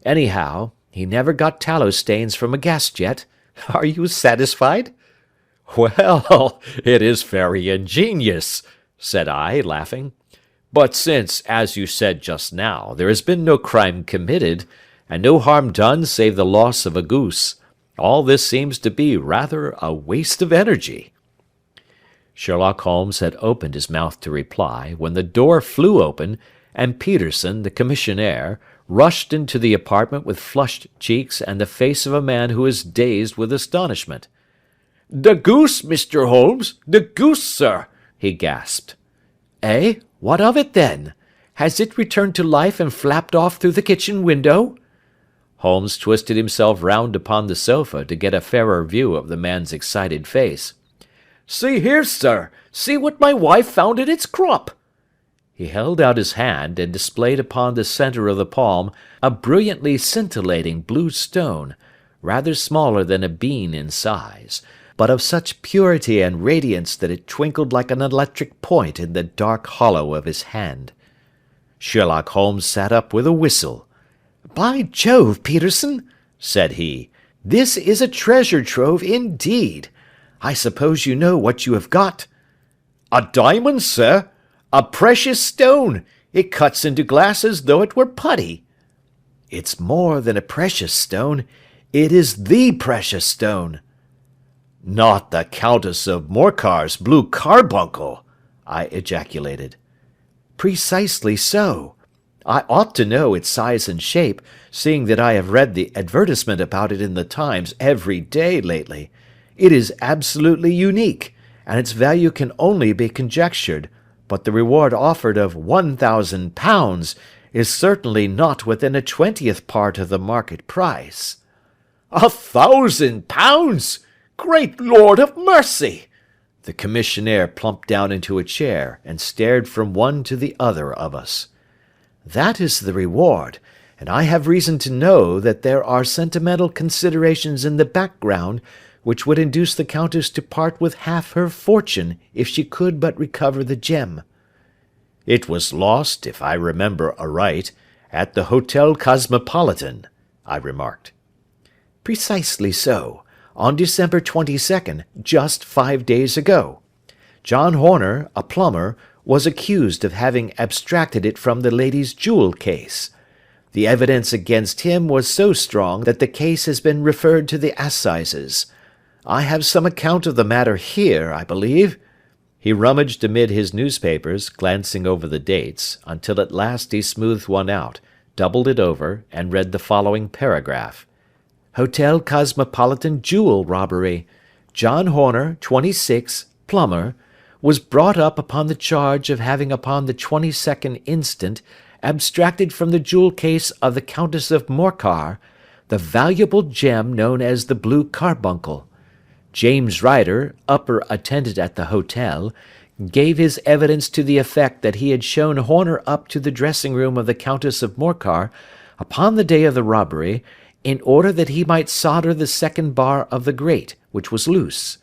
Anyhow, he never got tallow stains from a gas jet. Are you satisfied?" "Well, it is very ingenious," said I, laughing. "But since, as you said just now, there has been no crime committed, and no harm done save the loss of a goose, all this seems to be rather a waste of energy." Sherlock Holmes had opened his mouth to reply, when the door flew open, and Peterson, the commissionaire, rushed into the apartment with flushed cheeks and the face of a man who is dazed with astonishment. "The goose, Mr. Holmes! The goose, sir!" he gasped. "Eh? What of it, then? Has it returned to life and flapped off through the kitchen window?" Holmes twisted himself round upon the sofa to get a fairer view of the man's excited face. "See here, sir! See what my wife found in its crop!" He held out his hand, and displayed upon the centre of the palm a brilliantly scintillating blue stone, rather smaller than a bean in size, but of such purity and radiance that it twinkled like an electric point in the dark hollow of his hand. Sherlock Holmes sat up with a whistle. "By Jove, Peterson," said he, "this is a treasure trove indeed. I suppose you know what you have got?" "A diamond, sir! A precious stone! It cuts into glass as though it were putty." "It's more than a precious stone. It is the precious stone." "Not the Countess of Morcar's blue carbuncle!" I ejaculated. "Precisely so. I ought to know its size and shape, seeing that I have read the advertisement about it in the Times every day lately. It is absolutely unique, and its value can only be conjectured, but the reward offered of £1,000 is certainly not within a 20th part of the market price." £1,000! Great Lord of mercy!" The commissionaire plumped down into a chair, and stared from one to the other of us. "That is the reward, and I have reason to know that there are sentimental considerations in the background which would induce the Countess to part with half her fortune if she could but recover the gem." "It was lost, if I remember aright, at the Hotel Cosmopolitan," I remarked. "Precisely so, on December 22nd, just 5 days ago. John Horner, a plumber, was accused of having abstracted it from the lady's jewel case. The evidence against him was so strong that the case has been referred to the assizes. I have some account of the matter here, I believe." He rummaged amid his newspapers, glancing over the dates, until at last he smoothed one out, doubled it over, and read the following paragraph. "Hotel Cosmopolitan jewel robbery. John Horner, 26, plumber, was brought up upon the charge of having upon the 22nd instant abstracted from the jewel case of the Countess of Morcar the valuable gem known as the blue carbuncle. James Ryder, upper attendant at the hotel, gave his evidence to the effect that he had shown Horner up to the dressing-room of the Countess of Morcar upon the day of the robbery, in order that he might solder the second bar of the grate, which was loose.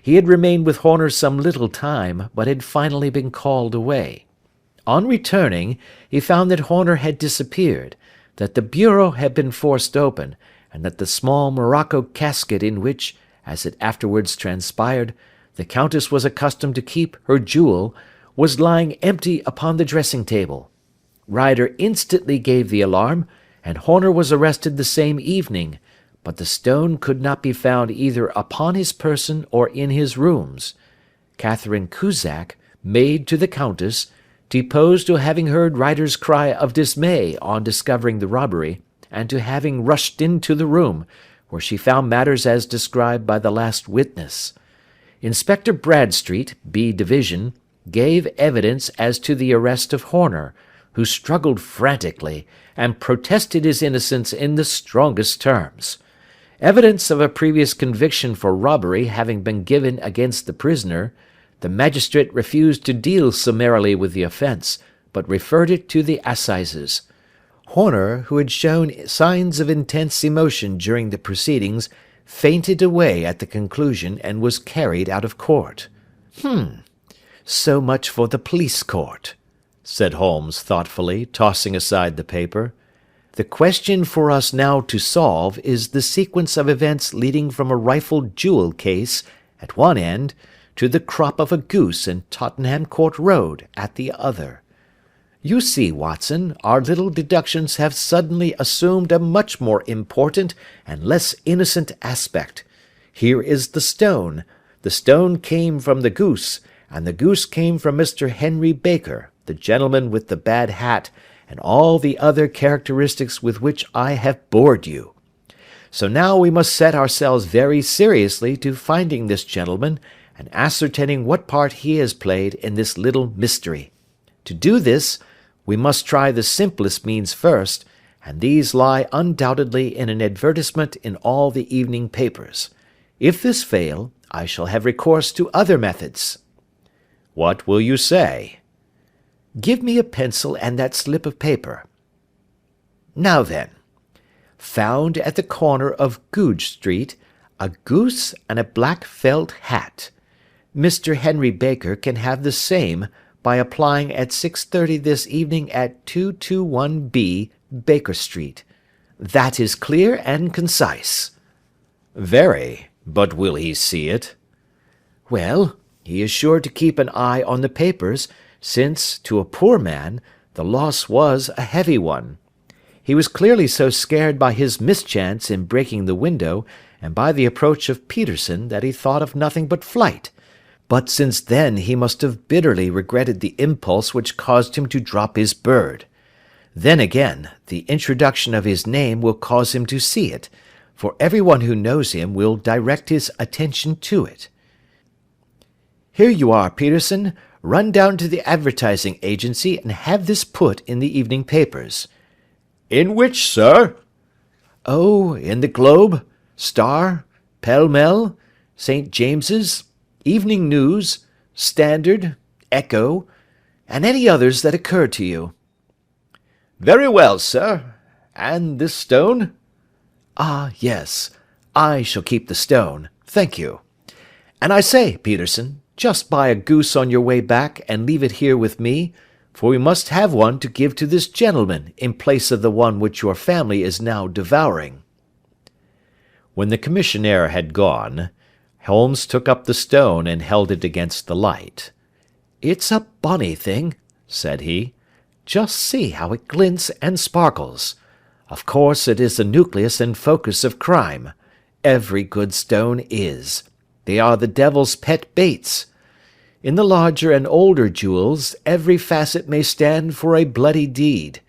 He had remained with Horner some little time, but had finally been called away. On returning, he found that Horner had disappeared, that the bureau had been forced open, and that the small morocco casket in which, as it afterwards transpired, the Countess was accustomed to keep her jewel, was lying empty upon the dressing-table. Ryder instantly gave the alarm, and Horner was arrested the same evening, but the stone could not be found either upon his person or in his rooms. Catherine Cusack, maid to the Countess, deposed to having heard Ryder's cry of dismay on discovering the robbery, and to having rushed into the room, where she found matters as described by the last witness. Inspector Bradstreet, B Division, gave evidence as to the arrest of Horner, who struggled frantically, and protested his innocence in the strongest terms. Evidence of a previous conviction for robbery having been given against the prisoner, the magistrate refused to deal summarily with the offence, but referred it to the assizes. Horner, who had shown signs of intense emotion during the proceedings, fainted away at the conclusion and was carried out of court. So much for the police court," said Holmes thoughtfully, tossing aside the paper. "The question for us now to solve is the sequence of events leading from a rifled jewel case at one end to the crop of a goose in Tottenham Court Road at the other. You see, Watson, our little deductions have suddenly assumed a much more important and less innocent aspect. Here is the stone. The stone came from the goose, and the goose came from Mr. Henry Baker, the gentleman with the bad hat, and all the other characteristics with which I have bored you. So now we must set ourselves very seriously to finding this gentleman and ascertaining what part he has played in this little mystery. To do this, we must try the simplest means first, and these lie undoubtedly in an advertisement in all the evening papers. If this fail, I shall have recourse to other methods. What will you say? Give me a pencil and that slip of paper. Now then, found at the corner of Goodge Street, a goose and a black felt hat. Mr. Henry Baker can have the same by applying at 6:30 this evening at 221B Baker Street. That is clear and concise. Very, but will he see it? Well, he is sure to keep an eye on the papers, since, to a poor man, the loss was a heavy one. He was clearly so scared by his mischance in breaking the window, and by the approach of Peterson, that he thought of nothing but flight. But since then he must have bitterly regretted the impulse which caused him to drop his bird. Then again, the introduction of his name will cause him to see it, for every one who knows him will direct his attention to it. Here you are, Peterson. Run down to the advertising agency and have this put in the evening papers. In which, sir? Oh, in the Globe, Star, Pell Mell, St. James's, Evening News, Standard, Echo, and any others that occur to you. Very well, sir. And this stone? Ah, yes. I shall keep the stone. Thank you. And I say, Peterson, just buy a goose on your way back and leave it here with me, for we must have one to give to this gentleman in place of the one which your family is now devouring. When the commissionaire had gone, Holmes took up the stone and held it against the light. It's a bonny thing, said he. Just see how it glints and sparkles. Of course it is the nucleus and focus of crime. Every good stone is. They are the devil's pet baits. In the larger and older jewels, every facet may stand for a bloody deed.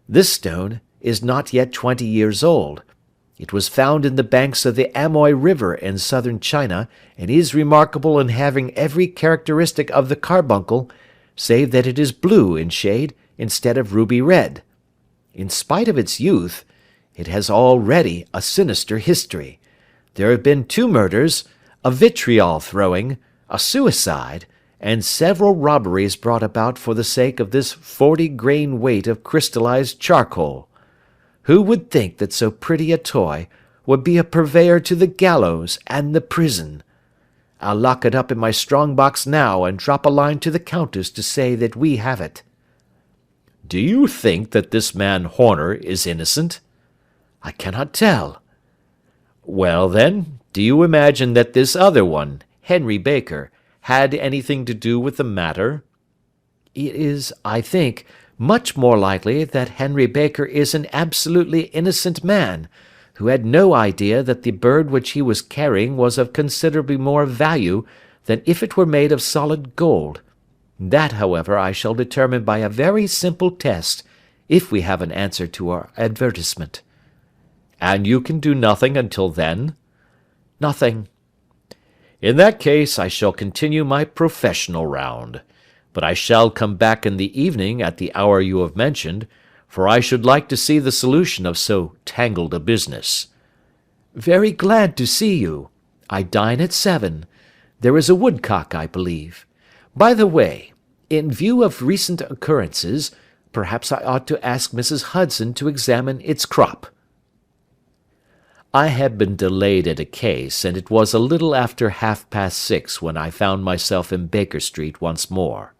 This stone is not yet 20 years old. It was found in the banks of the Amoy River in southern China, and is remarkable in having every characteristic of the carbuncle, save that it is blue in shade instead of ruby red. In spite of its youth, it has already a sinister history. There have been 2 murders, a vitriol throwing, a suicide, and several robberies brought about for the sake of this 40-grain weight of crystallized charcoal. Who would think that so pretty a toy would be a purveyor to the gallows and the prison? I'll lock it up in my strong box now and drop a line to the Countess to say that we have it. Do you think that this man Horner is innocent? I cannot tell. Well, then, do you imagine that this other one, Henry Baker, had anything to do with the matter? It is, I think, much more likely that Henry Baker is an absolutely innocent man, who had no idea that the bird which he was carrying was of considerably more value than if it were made of solid gold. That, however, I shall determine by a very simple test, if we have an answer to our advertisement. And you can do nothing until then? Nothing. In that case I shall continue my professional round, but I shall come back in the evening at the hour you have mentioned, for I should like to see the solution of so tangled a business. Very glad to see you. I dine at 7. There is a woodcock, I believe. By the way, in view of recent occurrences, perhaps I ought to ask Mrs. Hudson to examine its crop. I had been delayed at a case, and it was a little after 6:30 when I found myself in Baker Street once more.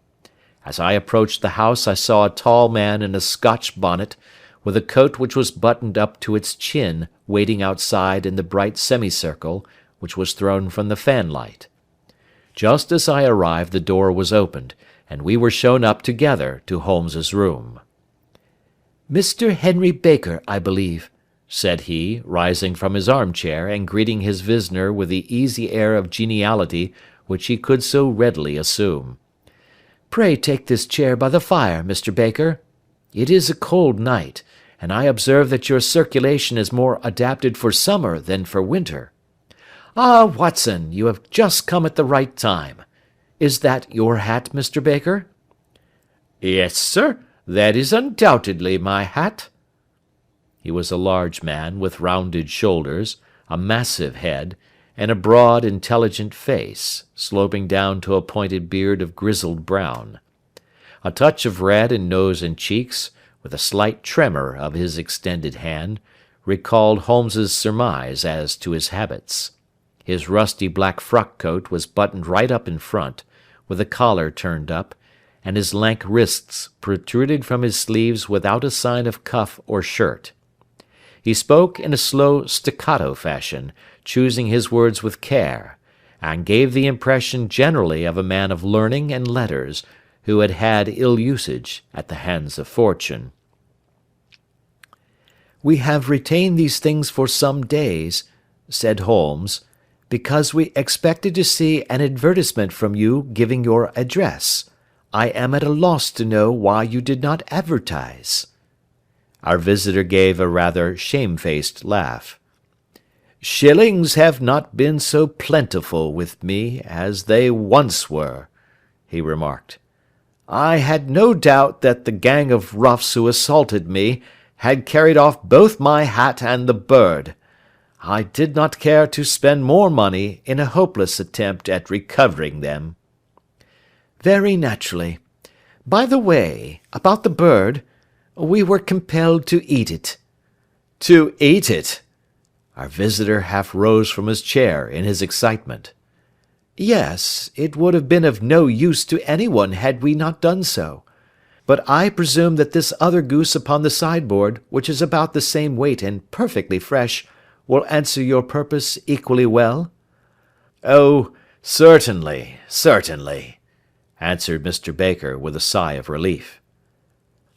As I approached the house I saw a tall man in a Scotch bonnet, with a coat which was buttoned up to its chin, waiting outside in the bright semicircle which was thrown from the fanlight. Just as I arrived the door was opened, and we were shown up together to Holmes's room. Mr. Henry Baker, I believe, said he, rising from his armchair and greeting his visitor with the easy air of geniality which he could so readily assume. Pray take this chair by the fire, Mr. Baker. It is a cold night, and I observe that your circulation is more adapted for summer than for winter. Ah, Watson, you have just come at the right time. Is that your hat, Mr. Baker?" "Yes, sir, that is undoubtedly my hat." He was a large man with rounded shoulders, a massive head, and a broad, intelligent face, sloping down to a pointed beard of grizzled brown. A touch of red in nose and cheeks, with a slight tremor of his extended hand, recalled Holmes's surmise as to his habits. His rusty black frock-coat was buttoned right up in front, with the collar turned up, and his lank wrists protruded from his sleeves without a sign of cuff or shirt. He spoke in a slow staccato fashion, choosing his words with care, and gave the impression generally of a man of learning and letters, who had had ill usage at the hands of fortune. "We have retained these things for some days," said Holmes, "because we expected to see an advertisement from you giving your address. I am at a loss to know why you did not advertise." Our visitor gave a rather shamefaced laugh. "Shillings have not been so plentiful with me as they once were," he remarked. "I had no doubt that the gang of roughs who assaulted me had carried off both my hat and the bird. I did not care to spend more money in a hopeless attempt at recovering them." "Very naturally. By the way, about the bird, we were compelled to eat it." "To eat it?" Our visitor half rose from his chair in his excitement. "Yes, it would have been of no use to anyone had we not done so. But I presume that this other goose upon the sideboard, which is about the same weight and perfectly fresh, will answer your purpose equally well?" "Oh, certainly, certainly," answered Mr. Baker with a sigh of relief.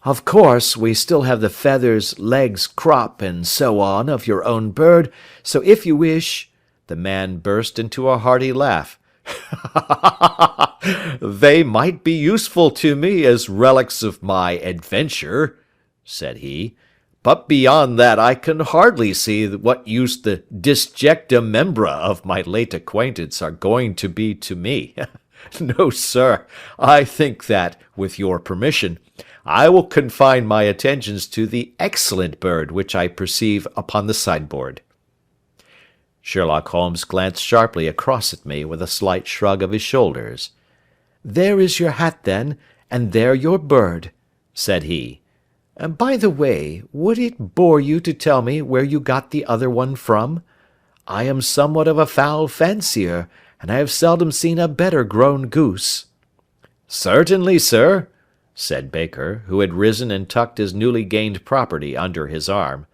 "Of course, we still have the feathers, legs, crop, and so on of your own bird, so if you wish—" The man burst into a hearty laugh. "They might be useful to me as relics of my adventure," said he, "but beyond that I can hardly see what use the disjecta membra of my late acquaintance are going to be to me. No, sir, I think that, with your permission, I will confine my attentions to the excellent bird which I perceive upon the sideboard." Sherlock Holmes glanced sharply across at me with a slight shrug of his shoulders. "There is your hat, then, and there your bird," said he. "By the way, would it bore you to tell me where you got the other one from? I am somewhat of a fowl fancier, and I have seldom seen a better grown goose." "Certainly, sir," said Baker, who had risen and tucked his newly gained property under his arm.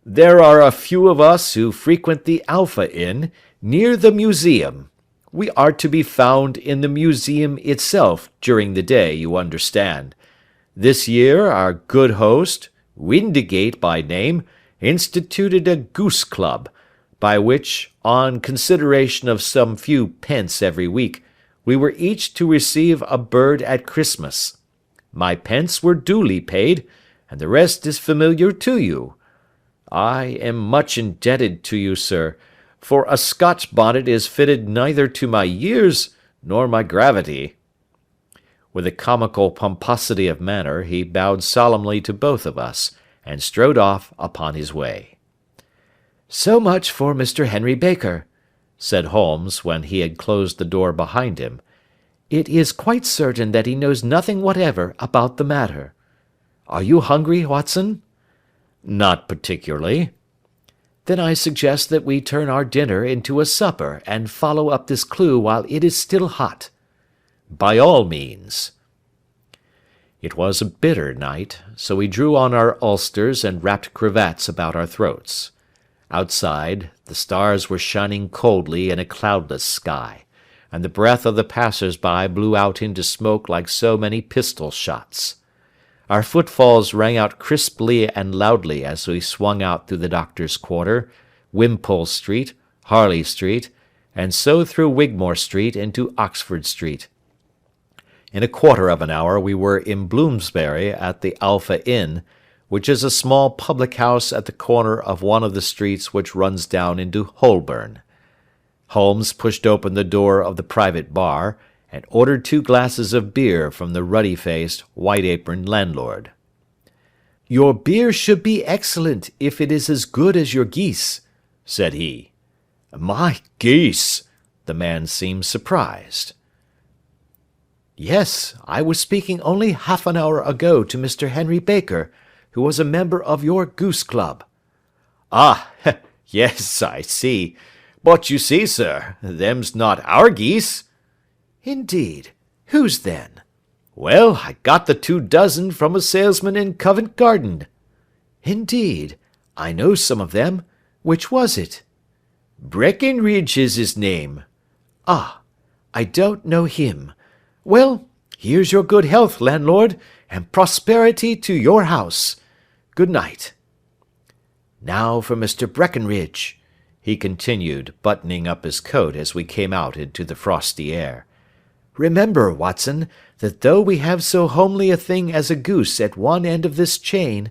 "There are a few of us who frequent the Alpha Inn, near the museum. We are to be found in the museum itself during the day, you understand. This year our good host, Windigate by name, instituted a goose club, by which, on consideration of some few pence every week, we were each to receive a bird at Christmas. My pence were duly paid, and the rest is familiar to you. I am much indebted to you, sir, for a Scotch bonnet is fitted neither to my years nor my gravity." With a comical pomposity of manner, he bowed solemnly to both of us, and strode off upon his way. "So much for Mr. Henry Baker," said Holmes, when he had closed the door behind him. "It is quite certain that he knows nothing whatever about the matter. Are you hungry, Watson?" "Not particularly." "Then I suggest that we turn our dinner into a supper and follow up this clue while it is still hot." "By all means." It was a bitter night, so we drew on our ulsters and wrapped cravats about our throats. Outside, the stars were shining coldly in a cloudless sky, and the breath of the passers-by blew out into smoke like so many pistol shots. Our footfalls rang out crisply and loudly as we swung out through the Doctor's Quarter, Wimpole Street, Harley Street, and so through Wigmore Street into Oxford Street. In a quarter of an hour we were in Bloomsbury at the Alpha Inn, which is a small public-house at the corner of one of the streets which runs down into Holborn. Holmes pushed open the door of the private bar, and ordered 2 glasses of beer from the ruddy-faced, white-aproned landlord. "Your beer should be excellent if it is as good as your geese," said he. "My geese!" The man seemed surprised. "Yes, I was speaking only half an hour ago to Mr. Henry Baker, who was a member of your goose club." "Ah, yes, I see. But you see, sir, them's not our geese." "Indeed. Whose then?" "Well, I got the 2 dozen from a salesman in Covent Garden." "Indeed. I know some of them. Which was it?" "Breckenridge is his name." "Ah, I don't know him. Well, here's your good health, landlord, and prosperity to your house. Good night. Now for Mr. Breckenridge," he continued, buttoning up his coat as we came out into the frosty air. "Remember, Watson, that though we have so homely a thing as a goose at one end of this chain,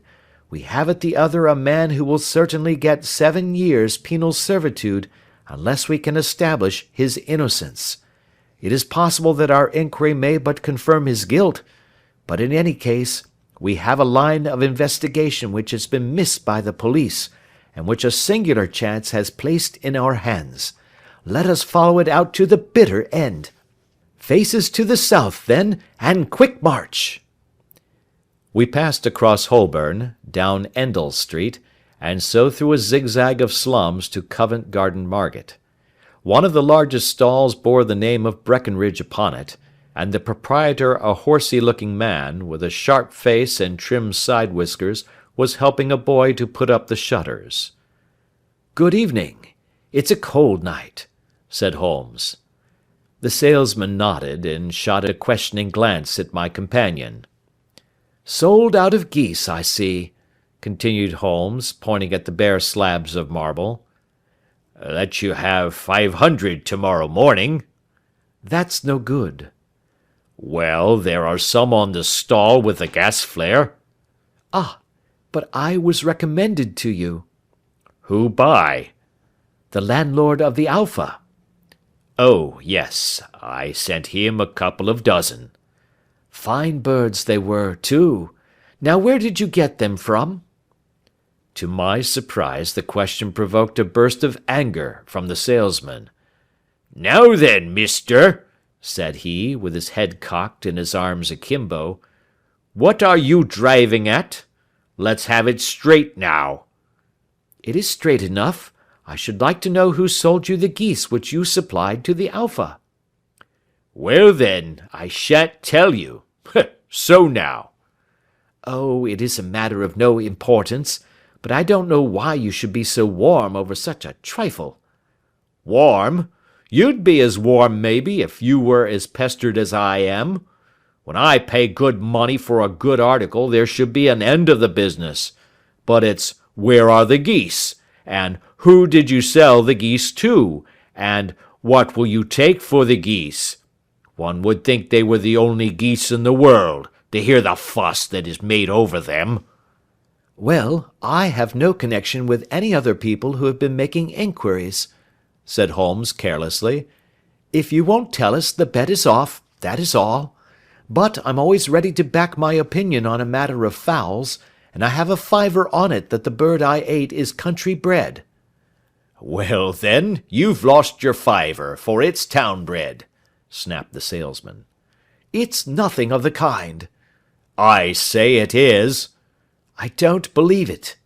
we have at the other a man who will certainly get 7 years' penal servitude unless we can establish his innocence. It is possible that our inquiry may but confirm his guilt, but in any case, we have a line of investigation which has been missed by the police, and which a singular chance has placed in our hands. Let us follow it out to the bitter end. Faces to the south, then, and quick march." We passed across Holborn, down Endell Street, and so through a zigzag of slums to Covent Garden Market. One of the largest stalls bore the name of Breckenridge upon it, and the proprietor, a horsey-looking man, with a sharp face and trim side whiskers, was helping a boy to put up the shutters. "Good evening. It's a cold night," said Holmes. The salesman nodded, and shot a questioning glance at my companion. "Sold out of geese, I see," continued Holmes, pointing at the bare slabs of marble. "Let you have 500 tomorrow morning." "That's no good." "Well, there are some on the stall with the gas flare." "Ah, but I was recommended to you." "Who by?" "The landlord of the Alpha." "Oh, yes, I sent him a couple of dozen." "Fine birds they were, too. Now where did you get them from?" To my surprise, the question provoked a burst of anger from the salesman. "Now then, mister," said he, with his head cocked and his arms akimbo, "what are you driving at? Let's have it straight now." "It is straight enough. I should like to know who sold you the geese which you supplied to the Alpha." "Well then, I shan't tell you. So now." "Oh, it is a matter of no importance, but I don't know why you should be so warm over such a trifle." "Warm? You'd be as warm, maybe, if you were as pestered as I am. When I pay good money for a good article, there should be an end of the business. But it's, where are the geese? And who did you sell the geese to? And what will you take for the geese? One would think they were the only geese in the world, to hear the fuss that is made over them." "Well, I have no connection with any other people who have been making inquiries," said Holmes carelessly. "If you won't tell us, the bet is off, that is all. But I'm always ready to back my opinion on a matter of fowls, and I have a fiver on it that the bird I ate is country bred." "Well, then, you've lost your fiver, for it's town bred," snapped the salesman. "It's nothing of the kind." "I say it is." "I don't believe it."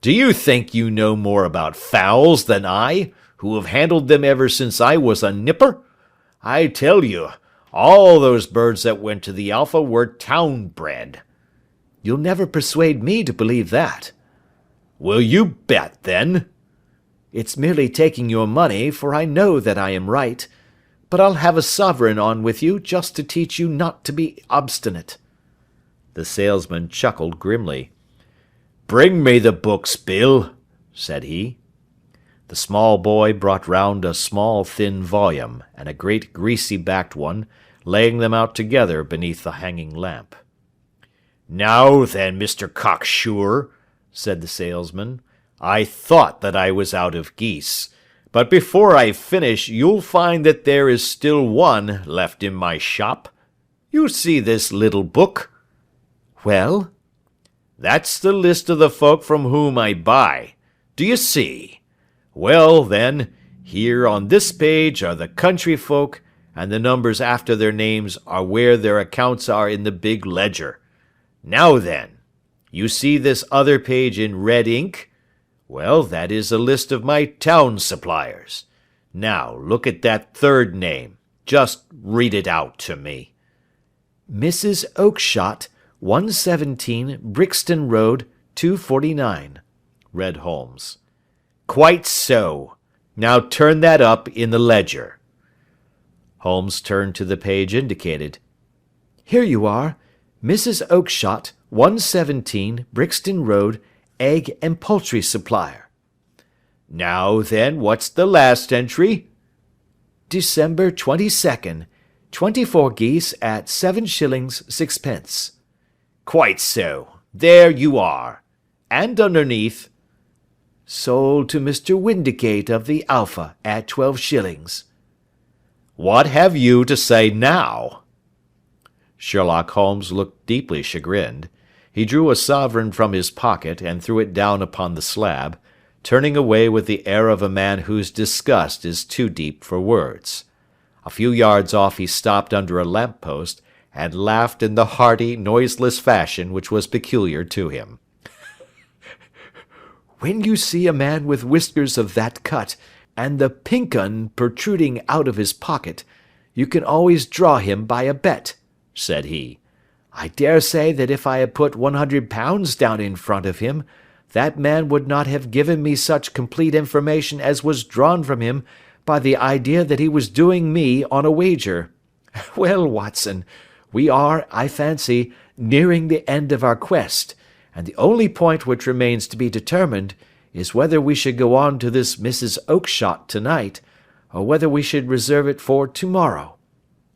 "Do you think you know more about fowls than I, who have handled them ever since I was a nipper? I tell you, all those birds that went to the Alpha were town bred." "You'll never persuade me to believe that." "Will you bet, then?" "It's merely taking your money, for I know that I am right. But I'll have a sovereign on with you just to teach you not to be obstinate." The salesman chuckled grimly. "Bring me the books, Bill," said he. The small boy brought round a small thin volume, and a great greasy-backed one, laying them out together beneath the hanging lamp. "Now then, Mr. Cocksure," said the salesman, "I thought that I was out of geese, but before I finish you'll find that there is still one left in my shop. You see this little book? Well? That's the list of the folk from whom I buy. Do you see? Well, then, here on this page are the country folk, and the numbers after their names are where their accounts are in the big ledger. Now then, you see this other page in red ink? Well, that is a list of my town suppliers. Now, look at that third name. Just read it out to me." "Mrs. Oakshott, 117 Brixton Road, 249, read Holmes. "Quite so. Now turn that up in the ledger." Holmes turned to the page indicated. "Here you are. Mrs. Oakshott, 117 Brixton Road, egg and poultry supplier." "Now then, what's the last entry?" "December 22nd, 24 geese at 7 shillings 6 pence. "Quite so. There you are. And underneath?" "Sold to Mr. Windicate of the Alpha at 12 shillings. "What have you to say now?" Sherlock Holmes looked deeply chagrined. He drew a sovereign from his pocket and threw it down upon the slab, turning away with the air of a man whose disgust is too deep for words. A few yards off he stopped under a lamp-post and laughed in the hearty, noiseless fashion which was peculiar to him. "When you see a man with whiskers of that cut, and the pink 'un protruding out of his pocket, you can always draw him by a bet," said he. "I dare say that if I had put £100 down in front of him, that man would not have given me such complete information as was drawn from him by the idea that he was doing me on a wager. Well, Watson, we are, I fancy, nearing the end of our quest, and the only point which remains to be determined is whether we should go on to this Mrs. Oakshott tonight, or whether we should reserve it for tomorrow.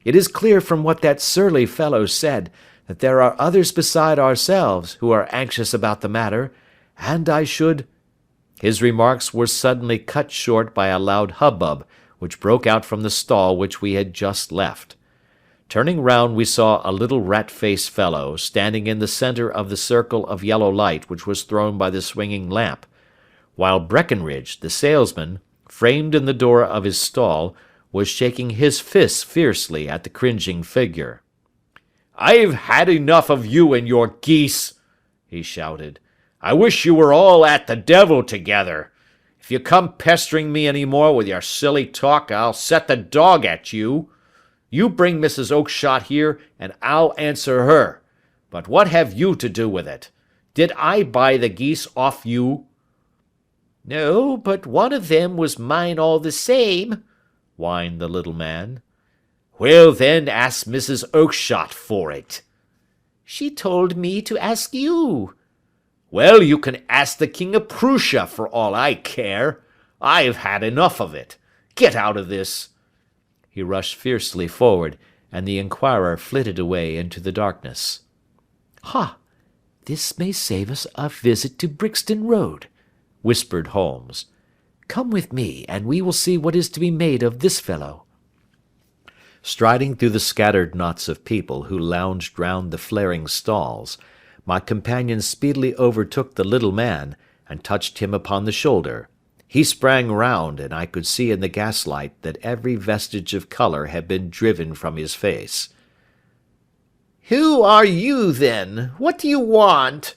It is clear from what that surly fellow said that there are others beside ourselves who are anxious about the matter, and I should—" His remarks were suddenly cut short by a loud hubbub which broke out from the stall which we had just left. Turning round we saw a little rat-faced fellow standing in the centre of the circle of yellow light which was thrown by the swinging lamp, while Breckenridge, the salesman, framed in the door of his stall, was shaking his fists fiercely at the cringing figure. "I've had enough of you and your geese," he shouted. "I wish you were all at the devil together. If you come pestering me any more with your silly talk, I'll set the dog at you. You bring Mrs. Oakshott here, and I'll answer her. But what have you to do with it? Did I buy the geese off you?" "No, but one of them was mine all the same," whined the little man. "Well, then, ask Mrs. Oakshott for it." "She told me to ask you." "Well, you can ask the King of Prussia for all I care. I've had enough of it. Get out of this." He rushed fiercely forward, and the inquirer flitted away into the darkness. "Ha! This may save us a visit to Brixton Road," whispered Holmes. "Come with me, and we will see what is to be made of this fellow." Striding through the scattered knots of people who lounged round the flaring stalls, my companion speedily overtook the little man, and touched him upon the shoulder. He sprang round, and I could see in the gaslight that every vestige of colour had been driven from his face. "Who are you, then? What do you want?"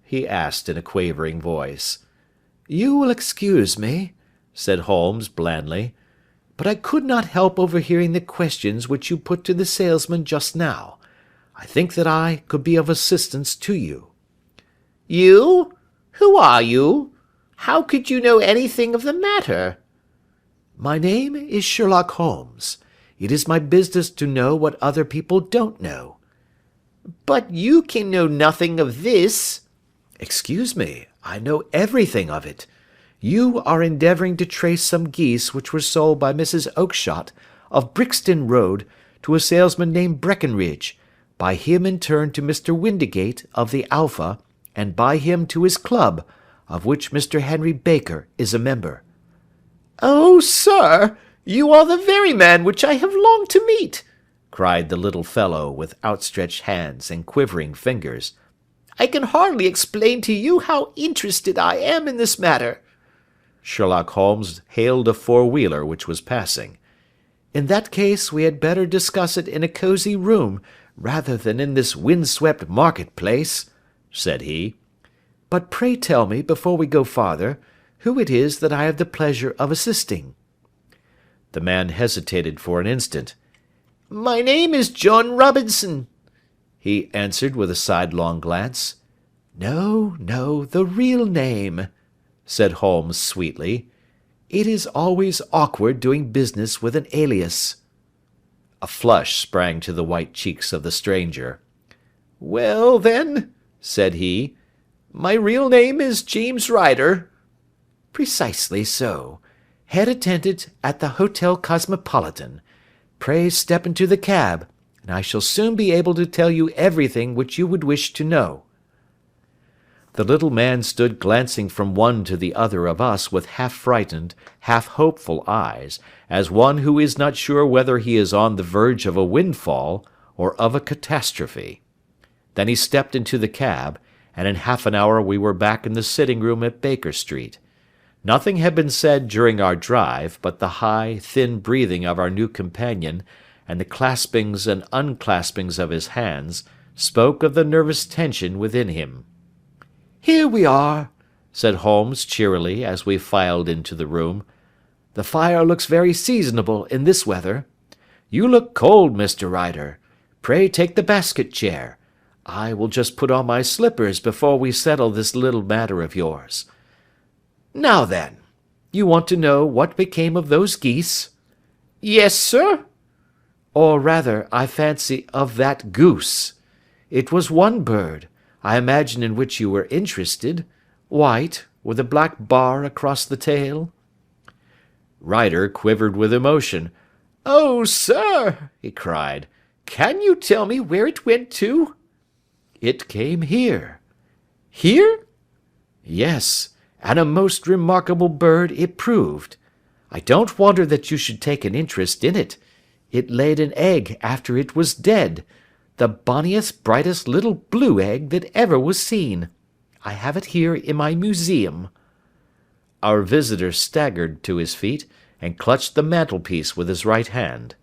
he asked in a quavering voice. "You will excuse me," said Holmes blandly, "but I could not help overhearing the questions which you put to the salesman just now. I think that I could be of assistance to you." "You? Who are you? How could you know anything of the matter?" "My name is Sherlock Holmes. It is my business to know what other people don't know." "But you can know nothing of this." "Excuse me, I know everything of it. You are endeavouring to trace some geese which were sold by Mrs. Oakshott, of Brixton Road, to a salesman named Breckenridge, by him in turn to Mr. Windigate of the Alpha, and by him to his club, of which Mr. Henry Baker is a member." "Oh, sir, you are the very man which I have longed to meet," cried the little fellow with outstretched hands and quivering fingers. "I can hardly explain to you how interested I am in this matter." Sherlock Holmes hailed a four-wheeler which was passing. "In that case we had better discuss it in a cosy room, rather than in this wind-swept market-place," said he. "But pray tell me, before we go farther, who it is that I have the pleasure of assisting." The man hesitated for an instant. "My name is John Robinson," he answered with a sidelong glance. "No, no, the real name," said Holmes sweetly. "It is always awkward doing business with an alias." A flush sprang to the white cheeks of the stranger. "Well, then," said he, "my real name is James Ryder." "Precisely so. Head attendant at the Hotel Cosmopolitan. Pray step into the cab, and I shall soon be able to tell you everything which you would wish to know." The little man stood glancing from one to the other of us with half-frightened, half-hopeful eyes, as one who is not sure whether he is on the verge of a windfall or of a catastrophe. Then he stepped into the cab, and in half an hour we were back in the sitting-room at Baker Street. Nothing had been said during our drive, but the high, thin breathing of our new companion, and the claspings and unclaspings of his hands, spoke of the nervous tension within him. "Here we are," said Holmes cheerily as we filed into the room. "The fire looks very seasonable in this weather. You look cold, Mr. Ryder. Pray take the basket chair. I will just put on my slippers before we settle this little matter of yours. Now then, you want to know what became of those geese?" "Yes, sir." "Or rather, I fancy, of that goose. It was one bird, I imagine, in which you were interested, white, with a black bar across the tail." Ryder quivered with emotion. "Oh, sir," he cried, "can you tell me where it went to?" "It came here." "Here?" "Yes, and a most remarkable bird it proved. I don't wonder that you should take an interest in it. It laid an egg after it was dead, the bonniest, brightest little blue egg that ever was seen. I have it here in my museum." Our visitor staggered to his feet, and clutched the mantelpiece with his right hand.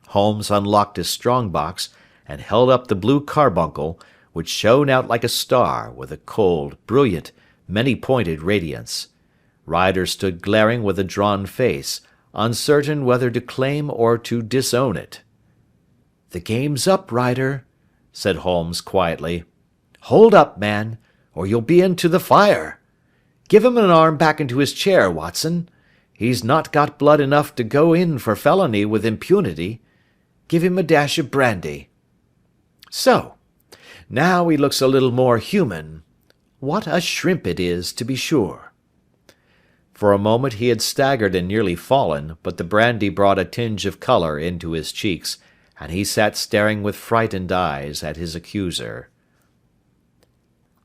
Holmes unlocked his strong-box, and held up the blue carbuncle, which shone out like a star with a cold, brilliant, many-pointed radiance. Ryder stood glaring with a drawn face, uncertain whether to claim or to disown it. "The game's up, Ryder," said Holmes quietly. "Hold up, man, or you'll be into the fire. Give him an arm back into his chair, Watson. He's not got blood enough to go in for felony with impunity. Give him a dash of brandy. So, now he looks a little more human. What a shrimp it is, to be sure." For a moment he had staggered and nearly fallen, but the brandy brought a tinge of colour into his cheeks, and he sat staring with frightened eyes at his accuser.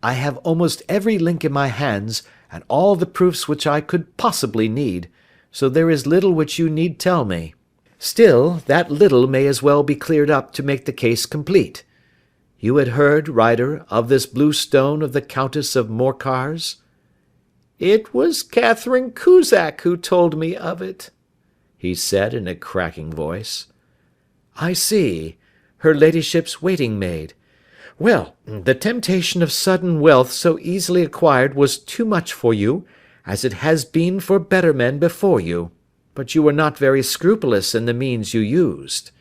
"I have almost every link in my hands, and all the proofs which I could possibly need, so there is little which you need tell me. Still, that little may as well be cleared up to make the case complete. You had heard, Ryder, of this blue stone of the Countess of Morcar's?" "It was Catherine Cusack who told me of it," he said in a cracking voice. "I see. Her ladyship's waiting-maid. Well, the temptation of sudden wealth so easily acquired was too much for you, as it has been for better men before you, but you were not very scrupulous in the means you used.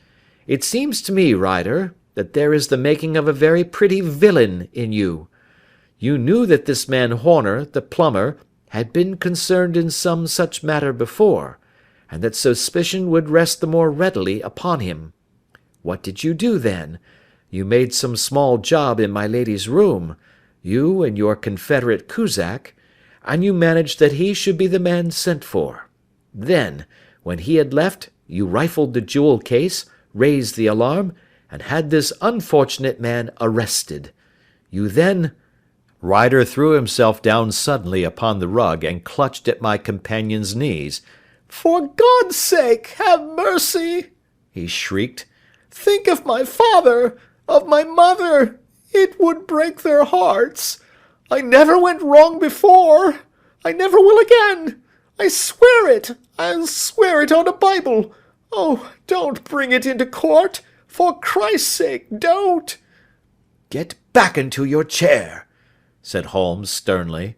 It seems to me, Ryder, that there is the making of a very pretty villain in you. You knew that this man Horner, the plumber, had been concerned in some such matter before, and that suspicion would rest the more readily upon him. What did you do then? You made some small job in my lady's room, you and your confederate Cusack, and you managed that he should be the man sent for. Then, when he had left, you rifled the jewel case, raised the alarm, and had this unfortunate man arrested. You then—" Ryder threw himself down suddenly upon the rug and clutched at my companion's knees. "For God's sake, have mercy!" he shrieked. "Think of my father, of my mother. It would break their hearts. I never went wrong before. I never will again. I swear it. I'll swear it on a Bible. Oh, don't bring it into court. For Christ's sake, don't." "Get back into your chair," said Holmes sternly.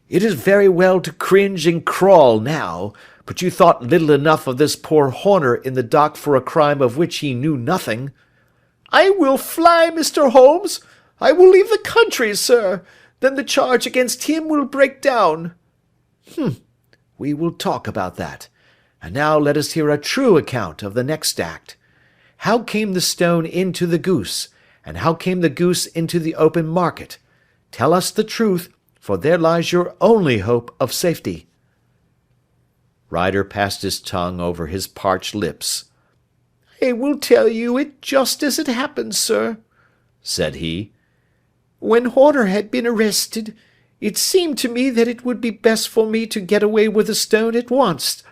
"It is very well to cringe and crawl now, but you thought little enough of this poor Horner in the dock for a crime of which he knew nothing." "I will fly, Mr. Holmes. I will leave the country, sir. Then the charge against him will break down." We will talk about that. And now let us hear a true account of the next act. How came the stone into the goose, and how came the goose into the open market? Tell us the truth, for there lies your only hope of safety." Ryder passed his tongue over his parched lips. "I will tell you it just as it happened, sir," said he. "When Horner had been arrested, it seemed to me that it would be best for me to get away with the stone at once,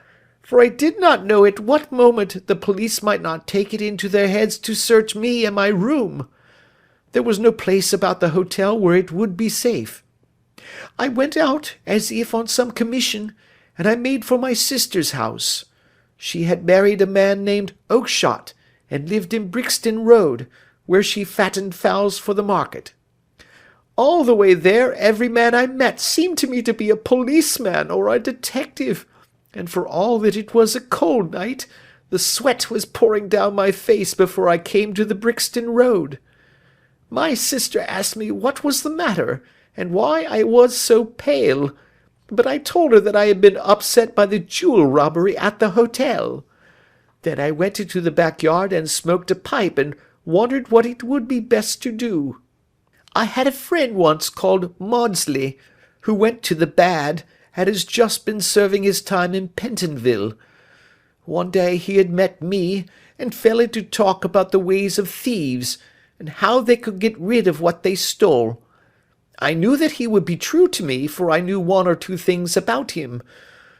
for I did not know at what moment the police might not take it into their heads to search me and my room. There was no place about the hotel where it would be safe. I went out as if on some commission, and I made for my sister's house. She had married a man named Oakshott, and lived in Brixton Road, where she fattened fowls for the market. All the way there every man I met seemed to me to be a policeman or a detective, and for all that it was a cold night, the sweat was pouring down my face before I came to the Brixton Road. My sister asked me what was the matter, and why I was so pale, but I told her that I had been upset by the jewel robbery at the hotel. Then I went into the backyard and smoked a pipe and wondered what it would be best to do. I had a friend once called Maudsley, who went to the bad, and has just been serving his time in Pentonville. One day he had met me, and fell into talk about the ways of thieves, and how they could get rid of what they stole. I knew that he would be true to me, for I knew one or two things about him,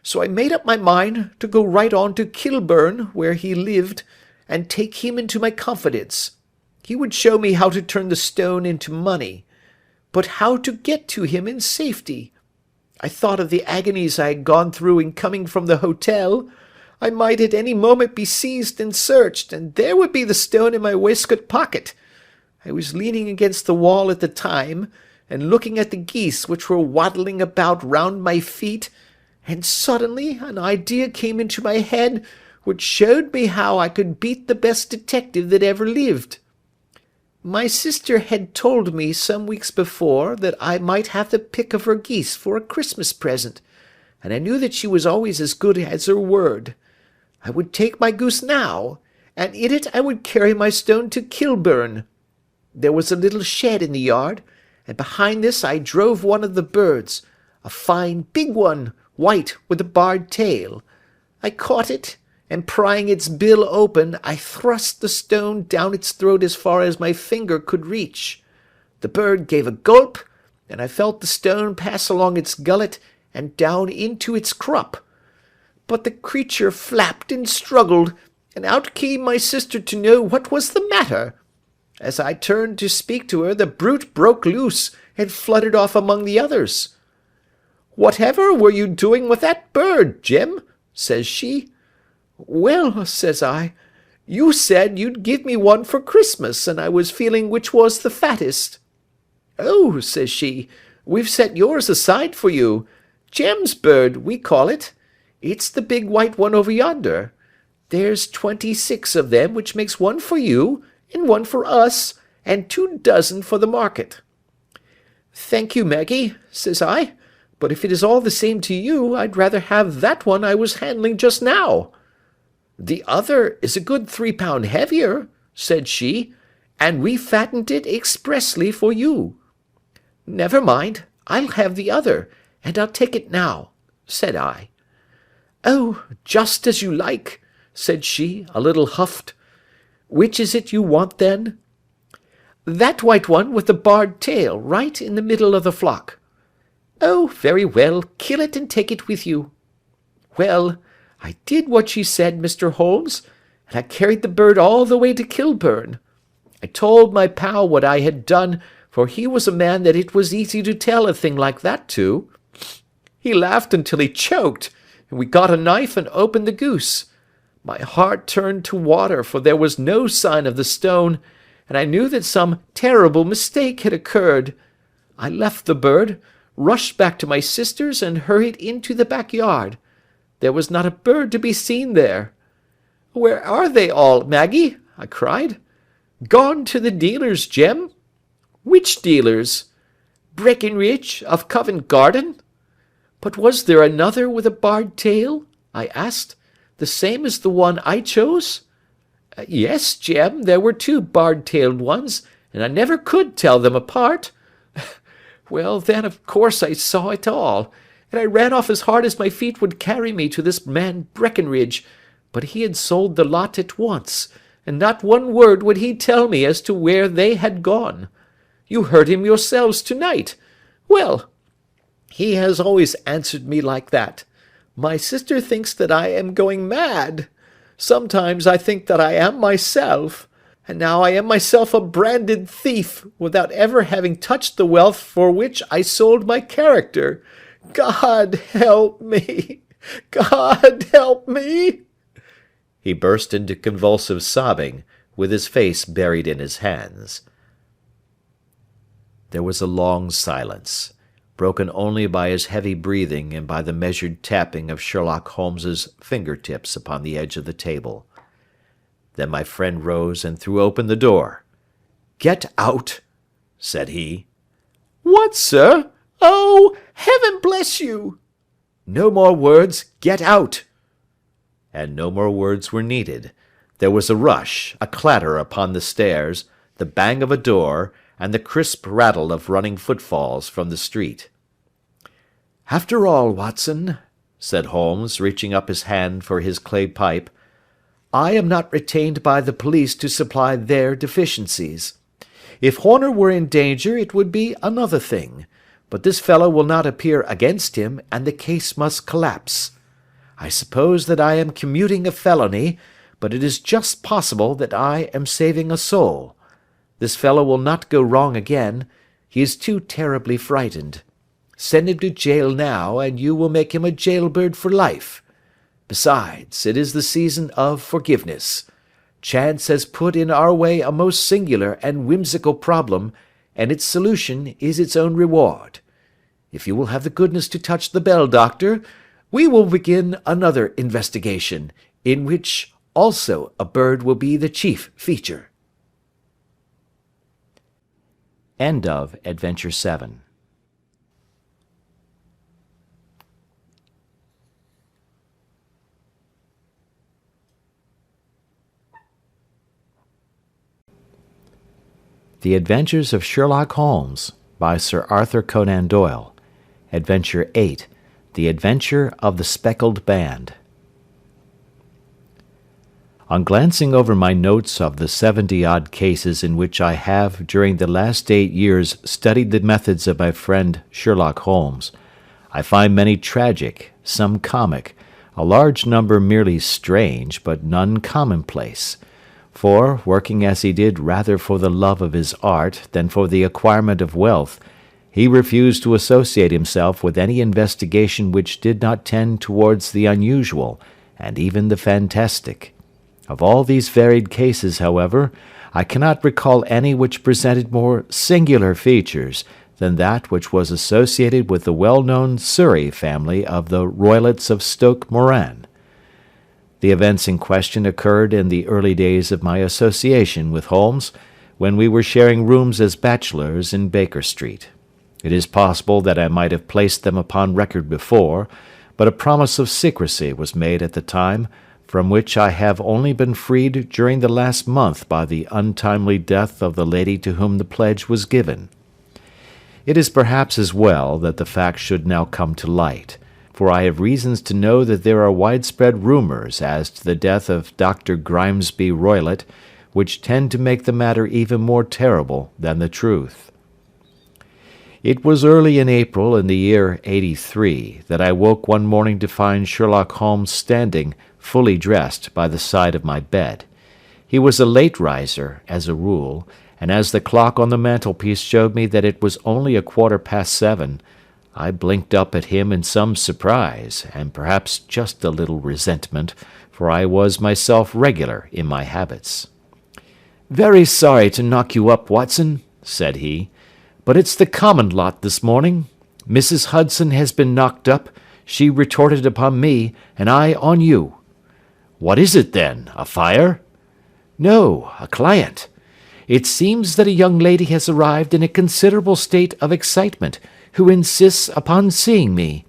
so I made up my mind to go right on to Kilburn, where he lived, and take him into my confidence. He would show me how to turn the stone into money, but how to get to him in safety. I thought of the agonies I had gone through in coming from the hotel. I might at any moment be seized and searched, and there would be the stone in my waistcoat pocket. I was leaning against the wall at the time, and looking at the geese which were waddling about round my feet, and suddenly an idea came into my head which showed me how I could beat the best detective that ever lived. My sister had told me some weeks before that I might have the pick of her geese for a Christmas present, and I knew that she was always as good as her word. I would take my goose now, and in it I would carry my stone to Kilburn. There was a little shed in the yard, and behind this I drove one of the birds, a fine big one, white, with a barred tail. I caught it, and prying its bill open, I thrust the stone down its throat as far as my finger could reach. The bird gave a gulp, and I felt the stone pass along its gullet and down into its crop. But the creature flapped and struggled, and out came my sister to know what was the matter. As I turned to speak to her, the brute broke loose and fluttered off among the others. 'Whatever were you doing with that bird, Jim?' says she. 'Well,' says I, 'you said you'd give me one for Christmas, and I was feeling which was the fattest.' 'Oh,' says she, 'we've set yours aside for you. Jem's bird, we call it. It's the big white one over yonder. There's 26 of them, which makes one for you, and one for us, and 24 for the market.' 'Thank you, Maggie,' says I, 'but if it is all the same to you, I'd rather have that one I was handling just now.' 'The other is a good 3 pound heavier,' said she, 'and we fattened it expressly for you.' 'Never mind, I'll have the other, and I'll take it now,' said I. 'Oh, just as you like,' said she, a little huffed. Which is it you want, then?" "That white one with the barred tail, right in the middle of the flock." "Oh, very well, kill it and take it with you." "Well, I did what she said, Mr. Holmes, and I carried the bird all the way to Kilburn. I told my pal what I had done, for he was a man that it was easy to tell a thing like that to. He laughed until he choked, and we got a knife and opened the goose. My heart turned to water, for there was no sign of the stone, and I knew that some terrible mistake had occurred. I left the bird, rushed back to my sister's, and hurried into the backyard. There was not a bird to be seen there. "Where are they all, Maggie?" I cried. "Gone to the dealers, Jem." "Which dealers?" "Breckenridge, of Covent Garden." "But was there another with a barred tail?" I asked. "The same as the one I chose?" "Yes, Jem, there were two barred-tailed ones, and I never could tell them apart." "Well, then, of course I saw it all, and I ran off as hard as my feet would carry me to this man Breckenridge, but he had sold the lot at once, and not one word would he tell me as to where they had gone. You heard him yourselves to-night. Well, he has always answered me like that. My sister thinks that I am going mad. Sometimes I think that I am myself, and now I am myself a branded thief, without ever having touched the wealth for which I sold my character. God help me! God help me!" He burst into convulsive sobbing, with his face buried in his hands. There was a long silence, broken only by his heavy breathing and by the measured tapping of Sherlock Holmes's finger-tips upon the edge of the table. Then my friend rose and threw open the door. "Get out," said he. "What, sir? Oh, heaven bless you!" "No more words. Get out." And no more words were needed. There was a rush, a clatter upon the stairs, the bang of a door, and the crisp rattle of running footfalls from the street. "After all, Watson," said Holmes, reaching up his hand for his clay pipe, "I am not retained by the police to supply their deficiencies. If Horner were in danger it would be another thing, but this fellow will not appear against him, and the case must collapse. I suppose that I am commuting a felony, but it is just possible that I am saving a soul. This fellow will not go wrong again. He is too terribly frightened. Send him to jail now, and you will make him a jailbird for life. Besides, it is the season of forgiveness. Chance has put in our way a most singular and whimsical problem, and its solution is its own reward. If you will have the goodness to touch the bell, Doctor, we will begin another investigation, in which also a bird will be the chief feature." End of Adventure 7. The Adventures of Sherlock Holmes by Sir Arthur Conan Doyle. Adventure 8. The Adventure of the Speckled Band. On glancing over my notes of the 70-odd cases in which I have during the last 8 years studied the methods of my friend Sherlock Holmes, I find many tragic, some comic, a large number merely strange, but none commonplace. For, working as he did rather for the love of his art than for the acquirement of wealth, he refused to associate himself with any investigation which did not tend towards the unusual, and even the fantastic. Of all these varied cases, however, I cannot recall any which presented more singular features than that which was associated with the well-known Surrey family of the Roylotts of Stoke Moran. The events in question occurred in the early days of my association with Holmes, when we were sharing rooms as bachelors in Baker Street. It is possible that I might have placed them upon record before, but a promise of secrecy was made at the time, from which I have only been freed during the last month by the untimely death of the lady to whom the pledge was given. It is perhaps as well that the fact should now come to light, for I have reasons to know that there are widespread rumours as to the death of Dr. Grimesby Roylott, which tend to make the matter even more terrible than the truth. It was early in April in the year 83 that I woke one morning to find Sherlock Holmes standing, fully dressed, by the side of my bed. He was a late riser, as a rule, and as the clock on the mantelpiece showed me that it was only 7:15, I blinked up at him in some surprise, and perhaps just a little resentment, for I was myself regular in my habits. "Very sorry to knock you up, Watson," said he, "but it's the common lot this morning. Mrs. Hudson has been knocked up, she retorted upon me, and I on you." "What is it, then? A fire?" "No, a client. It seems that a young lady has arrived in a considerable state of excitement, who insists upon seeing me.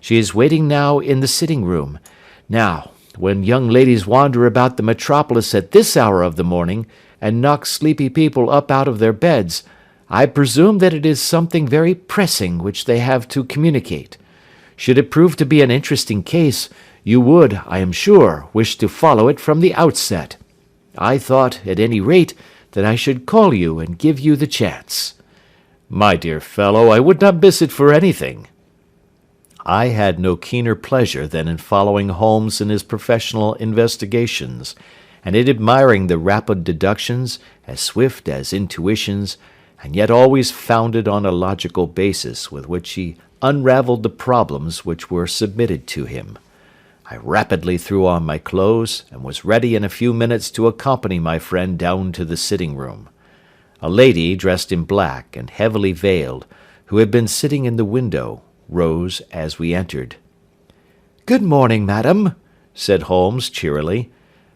She is waiting now in the sitting-room. Now, when young ladies wander about the metropolis at this hour of the morning, and knock sleepy people up out of their beds, I presume that it is something very pressing which they have to communicate. Should it prove to be an interesting case, you would, I am sure, wish to follow it from the outset. I thought, at any rate, that I should call you and give you the chance." "My dear fellow, I would not miss it for anything." I had no keener pleasure than in following Holmes in his professional investigations, and in admiring the rapid deductions, as swift as intuitions, and yet always founded on a logical basis with which he unravelled the problems which were submitted to him. I rapidly threw on my clothes, and was ready in a few minutes to accompany my friend down to the sitting-room. A lady, dressed in black and heavily veiled, who had been sitting in the window, rose as we entered. "Good morning, madam," said Holmes cheerily.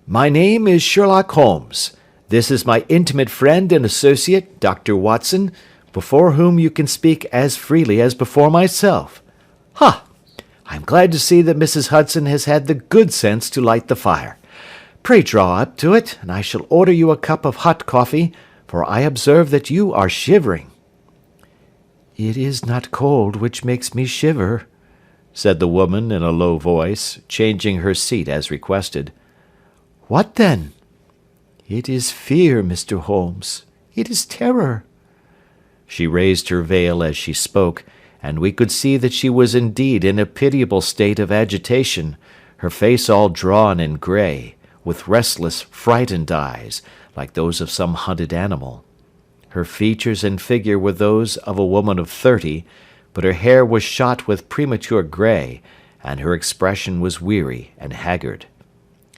"My name is Sherlock Holmes. This is my intimate friend and associate, Dr. Watson, before whom you can speak as freely as before myself. Ha! I am glad to see that Mrs. Hudson has had the good sense to light the fire. Pray draw up to it, and I shall order you a cup of hot coffee, for I observe that you are shivering." "It is not cold which makes me shiver," said the woman in a low voice, changing her seat as requested. "What then?" "It is fear, Mr. Holmes. It is terror." She raised her veil as she spoke, and we could see that she was indeed in a pitiable state of agitation, her face all drawn and grey, with restless, frightened eyes, like those of some hunted animal. Her features and figure were those of a woman of 30, but her hair was shot with premature grey, and her expression was weary and haggard.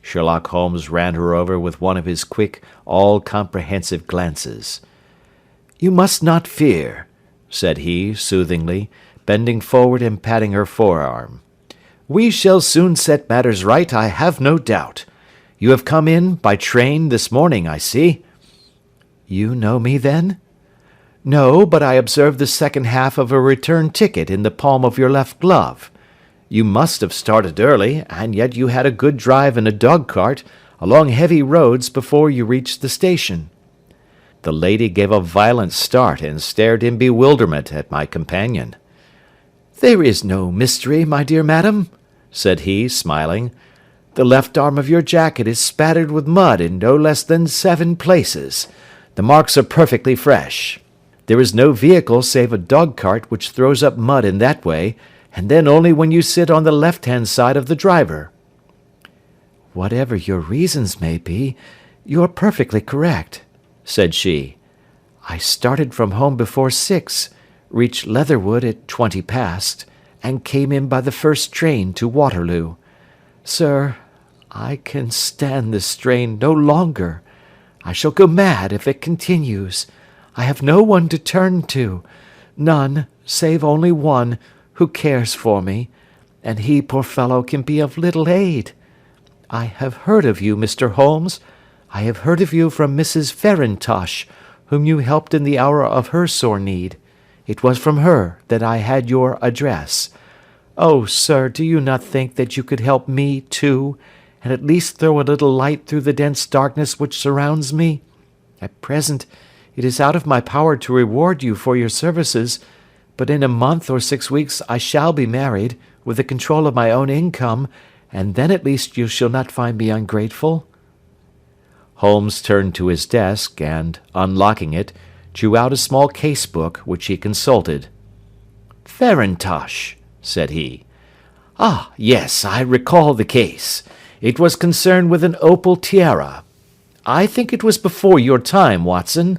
Sherlock Holmes ran her over with one of his quick, all-comprehensive glances. "You must not fear," said he, soothingly, bending forward and patting her forearm. "We shall soon set matters right, I have no doubt. You have come in by train this morning, I see." "You know me, then?" "No, but I observed the second half of a return ticket in the palm of your left glove. You must have started early, and yet you had a good drive in a dog-cart, along heavy roads, before you reached the station." The lady gave a violent start and stared in bewilderment at my companion. "There is no mystery, my dear madam," said he, smiling. "The left arm of your jacket is spattered with mud in no less than 7 places. The marks are perfectly fresh. There is no vehicle save a dog-cart which throws up mud in that way, and then only when you sit on the left-hand side of the driver." "Whatever your reasons may be, you are perfectly correct," said she. "I started from home before 6, reached Leatherwood at 20 past, and came in by the first train to Waterloo. Sir, I can stand this strain no longer. I shall go mad if it continues. I have no one to turn to, none, save only one, who cares for me, and he, poor fellow, can be of little aid. I have heard of you, Mr. Holmes. I have heard of you from Mrs. Farintosh, whom you helped in the hour of her sore need. It was from her that I had your address. Oh, sir, do you not think that you could help me, too, and at least throw a little light through the dense darkness which surrounds me? At present, it is out of my power to reward you for your services, but in a month or 6 weeks I shall be married, with the control of my own income, and then at least you shall not find me ungrateful." Holmes turned to his desk and, unlocking it, drew out a small case-book, which he consulted. "Farintosh," said he. "Ah, yes, I recall the case. It was concerned with an opal tiara. I think it was before your time, Watson.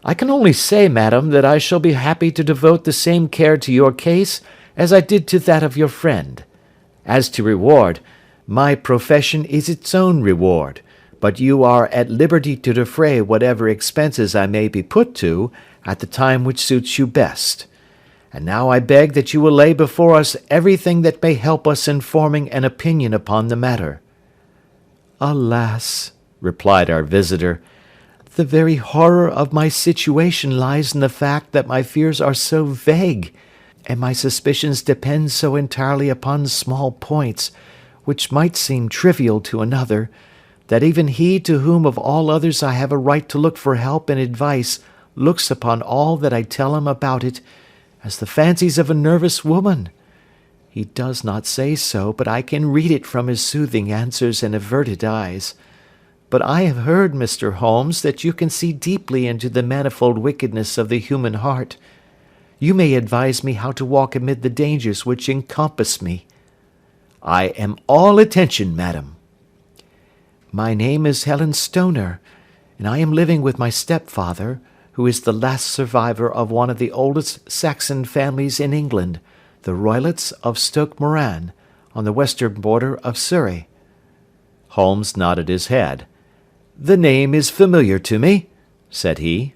I can only say, madam, that I shall be happy to devote the same care to your case as I did to that of your friend. As to reward, my profession is its own reward, but you are at liberty to defray whatever expenses I may be put to at the time which suits you best. And now I beg that you will lay before us everything that may help us in forming an opinion upon the matter." "Alas," replied our visitor, "the very horror of my situation lies in the fact that my fears are so vague, and my suspicions depend so entirely upon small points, which might seem trivial to another, that even he to whom of all others I have a right to look for help and advice looks upon all that I tell him about it as the fancies of a nervous woman. He does not say so, but I can read it from his soothing answers and averted eyes. But I have heard, Mr. Holmes, that you can see deeply into the manifold wickedness of the human heart. You may advise me how to walk amid the dangers which encompass me." "I am all attention, madam." "My name is Helen Stoner, and I am living with my stepfather, who is the last survivor of one of the oldest Saxon families in England, the Roylotts of Stoke Moran, on the western border of Surrey." Holmes nodded his head. "The name is familiar to me," said he.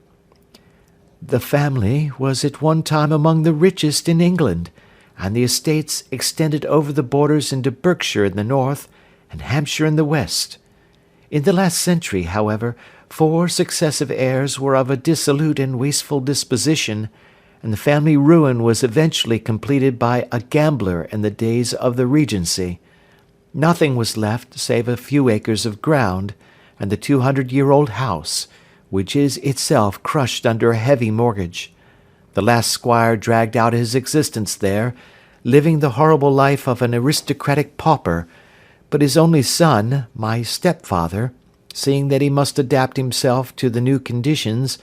"The family was at one time among the richest in England, and the estates extended over the borders into Berkshire in the north and Hampshire in the west. In the last century, however, 4 successive heirs were of a dissolute and wasteful disposition, and the family ruin was eventually completed by a gambler in the days of the Regency. Nothing was left save a few acres of ground, and the 200-year-old house, which is itself crushed under a heavy mortgage. The last squire dragged out his existence there, living the horrible life of an aristocratic pauper, but his only son, my stepfather, seeing that he must adapt himself to the new conditions,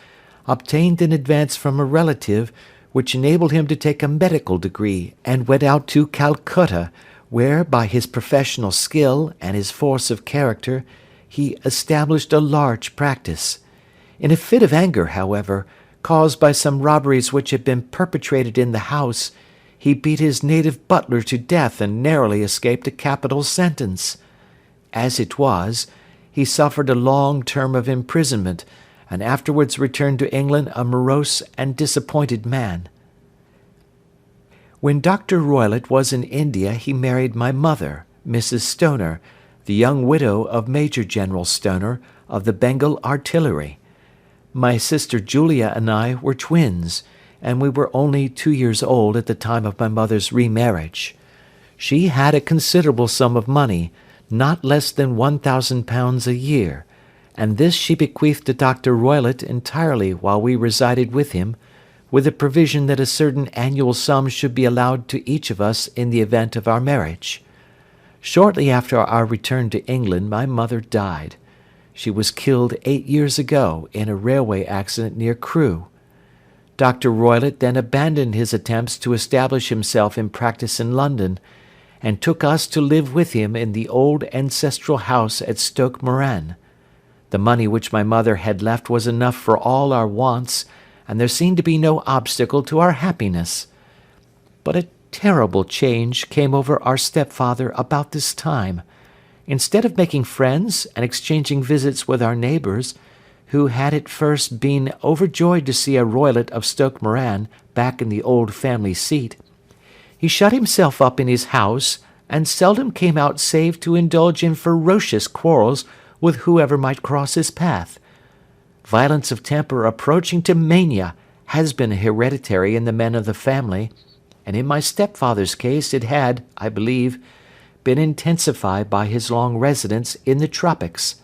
obtained an advance from a relative which enabled him to take a medical degree, and went out to Calcutta, where, by his professional skill and his force of character, he established a large practice. In a fit of anger, however, caused by some robberies which had been perpetrated in the house, he beat his native butler to death and narrowly escaped a capital sentence. As it was, he suffered a long term of imprisonment, and afterwards returned to England a morose and disappointed man. When Dr. Roylott was in India he married my mother, Mrs. Stoner, the young widow of Major General Stoner, of the Bengal Artillery. My sister Julia and I were twins, and we were only 2 years old at the time of my mother's remarriage. She had a considerable sum of money, not less than £1,000 a year, and this she bequeathed to Dr. Roylott entirely while we resided with him, with the provision that a certain annual sum should be allowed to each of us in the event of our marriage. Shortly after our return to England my mother died. She was killed 8 years ago in a railway accident near Crewe. Dr. Roylott then abandoned his attempts to establish himself in practice in London, and took us to live with him in the old ancestral house at Stoke Moran. The money which my mother had left was enough for all our wants, and there seemed to be no obstacle to our happiness. But a terrible change came over our stepfather about this time. Instead of making friends and exchanging visits with our neighbours, who had at first been overjoyed to see a Roylott of Stoke Moran back in the old family seat, he shut himself up in his house, and seldom came out save to indulge in ferocious quarrels with whoever might cross his path. Violence of temper approaching to mania has been hereditary in the men of the family, and in my stepfather's case it had, I believe, been intensified by his long residence in the tropics.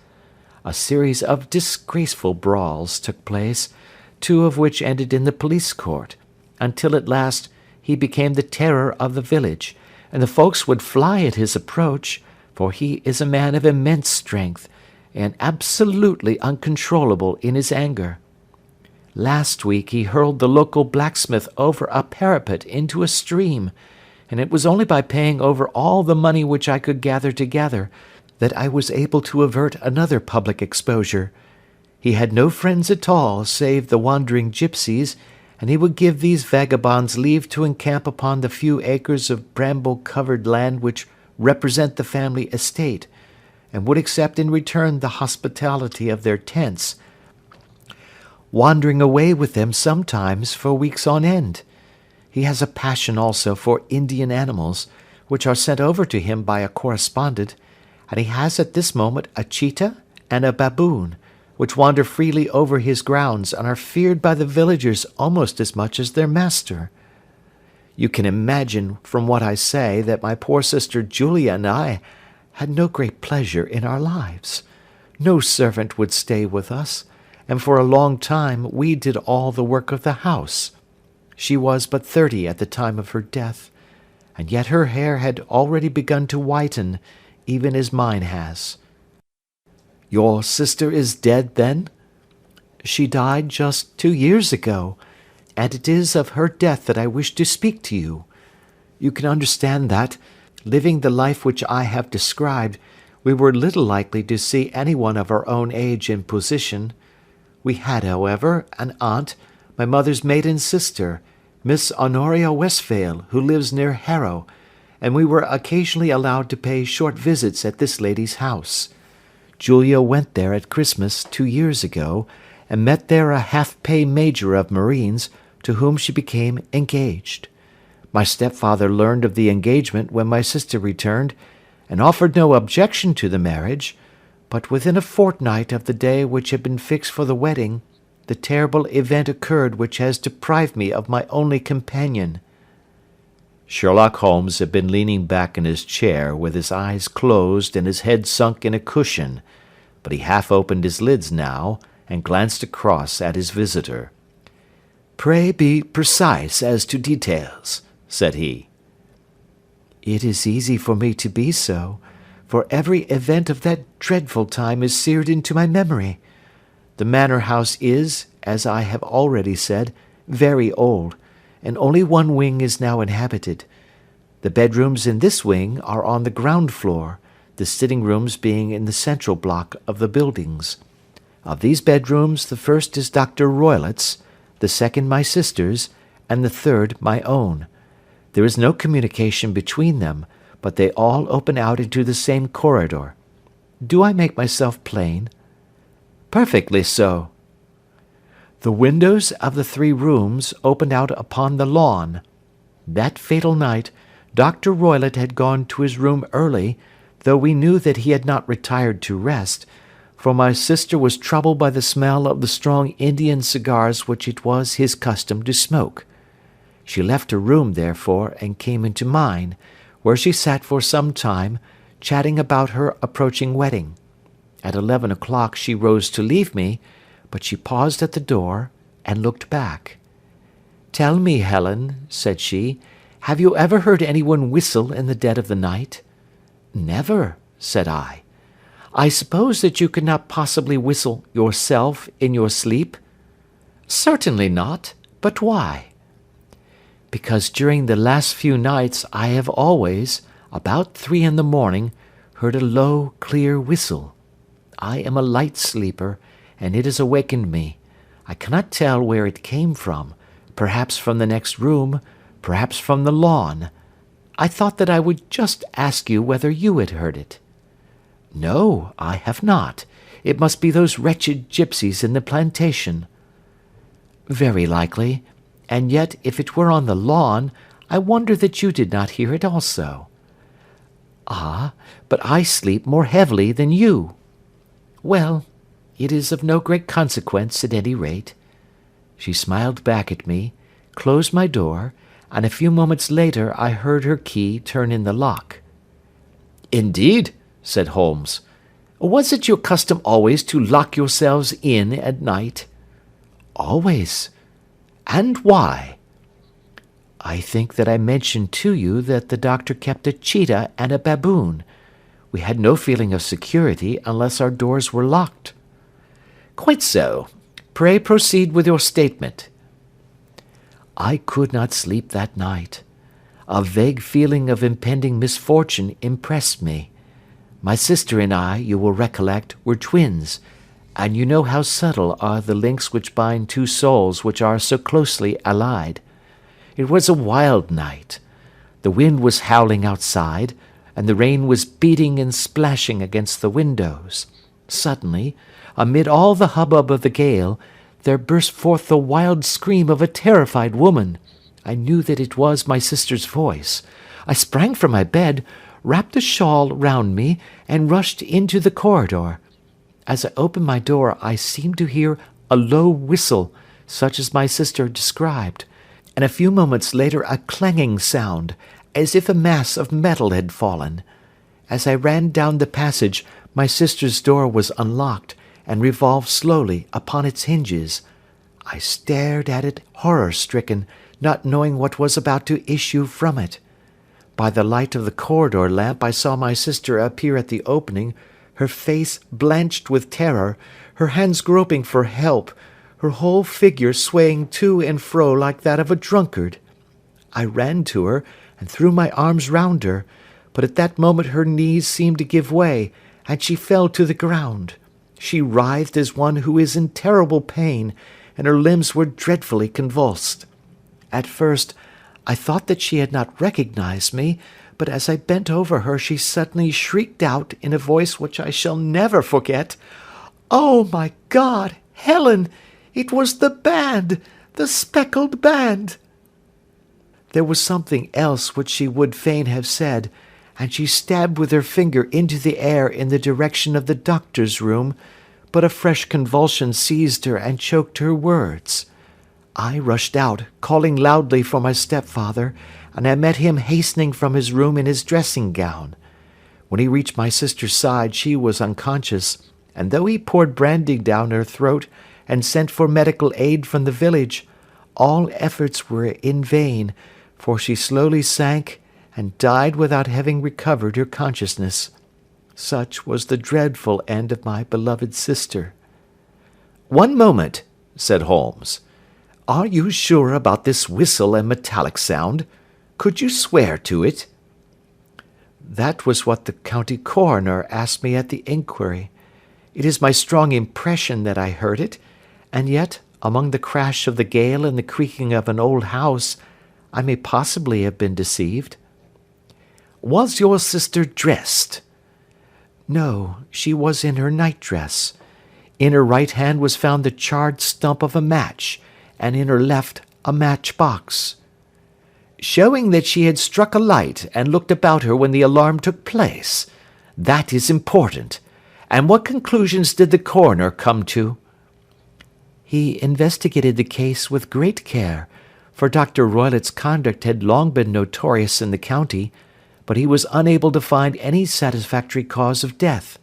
A series of disgraceful brawls took place, 2 of which ended in the police court, until at last he became the terror of the village, and the folks would fly at his approach, for he is a man of immense strength, and absolutely uncontrollable in his anger. Last week he hurled the local blacksmith over a parapet into a stream, and it was only by paying over all the money which I could gather together that I was able to avert another public exposure. He had no friends at all save the wandering gipsies, and he would give these vagabonds leave to encamp upon the few acres of bramble-covered land which represent the family estate, and would accept in return the hospitality of their tents, wandering away with them sometimes for weeks on end. He has a passion also for Indian animals, which are sent over to him by a correspondent, and he has at this moment a cheetah and a baboon, which wander freely over his grounds and are feared by the villagers almost as much as their master. You can imagine from what I say that my poor sister Julia and I had no great pleasure in our lives. No servant would stay with us, and for a long time we did all the work of the house. She was but 30 at the time of her death, and yet her hair had already begun to whiten, even as mine has. Your sister is dead, then? She died just 2 years ago, and it is of her death that I wish to speak to you. You can understand that, living the life which I have described, we were little likely to see anyone of our own age and position. We had, however, an aunt, my mother's maiden sister, Miss Honoria Westphail, who lives near Harrow, and we were occasionally allowed to pay short visits at this lady's house. Julia went there at Christmas 2 years ago, and met there a half-pay major of marines, to whom she became engaged. My stepfather learned of the engagement when my sister returned, and offered no objection to the marriage, but within a fortnight of the day which had been fixed for the wedding, the terrible event occurred which has deprived me of my only companion." Sherlock Holmes had been leaning back in his chair with his eyes closed and his head sunk in a cushion, but he half opened his lids now and glanced across at his visitor. "Pray be precise as to details," said he. "It is easy for me to be so, for every event of that dreadful time is seared into my memory. The manor house is, as I have already said, very old, and only one wing is now inhabited. The bedrooms in this wing are on the ground floor, the sitting rooms being in the central block of the buildings. Of these bedrooms, the first is Dr. Roylott's, the second my sister's, and the third my own. There is no communication between them, but they all open out into the same corridor. Do I make myself plain?" "Perfectly so." "The windows of the 3 rooms opened out upon the lawn. That fatal night, Dr. Roylott had gone to his room early, though we knew that he had not retired to rest, for my sister was troubled by the smell of the strong Indian cigars which it was his custom to smoke. She left her room, therefore, and came into mine, where she sat for some time, chatting about her approaching wedding. At 11 o'clock she rose to leave me, but she paused at the door, and looked back. 'Tell me, Helen,' said she, 'have you ever heard anyone whistle in the dead of the night?' 'Never,' said I. 'I suppose that you could not possibly whistle yourself in your sleep?' 'Certainly not. But why?' 'Because during the last few nights I have always, about 3 in the morning, heard a low, clear whistle. I am a light sleeper, and it has awakened me. I cannot tell where it came from, perhaps from the next room, perhaps from the lawn. I thought that I would just ask you whether you had heard it.' 'No, I have not. It must be those wretched gipsies in the plantation.' 'Very likely, and yet if it were on the lawn, I wonder that you did not hear it also.' 'Ah, but I sleep more heavily than you.' 'Well, it is of no great consequence at any rate.' She smiled back at me, closed my door, and a few moments later I heard her key turn in the lock. 'Indeed?' said Holmes. 'Was it your custom always to lock yourselves in at night?' 'Always.' 'And why?' 'I think that I mentioned to you that the doctor kept a cheetah and a baboon. We had no feeling of security unless our doors were locked." "Quite so. Pray proceed with your statement." "I could not sleep that night. A vague feeling of impending misfortune impressed me. My sister and I, you will recollect, were twins, and you know how subtle are the links which bind two souls which are so closely allied. It was a wild night. The wind was howling outside, and the rain was beating and splashing against the windows. Suddenly, amid all the hubbub of the gale, there burst forth the wild scream of a terrified woman. I knew that it was my sister's voice. I sprang from my bed, wrapped a shawl round me, and rushed into the corridor. As I opened my door, I seemed to hear a low whistle, such as my sister described, and a few moments later a clanging sound, as if a mass of metal had fallen. As I ran down the passage, my sister's door was unlocked, and revolved slowly upon its hinges. I stared at it horror-stricken, not knowing what was about to issue from it. By the light of the corridor lamp I saw my sister appear at the opening, her face blanched with terror, her hands groping for help, her whole figure swaying to and fro like that of a drunkard. I ran to her, and threw my arms round her, but at that moment her knees seemed to give way, and she fell to the ground. She writhed as one who is in terrible pain, and her limbs were dreadfully convulsed. At first, I thought that she had not recognized me, but as I bent over her she suddenly shrieked out in a voice which I shall never forget, "Oh, my God, Helen! It was the band! The speckled band!" There was something else which she would fain have said, and she stabbed with her finger into the air in the direction of the doctor's room, but a fresh convulsion seized her and choked her words. I rushed out, calling loudly for my stepfather, and I met him hastening from his room in his dressing-gown. When he reached my sister's side she was unconscious, and though he poured brandy down her throat and sent for medical aid from the village, all efforts were in vain, for she slowly sank and died without having recovered her consciousness. Such was the dreadful end of my beloved sister. "One moment," said Holmes. "Are you sure about this whistle and metallic sound? Could you swear to it?" "That was what the county coroner asked me at the inquiry. It is my strong impression that I heard it, and yet, among the crash of the gale and the creaking of an old house, I may possibly have been deceived." "Was your sister dressed?" "No, she was in her night-dress. In her right hand was found the charred stump of a match, and in her left a match-box." "Showing that she had struck a light and looked about her when the alarm took place. That is important. And what conclusions did the coroner come to?" "He investigated the case with great care, for Dr. Roylott's conduct had long been notorious in the county, but he was unable to find any satisfactory cause of death.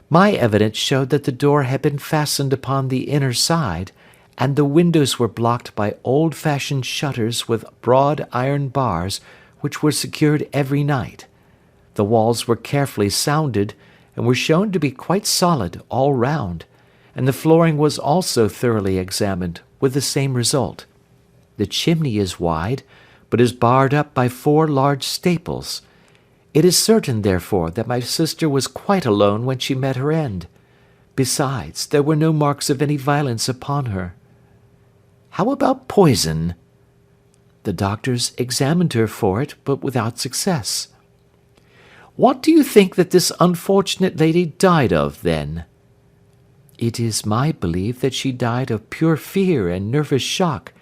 My evidence showed that the door had been fastened upon the inner side, and the windows were blocked by old-fashioned shutters with broad iron bars, which were secured every night. The walls were carefully sounded, and were shown to be quite solid all round, and the flooring was also thoroughly examined, with the same result. The chimney is wide, but is barred up by 4 large staples. It is certain, therefore, that my sister was quite alone when she met her end. Besides, there were no marks of any violence upon her." "How about poison?" "The doctors examined her for it, but without success." "What do you think that this unfortunate lady died of, then?" "It is my belief that she died of pure fear and nervous shock,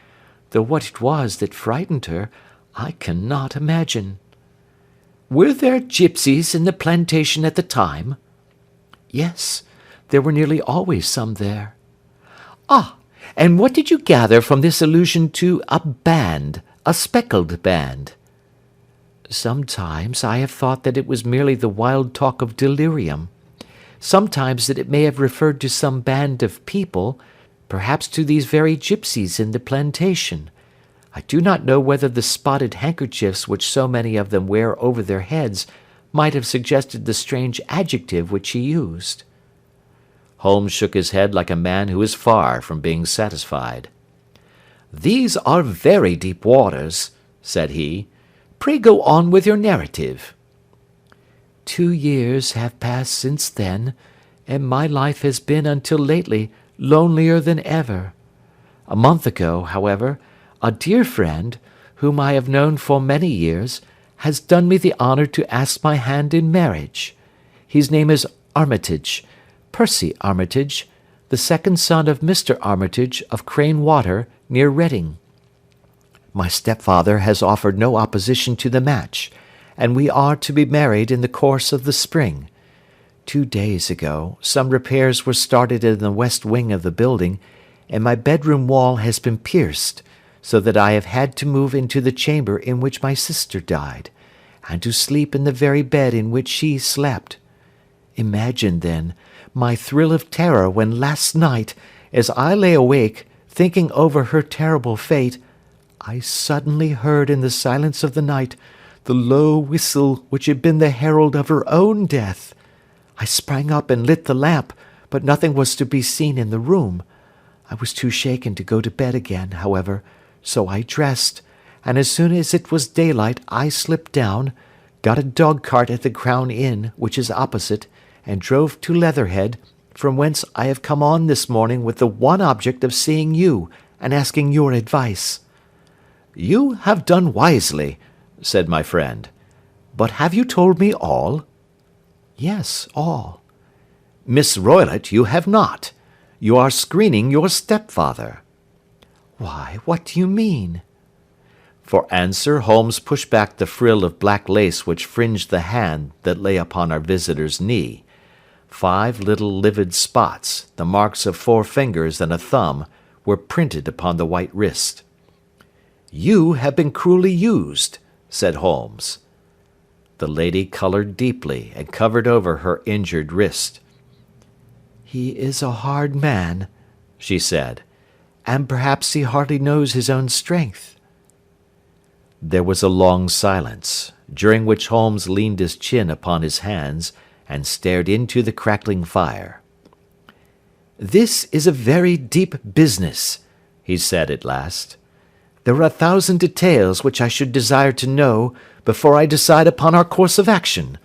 though what it was that frightened her, I cannot imagine." "Were there gipsies in the plantation at the time?" "Yes, there were nearly always some there." "Ah, and what did you gather from this allusion to a band, a speckled band?" "Sometimes I have thought that it was merely the wild talk of delirium. Sometimes that it may have referred to some band of people, perhaps to these very gipsies in the plantation. I do not know whether the spotted handkerchiefs which so many of them wear over their heads might have suggested the strange adjective which he used." Holmes shook his head like a man who is far from being satisfied. "These are very deep waters," said he. "Pray go on with your narrative." "2 years have passed since then, and my life has been until lately lonelier than ever. A month ago, however, a dear friend, whom I have known for many years, has done me the honour to ask my hand in marriage. His name is Armitage, Percy Armitage, the second son of Mr. Armitage of Crane Water, near Reading. My stepfather has offered no opposition to the match, and we are to be married in the course of the spring. 2 days ago, some repairs were started in the west wing of the building, and my bedroom wall has been pierced, so that I have had to move into the chamber in which my sister died, and to sleep in the very bed in which she slept. Imagine, then, my thrill of terror when last night, as I lay awake, thinking over her terrible fate, I suddenly heard in the silence of the night the low whistle which had been the herald of her own death. I sprang up and lit the lamp, but nothing was to be seen in the room. I was too shaken to go to bed again, however, so I dressed, and as soon as it was daylight I slipped down, got a dog-cart at the Crown Inn, which is opposite, and drove to Leatherhead, from whence I have come on this morning with the one object of seeing you and asking your advice." "You have done wisely," said my friend. "But have you told me all?" "Yes, all." "Miss Roylott, you have not. You are screening your stepfather." "Why, what do you mean?" For answer, Holmes pushed back the frill of black lace which fringed the hand that lay upon our visitor's knee. 5 little livid spots, the marks of 4 fingers and a thumb, were printed upon the white wrist. "You have been cruelly used," said Holmes. The lady coloured deeply and covered over her injured wrist. "He is a hard man," she said, "and perhaps he hardly knows his own strength." There was a long silence, during which Holmes leaned his chin upon his hands and stared into the crackling fire. "This is a very deep business," he said at last. "There are 1,000 details which I should desire to know before I decide upon our course of action.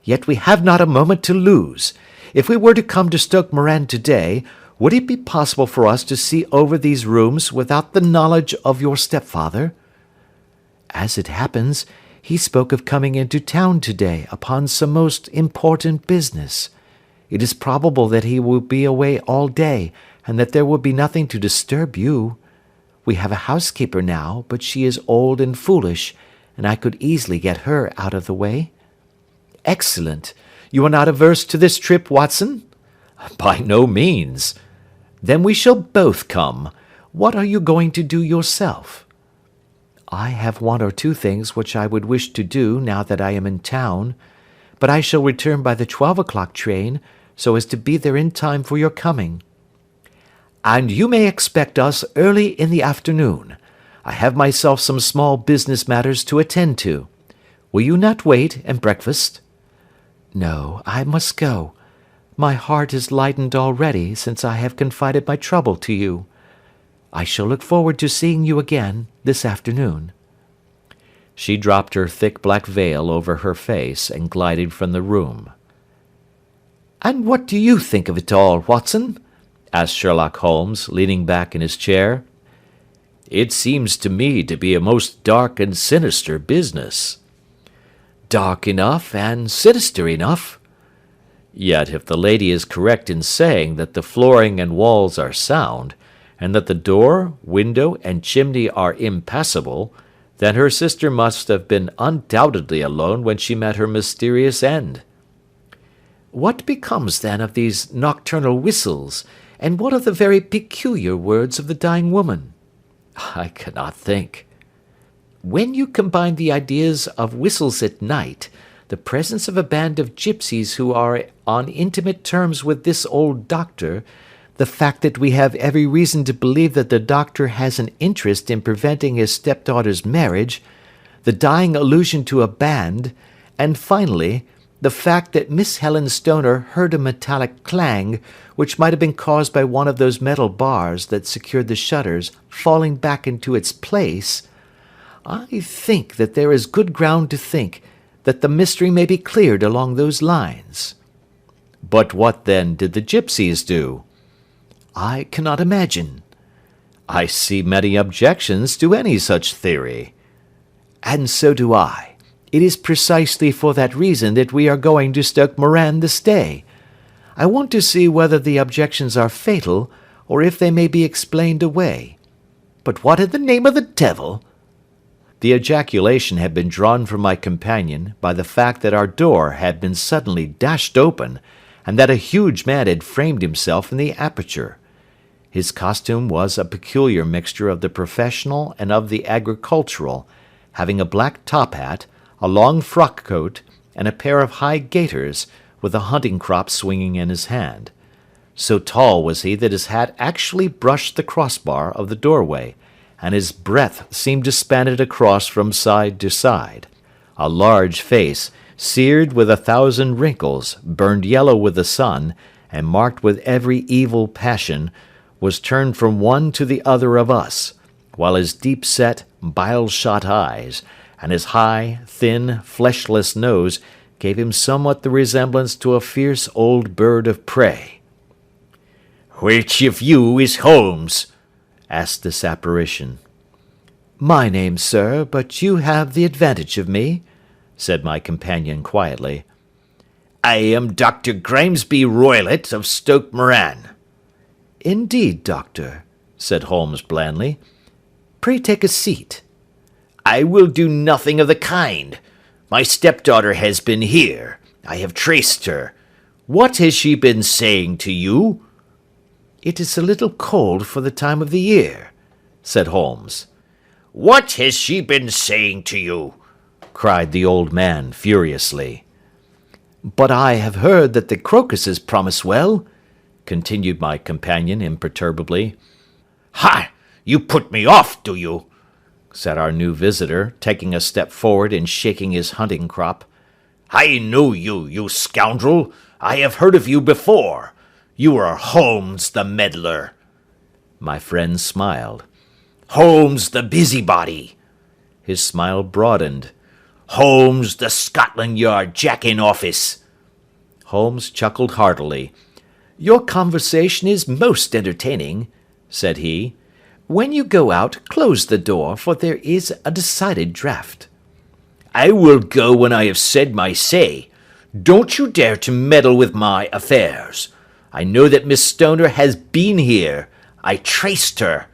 Yet we have not a moment to lose. If we were to come to Stoke Moran today, would it be possible for us to see over these rooms without the knowledge of your stepfather?" "As it happens, he spoke of coming into town today upon some most important business. It is probable that he will be away all day, and that there will be nothing to disturb you. We have a housekeeper now, but she is old and foolish, and I could easily get her out of the way." "Excellent. You are not averse to this trip, Watson?" "By no means." "Then we shall both come. What are you going to do yourself?" "I have 1 or 2 things which I would wish to do now that I am in town, but I shall return by the 12 o'clock train, so as to be there in time for your coming." "And you may expect us early in the afternoon. I have myself some small business matters to attend to. Will you not wait and breakfast?" "No, I must go. My heart is lightened already since I have confided my trouble to you. I shall look forward to seeing you again this afternoon." She dropped her thick black veil over her face and glided from the room. "And what do you think of it all, Watson?" asked Sherlock Holmes, leaning back in his chair. "It seems to me to be a most dark and sinister business." "Dark enough and sinister enough." "Yet if the lady is correct in saying that the flooring and walls are sound, and that the door, window, and chimney are impassable, then her sister must have been undoubtedly alone when she met her mysterious end." "What becomes, then, of these nocturnal whistles, and what of the very peculiar words of the dying woman?" "I cannot think." "When you combine the ideas of whistles at night, the presence of a band of gipsies who are on intimate terms with this old doctor, the fact that we have every reason to believe that the doctor has an interest in preventing his stepdaughter's marriage, the dying allusion to a band, and finally, The fact that Miss Helen Stoner heard a metallic clang, which might have been caused by one of those metal bars that secured the shutters falling back into its place, I think that there is good ground to think that the mystery may be cleared along those lines." "But what, then, did the gipsies do?" "I cannot imagine." "I see many objections to any such theory." "And so do I. It is precisely for that reason that we are going to Stoke Moran this day. I want to see whether the objections are fatal, or if they may be explained away. But what in the name of the devil—" The ejaculation had been drawn from my companion by the fact that our door had been suddenly dashed open, and that a huge man had framed himself in the aperture. His costume was a peculiar mixture of the professional and of the agricultural, having a black top hat, a long frock coat, and a pair of high gaiters, with a hunting crop swinging in his hand. So tall was he that his hat actually brushed the crossbar of the doorway, and his breadth seemed to span it across from side to side. A large face, seared with 1,000 wrinkles, burned yellow with the sun, and marked with every evil passion, was turned from one to the other of us, while his deep-set, bile-shot eyes, and his high, thin, fleshless nose gave him somewhat the resemblance to a fierce old bird of prey. "Which of you is Holmes?" asked this apparition. "My name, sir, but you have the advantage of me," said my companion quietly. "I am Dr. Grimesby Roylott of Stoke Moran." "Indeed, doctor," said Holmes blandly. "Pray take a seat." "I will do nothing of the kind. My stepdaughter has been here. I have traced her. What has she been saying to you?" "It is a little cold for the time of the year," said Holmes. "What has she been saying to you?" cried the old man furiously. "But I have heard that the crocuses promise well," continued my companion imperturbably. "Ha! You put me off, do you?" said our new visitor, taking a step forward and shaking his hunting crop. "I know you, you scoundrel. I have heard of you before. You are Holmes the meddler." My friend smiled. "Holmes the busybody." His smile broadened. "Holmes the Scotland Yard Jack-in-Office." Holmes chuckled heartily. "Your conversation is most entertaining," said he. "When you go out, close the door, for there is a decided draught." "I will go when I have said my say. Don't you dare to meddle with my affairs. I know that Miss Stoner has been here. I traced her.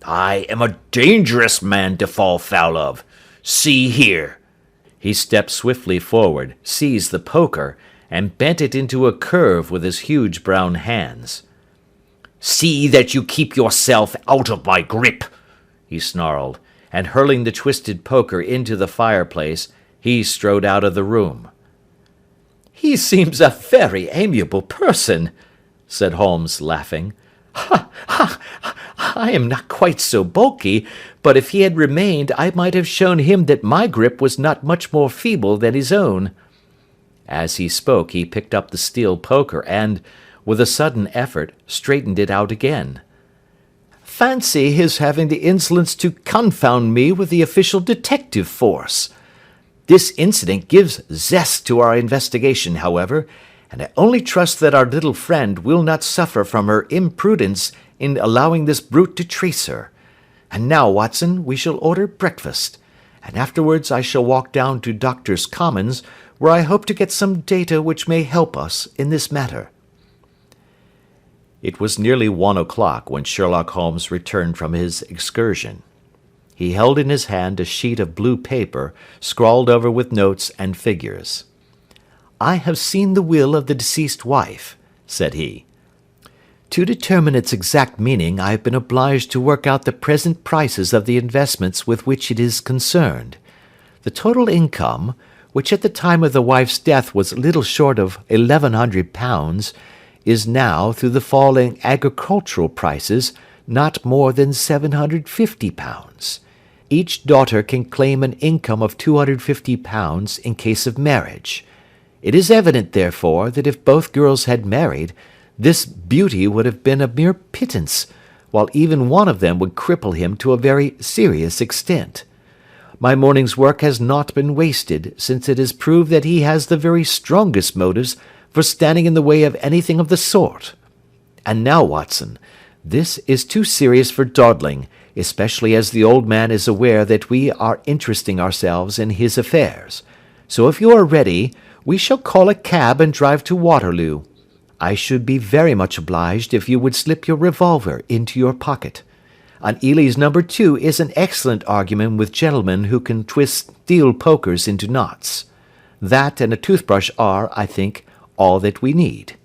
I am a dangerous man to fall foul of. See here." He stepped swiftly forward, seized the poker, and bent it into a curve with his huge brown hands. "See that you keep yourself out of my grip," he snarled, and hurling the twisted poker into the fireplace, he strode out of the room. "He seems a very amiable person," said Holmes, laughing. "Ha, ha! I am not quite so bulky, but if he had remained, I might have shown him that my grip was not much more feeble than his own." As he spoke, he picked up the steel poker and, with a sudden effort, straightened it out again. "Fancy his having the insolence to confound me with the official detective force. This incident gives zest to our investigation, however, and I only trust that our little friend will not suffer from her imprudence in allowing this brute to trace her. And now, Watson, we shall order breakfast, and afterwards I shall walk down to Doctors' Commons, where I hope to get some data which may help us in this matter." It was nearly 1 o'clock when Sherlock Holmes returned from his excursion. He held in his hand a sheet of blue paper, scrawled over with notes and figures. "I have seen the will of the deceased wife," said he. "To determine its exact meaning, I have been obliged to work out the present prices of the investments with which it is concerned. The total income, which at the time of the wife's death was little short of £1,100, is now, through the fall in agricultural prices, not more than £750. Each daughter can claim an income of £250 in case of marriage. It is evident, therefore, that if both girls had married, this beauty would have been a mere pittance, while even one of them would cripple him to a very serious extent. My morning's work has not been wasted, since it has proved that he has the very strongest motives for standing in the way of anything of the sort. And now, Watson, this is too serious for dawdling, especially as the old man is aware that we are interesting ourselves in his affairs. So if you are ready, we shall call a cab and drive to Waterloo. I should be very much obliged if you would slip your revolver into your pocket. An Ely's No. 2 is an excellent argument with gentlemen who can twist steel pokers into knots. That and a toothbrush are, I think, all that we need.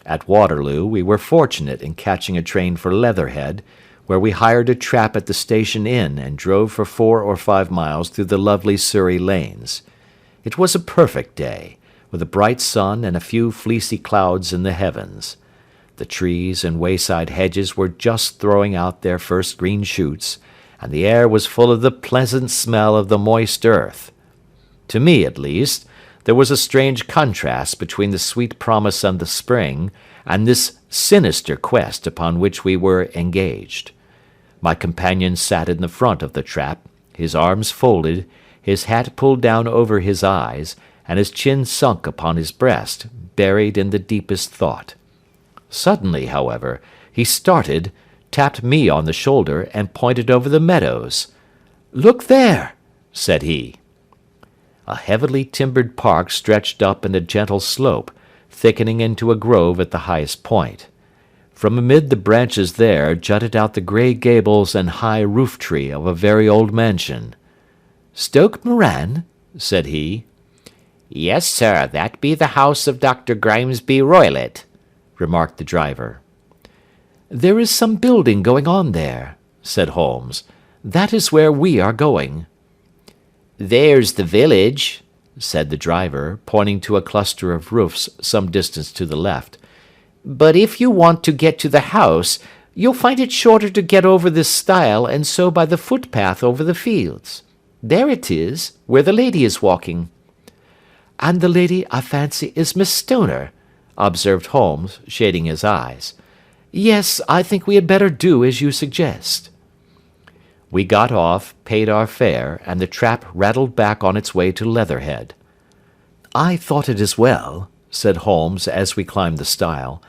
At Waterloo we were fortunate in catching a train for Leatherhead, where we hired a trap at the station inn and drove for 4 or 5 miles through the lovely Surrey lanes. It was a perfect day, with a bright sun and a few fleecy clouds in the heavens. The trees and wayside hedges were just throwing out their first green shoots, and the air was full of the pleasant smell of the moist earth. To me, at least, there was a strange contrast between the sweet promise of the spring and this sinister quest upon which we were engaged. My companion sat in the front of the trap, his arms folded, his hat pulled down over his eyes, and his chin sunk upon his breast, buried in the deepest thought. Suddenly, however, he started, tapped me on the shoulder, and pointed over the meadows. "Look there," said he. A heavily timbered park stretched up in a gentle slope, thickening into a grove at the highest point. From amid the branches there jutted out the grey gables and high roof-tree of a very old mansion. "Stoke Moran?" said he. "Yes, sir, that be the house of Dr. Grimesby Roylott," remarked the driver. "There is some building going on there," said Holmes. "That is where we are going." "There's the village," said the driver, pointing to a cluster of roofs some distance to the left. "but if you want to get to the house, you'll find it shorter to get over this stile and so by the footpath over the fields. There it is, where the lady is walking." "And the lady, I fancy, is Miss Stoner," observed Holmes, shading his eyes. "Yes, I think we had better do as you suggest." We got off, paid our fare, and the trap rattled back on its way to Leatherhead. "I thought it as well," said Holmes as we climbed the stile,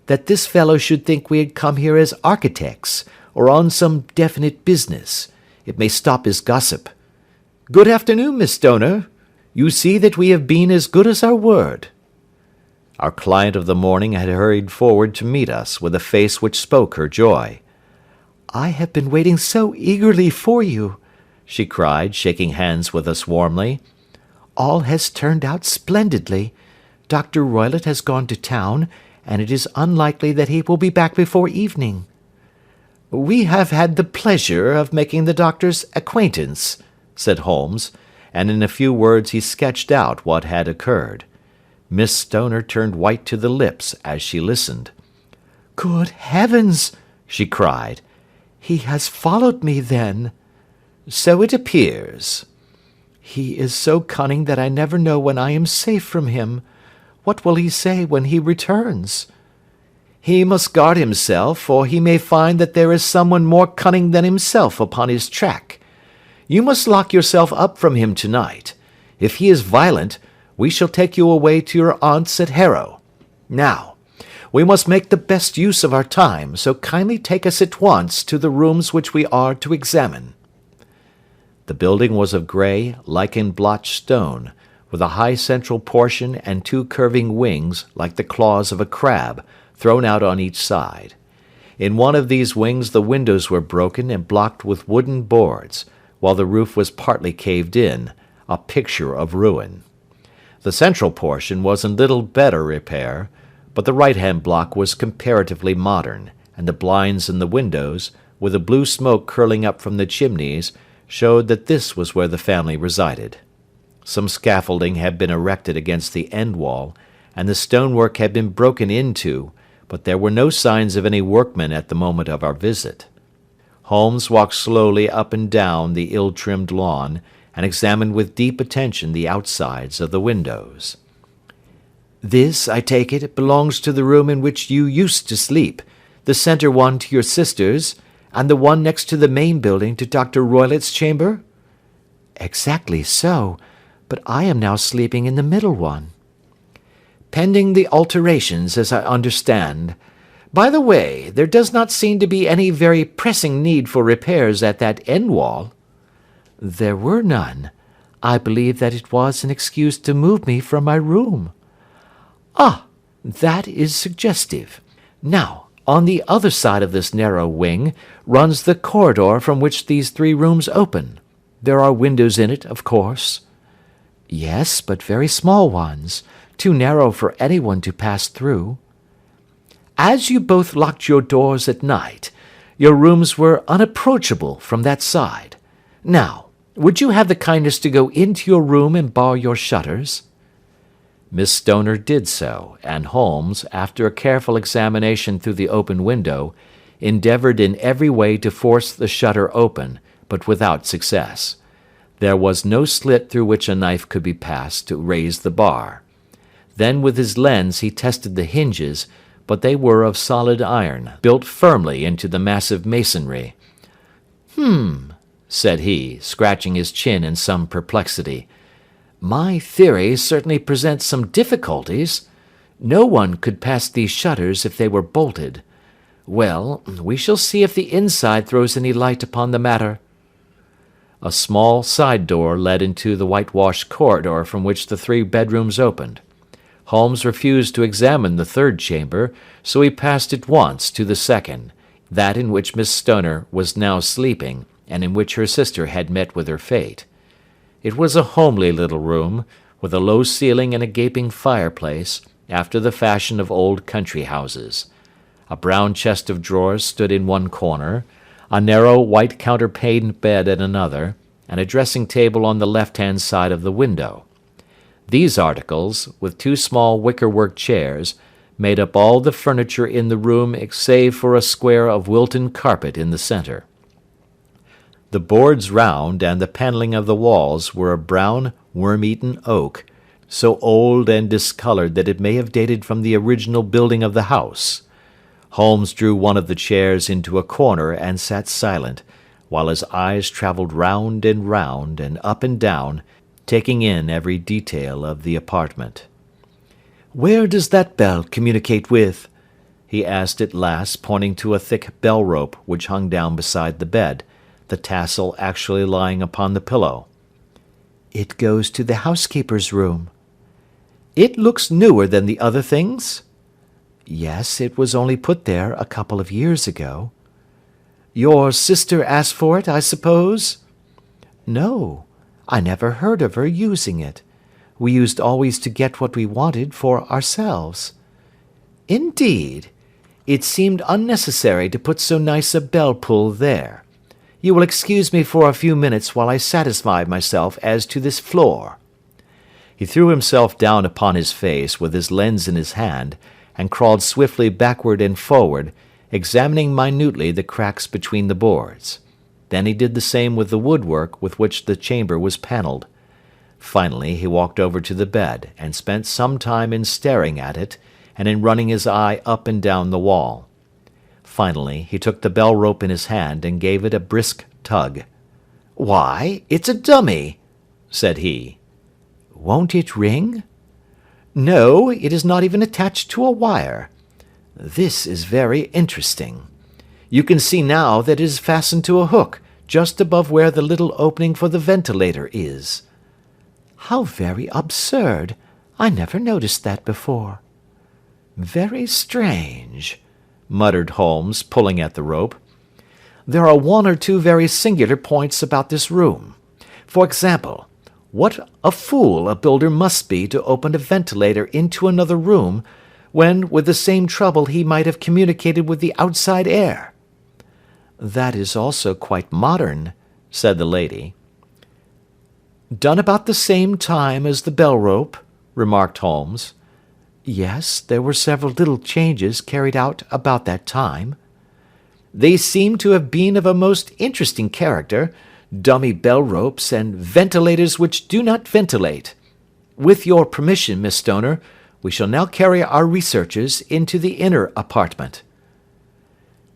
"that this fellow should think we had come here as architects, or on some definite business. It may stop his gossip. Good afternoon, Miss Stoner. You see that we have been as good as our word." Our client of the morning had hurried forward to meet us with a face which spoke her joy. "I have been waiting so eagerly for you," she cried, shaking hands with us warmly. "All has turned out splendidly. Dr. Roylott has gone to town, and it is unlikely that he will be back before evening." "We have had the pleasure of making the doctor's acquaintance," said Holmes, and in a few words he sketched out what had occurred. Miss Stoner turned white to the lips as she listened. "Good heavens!" she cried. "He has followed me, then?" "So it appears." "He is so cunning that I never know when I am safe from him. What will he say when he returns?" "He must guard himself, for he may find that there is someone more cunning than himself upon his track. You must lock yourself up from him tonight. If he is violent, we shall take you away to your aunt's at Harrow. Now, we must make the best use of our time, so kindly take us at once to the rooms which we are to examine." The building was of grey, lichen-blotched stone, with a high central portion and 2 curving wings like the claws of a crab, thrown out on each side. In one of these wings the windows were broken and blocked with wooden boards, while the roof was partly caved in, a picture of ruin. The central portion was in little better repair, but the right-hand block was comparatively modern, and the blinds in the windows, with the blue smoke curling up from the chimneys, showed that this was where the family resided. Some scaffolding had been erected against the end wall, and the stonework had been broken into, but there were no signs of any workmen at the moment of our visit. Holmes walked slowly up and down the ill-trimmed lawn, and examined with deep attention the outsides of the windows. This, I take it, belongs to the room in which you used to sleep, the centre one to your sister's, and the one next to the main building to Dr. Roylett's chamber? Exactly so, but I am now sleeping in the middle one. Pending the alterations, as I understand. By the way, there does not seem to be any very pressing need for repairs at that end wall. There were none. I believe that it was an excuse to move me from my room. Ah, that is suggestive. Now, on the other side of this narrow wing runs the corridor from which these 3 rooms open. There are windows in it, of course. Yes, but very small ones, too narrow for anyone to pass through. As you both locked your doors at night, your rooms were unapproachable from that side. Now, would you have the kindness to go into your room and bar your shutters? Miss Stoner did so, and Holmes, after a careful examination through the open window, endeavoured in every way to force the shutter open, but without success. There was no slit through which a knife could be passed to raise the bar. Then with his lens he tested the hinges, but they were of solid iron, built firmly into the massive masonry. Said he, scratching his chin in some perplexity. My theory certainly presents some difficulties. No one could pass these shutters if they were bolted. Well, we shall see if the inside throws any light upon the matter. A small side door led into the whitewashed corridor from which the 3 bedrooms opened. Holmes refused to examine the 3rd chamber, so he passed at once to the 2nd, that in which Miss Stoner was now sleeping, and in which her sister had met with her fate. It was a homely little room, with a low ceiling and a gaping fireplace, after the fashion of old country houses. A brown chest of drawers stood in one corner, a narrow white counterpaned bed at another, and a dressing-table on the left-hand side of the window. These articles, with 2 small wicker-work chairs, made up all the furniture in the room save for a square of Wilton carpet in the centre. The boards round and the panelling of the walls were of brown, worm-eaten oak, so old and discoloured that it may have dated from the original building of the house. Holmes drew one of the chairs into a corner and sat silent, while his eyes travelled round and up and down, taking in every detail of the apartment. "Where does that bell communicate with?" he asked at last, pointing to a thick bell-rope which hung down beside the bed, the tassel actually lying upon the pillow. "It goes to the housekeeper's room." "It looks newer than the other things?" "Yes, it was only put there a couple of years ago." "Your sister asked for it, I suppose?" "No, I never heard of her using it. We used always to get what we wanted for ourselves." "Indeed? It seemed unnecessary to put so nice a bell-pull there. You will excuse me for a few minutes while I satisfy myself as to this floor." He threw himself down upon his face with his lens in his hand, and crawled swiftly backward and forward, examining minutely the cracks between the boards. Then he did the same with the woodwork with which the chamber was panelled. Finally he walked over to the bed, and spent some time in staring at it, and in running his eye up and down the wall. Finally he took the bell-rope in his hand and gave it a brisk tug. "Why, it's a dummy," said he. "Won't it ring?" "No, it is not even attached to a wire. This is very interesting. You can see now that it is fastened to a hook, just above where the little opening for the ventilator is." "How very absurd! I never noticed that before." "Very strange," muttered Holmes, pulling at the rope. "There are 1 or 2 very singular points about this room. For example, what a fool a builder must be to open a ventilator into another room, when with the same trouble he might have communicated with the outside air." "That is also quite modern," said the lady. "Done about the same time as the bell-rope," remarked Holmes. "Yes, there were several little changes carried out about that time." "They seem to have been of a most interesting character, dummy bell-ropes and ventilators which do not ventilate. With your permission, Miss Stoner, We shall now carry our researches into the inner apartment."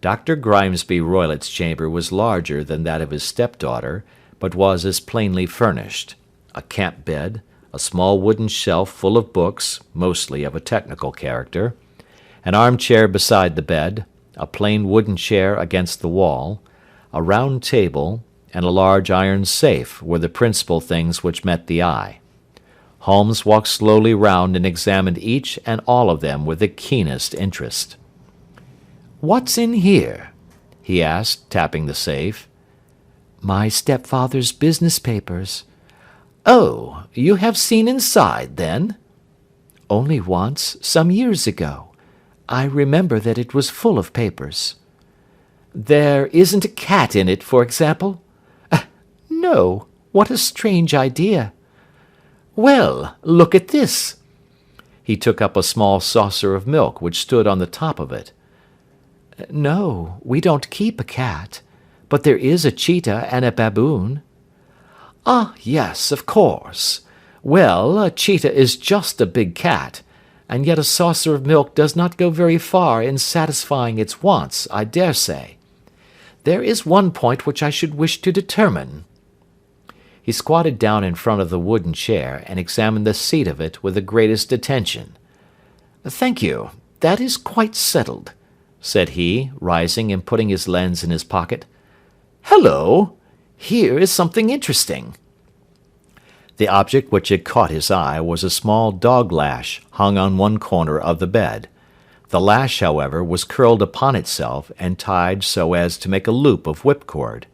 Dr. Grimesby Roylott's chamber was larger than that of his stepdaughter, but was as plainly furnished. A camp bed, a small wooden shelf full of books, mostly of a technical character, an armchair beside the bed, a plain wooden chair against the wall, a round table, and a large iron safe were the principal things which met the eye. Holmes walked slowly round and examined each and all of them with the keenest interest. "What's in here?" he asked, tapping the safe. "My stepfather's business papers." "Oh, you have seen inside, then?" "Only once, some years ago. I remember that it was full of papers." "There isn't a cat in it, for example?" "No. What a strange idea." "Well, look at this." He took up a small saucer of milk which stood on the top of it. "No, we don't keep a cat, but there is a cheetah and a baboon." "Ah, yes, of course. Well, a cheetah is just a big cat, and yet a saucer of milk does not go very far in satisfying its wants, I dare say. There is one point which I should wish to determine." He squatted down in front of the wooden chair and examined the seat of it with the greatest attention. "Thank you, that is quite settled," said he, rising and putting his lens in his pocket. "Hello! Here is something interesting." The object which had caught his eye was a small dog lash hung on one corner of the bed. The lash, however, was curled upon itself and tied so as to make a loop of whipcord.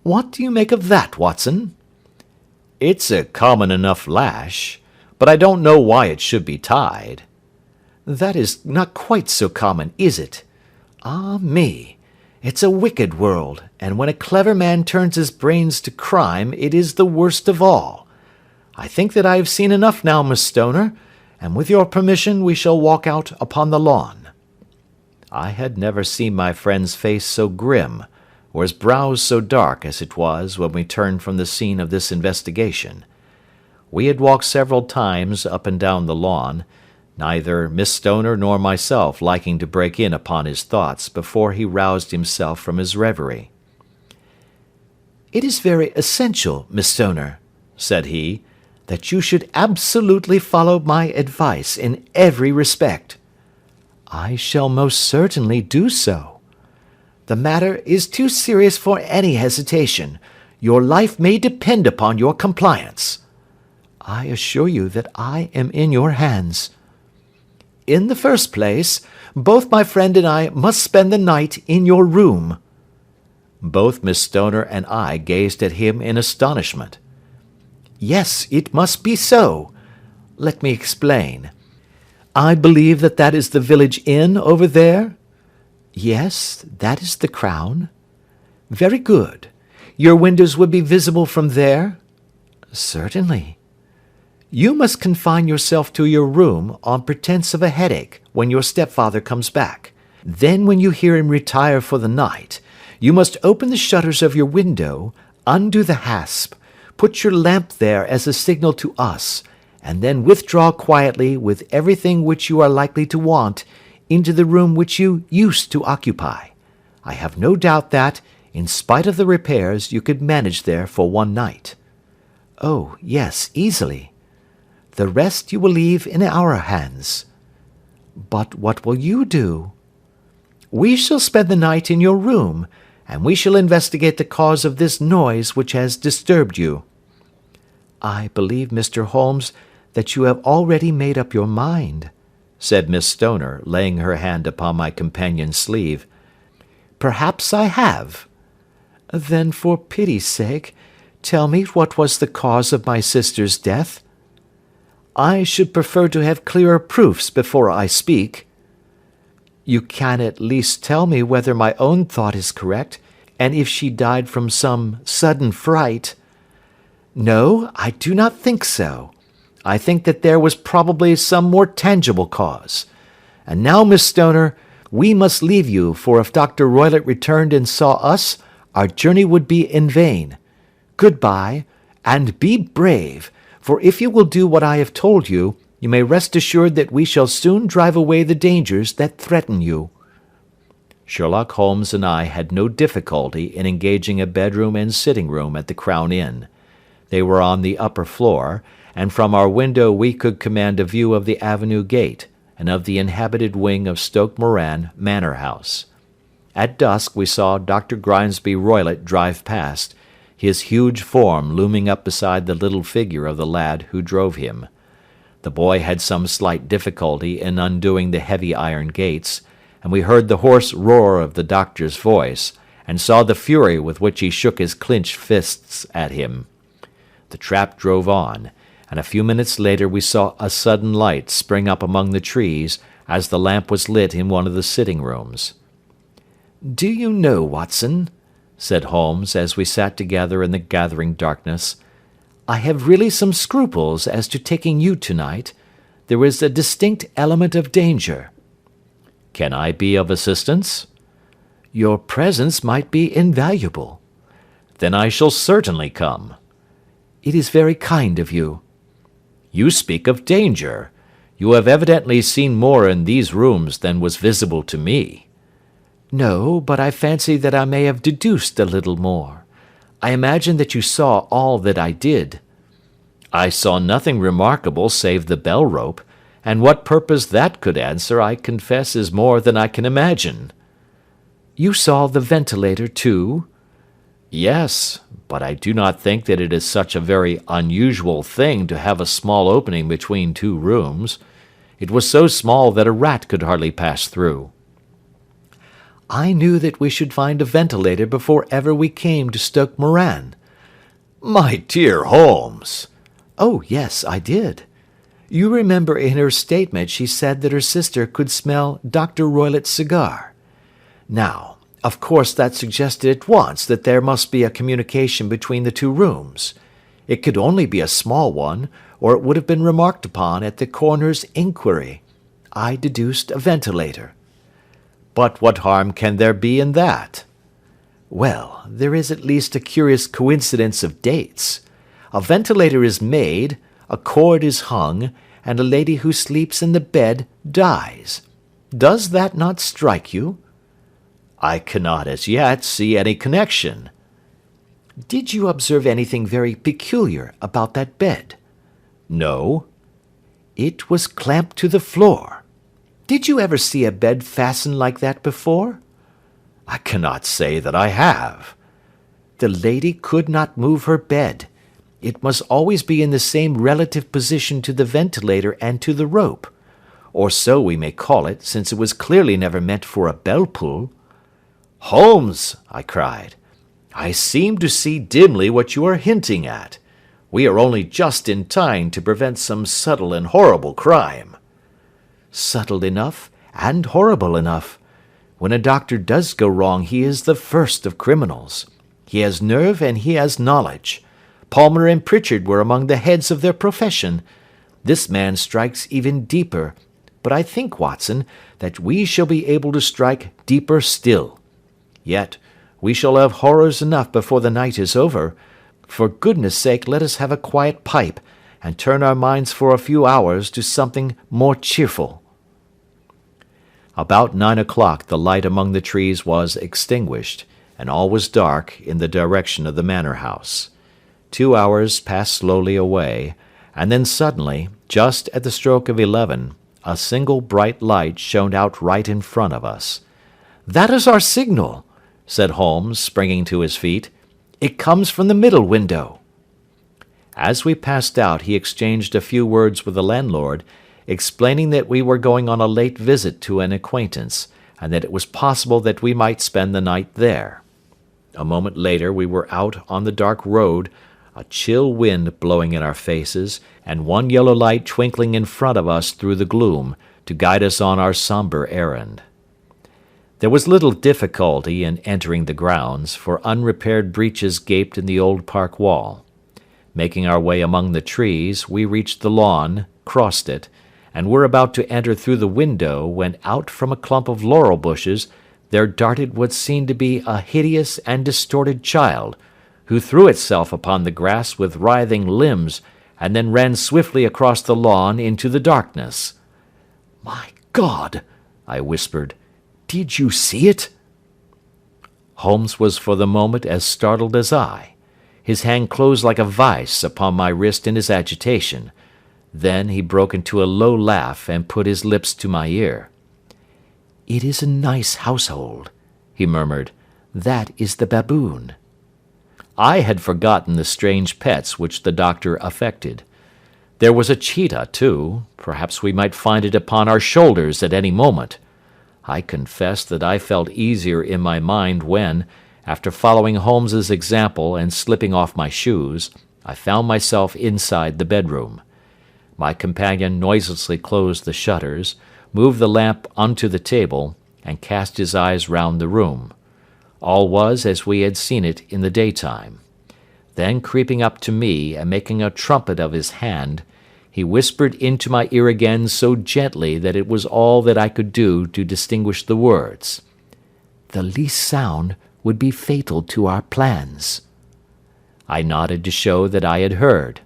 "What do you make of that, Watson?" "It's a common enough lash, but I don't know why it should be tied." "That is not quite so common, is it? Ah me! It's a wicked world, and when a clever man turns his brains to crime, it is the worst of all. I think that I have seen enough now, Miss Stoner, and with your permission we shall walk out upon the lawn." I had never seen my friend's face so grim, or his brows so dark as it was when we turned from the scene of this investigation. We had walked several times up and down the lawn, neither Miss Stoner nor myself liking to break in upon his thoughts before he roused himself from his reverie. "It is very essential, Miss Stoner," said he, "that you should absolutely follow my advice in every respect." "I shall most certainly do so." "The matter is too serious for any hesitation. Your life may depend upon your compliance." "I assure you that I am in your hands." "In the first place, both my friend and I must spend the night in your room." Both Miss Stoner and I gazed at him in astonishment. "Yes, it must be so. Let me explain. I believe that is the village inn over there?" "Yes, that is the Crown." "Very good. Your windows would be visible from there?" "Certainly." "You must confine yourself to your room, on pretence of a headache, when your stepfather comes back. Then when you hear him retire for the night, you must open the shutters of your window, undo the hasp, put your lamp there as a signal to us, and then withdraw quietly with everything which you are likely to want into the room which you used to occupy. I have no doubt that, in spite of the repairs, you could manage there for one night." "Oh, yes, easily." "The rest you will leave in our hands." "But what will you do?" "We shall spend the night in your room, and we shall investigate the cause of this noise which has disturbed you." "I believe, Mr. Holmes, that you have already made up your mind," said Miss Stoner, laying her hand upon my companion's sleeve. "Perhaps I have." "Then, for pity's sake, tell me what was the cause of my sister's death." "I should prefer to have clearer proofs before I speak." "You can at least tell me whether my own thought is correct, and if she died from some sudden fright." "No, I do not think so. I think that there was probably some more tangible cause. And now, Miss Stoner, we must leave you, for if Dr. Roylott returned and saw us, our journey would be in vain. Good-bye, and be brave, for if you will do what I have told you, You may rest assured that we shall soon drive away the dangers that threaten you." Sherlock Holmes and I had no difficulty in engaging a bedroom and sitting room at the Crown Inn. They were on the upper floor, and from our window we could command a view of the avenue gate and of the inhabited wing of Stoke Moran Manor House. At dusk we saw Dr. Grimesby Roylott drive past, his huge form looming up beside the little figure of the lad who drove him. The boy had some slight difficulty in undoing the heavy iron gates, and we heard the hoarse roar of the doctor's voice, and saw the fury with which he shook his clenched fists at him. The trap drove on, and a few minutes later we saw a sudden light spring up among the trees as the lamp was lit in one of the sitting rooms. "Do you know, Watson," said Holmes as we sat together in the gathering darkness, "I have really some scruples as to taking you tonight. There is a distinct element of danger." "Can I be of assistance?" "Your presence might be invaluable." "Then I shall certainly come." "It is very kind of you." "You speak of danger. You have evidently seen more in these rooms than was visible to me." "No, but I fancy that I may have deduced a little more. I imagine that you saw all that I did." "I saw nothing remarkable save the bell rope, and what purpose that could answer I confess is more than I can imagine." "You saw the ventilator too?" "Yes, but I do not think that it is such a very unusual thing to have a small opening between two rooms. It was so small that a rat could hardly pass through." "I knew that we should find a ventilator before ever we came to Stoke Moran." My dear Holmes!" "Oh, yes, I did. You remember in her statement she said that her sister could smell Dr. Roylott's cigar. Now, of course that suggested at once that there must be a communication between the two rooms. It could only be a small one, or it would have been remarked upon at the coroner's inquiry. I deduced a ventilator." "But what harm can there be in that?" "Well, there is at least a curious coincidence of dates. A ventilator is made, a cord is hung, and a lady who sleeps in the bed dies. Does that not strike you?" "I cannot as yet see any connection." "Did you observe anything very peculiar about that bed?" "No." "It was clamped to the floor. Did you ever see a bed fastened like that before?" "I cannot say that I have." "The lady could not move her bed. It must always be in the same relative position to the ventilator and to the rope. Or so we may call it, since it was clearly never meant for a bell pull." "Holmes," I cried, "I seem to see dimly what you are hinting at. We are only just in time to prevent some subtle and horrible crime." "Subtle enough, and horrible enough. When a doctor does go wrong he is the first of criminals. He has nerve and he has knowledge. Palmer and Pritchard were among the heads of their profession. This man strikes even deeper, but I think, Watson, that we shall be able to strike deeper still. Yet we shall have horrors enough before the night is over. For goodness' sake let us have a quiet pipe, and turn our minds for a few hours to something more cheerful." About 9 o'clock the light among the trees was extinguished, and all was dark in the direction of the manor house. 2 hours passed slowly away, and then suddenly, just at the stroke of 11, a single bright light shone out right in front of us. "That is our signal," said Holmes, springing to his feet. "It comes from the middle window." As we passed out he exchanged a few words with the landlord, explaining that we were going on a late visit to an acquaintance, and that it was possible that we might spend the night there. A moment later we were out on the dark road, a chill wind blowing in our faces, and one yellow light twinkling in front of us through the gloom, to guide us on our sombre errand. There was little difficulty in entering the grounds, for unrepaired breaches gaped in the old park wall. Making our way among the trees, we reached the lawn, crossed it, and were about to enter through the window, when out from a clump of laurel bushes there darted what seemed to be a hideous and distorted child, who threw itself upon the grass with writhing limbs, and then ran swiftly across the lawn into the darkness. "My God!" I whispered. "Did you see it?" Holmes was for the moment as startled as I. His hand closed like a vice upon my wrist in his agitation. Then he broke into a low laugh and put his lips to my ear. "It is a nice household," he murmured. "That is the baboon." I had forgotten the strange pets which the doctor affected. There was a cheetah, too. Perhaps we might find it upon our shoulders at any moment. I confess that I felt easier in my mind when, after following Holmes's example and slipping off my shoes, I found myself inside the bedroom. My companion noiselessly closed the shutters, moved the lamp onto the table, and cast his eyes round the room. All was as we had seen it in the daytime. Then, creeping up to me and making a trumpet of his hand, he whispered into my ear again so gently that it was all that I could do to distinguish the words. "The least sound would be fatal to our plans." I nodded to show that I had heard.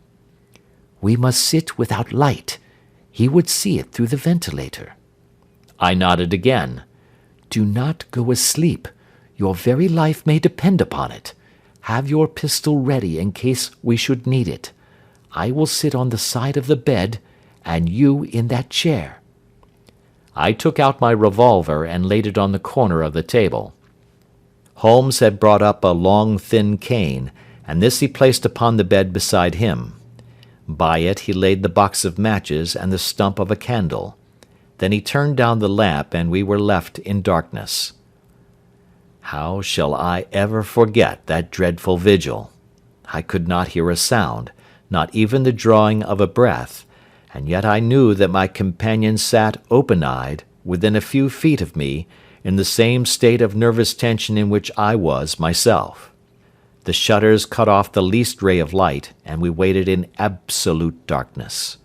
"We must sit without light. He would see it through the ventilator." I nodded again. "Do not go asleep. Your very life may depend upon it. Have your pistol ready in case we should need it. I will sit on the side of the bed, and you in that chair." I took out my revolver and laid it on the corner of the table. Holmes had brought up a long, thin cane, and this he placed upon the bed beside him. By it he laid the box of matches and the stump of a candle. Then he turned down the lamp, and we were left in darkness. How shall I ever forget that dreadful vigil? I could not hear a sound, not even the drawing of a breath, and yet I knew that my companion sat open-eyed, within a few feet of me, in the same state of nervous tension in which I was myself. The shutters cut off the least ray of light, and we waited in absolute darkness.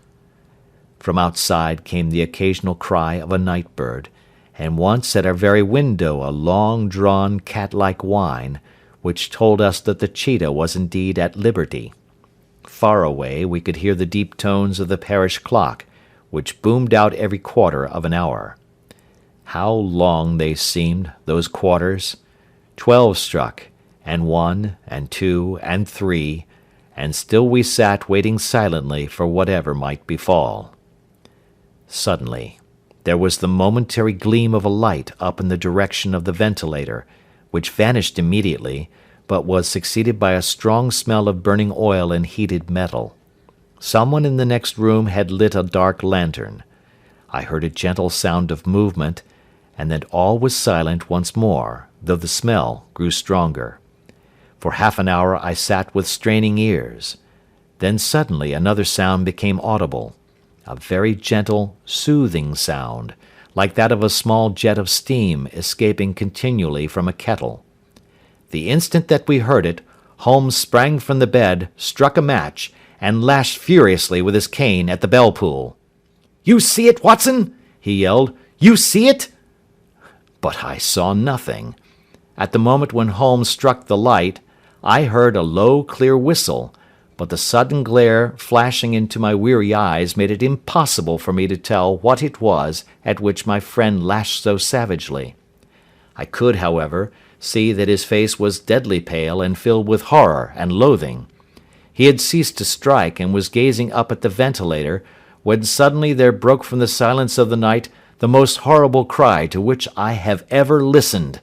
From outside came the occasional cry of a night bird, and once at our very window a long-drawn cat-like whine, which told us that the cheetah was indeed at liberty. Far away we could hear the deep tones of the parish clock, which boomed out every quarter of an hour. How long they seemed, those quarters! 12 struck, and 1, and 2, and 3, and still we sat waiting silently for whatever might befall. Suddenly, there was the momentary gleam of a light up in the direction of the ventilator, which vanished immediately, but was succeeded by a strong smell of burning oil and heated metal. Someone in the next room had lit a dark lantern. I heard a gentle sound of movement, and then all was silent once more, though the smell grew stronger. For half an hour I sat with straining ears. Then suddenly another sound became audible, a very gentle, soothing sound, like that of a small jet of steam escaping continually from a kettle. The instant that we heard it, Holmes sprang from the bed, struck a match, and lashed furiously with his cane at the bell-pull. "You see it, Watson?" he yelled. "You see it?" But I saw nothing. At the moment when Holmes struck the light, I heard a low, clear whistle, but the sudden glare flashing into my weary eyes made it impossible for me to tell what it was at which my friend lashed so savagely. I could, however, see that his face was deadly pale and filled with horror and loathing. He had ceased to strike and was gazing up at the ventilator, when suddenly there broke from the silence of the night the most horrible cry to which I have ever listened.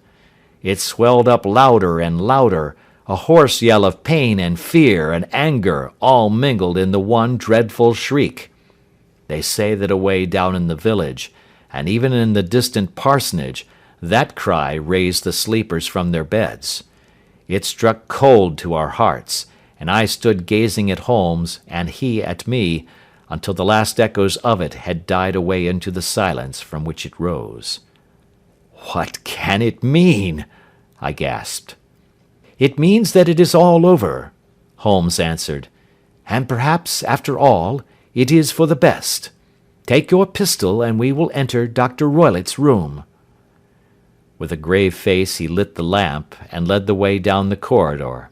It swelled up louder and louder, a hoarse yell of pain and fear and anger all mingled in the one dreadful shriek. They say that away down in the village, and even in the distant parsonage, that cry raised the sleepers from their beds. It struck cold to our hearts, and I stood gazing at Holmes, and he at me, until the last echoes of it had died away into the silence from which it rose. "What can it mean?" I gasped. "It means that it is all over," Holmes answered. "And perhaps, after all, it is for the best. Take your pistol, and we will enter Dr. Roylott's room." With a grave face he lit the lamp, and led the way down the corridor.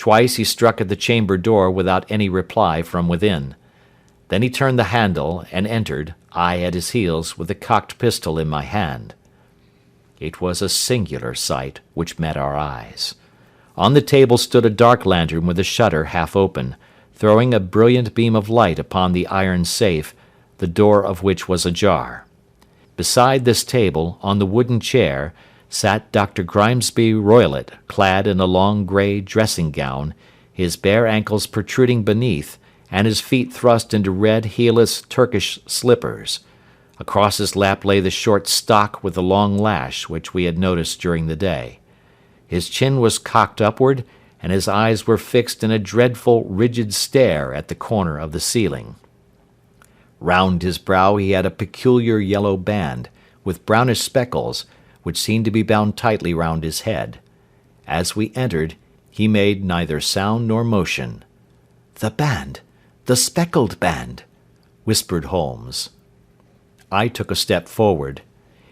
Twice he struck at the chamber door without any reply from within. Then he turned the handle and entered, I at his heels, with a cocked pistol in my hand. It was a singular sight which met our eyes. On the table stood a dark lantern with a shutter half open, throwing a brilliant beam of light upon the iron safe, the door of which was ajar. Beside this table, on the wooden chair, sat Dr. Grimesby Roylott, clad in a long grey dressing-gown, his bare ankles protruding beneath, and his feet thrust into red heelless Turkish slippers. Across his lap lay the short stock with the long lash which we had noticed during the day. His chin was cocked upward, and his eyes were fixed in a dreadful, rigid stare at the corner of the ceiling. Round his brow he had a peculiar yellow band, with brownish speckles, which seemed to be bound tightly round his head. As we entered, he made neither sound nor motion. "The band! The speckled band!" whispered Holmes. I took a step forward.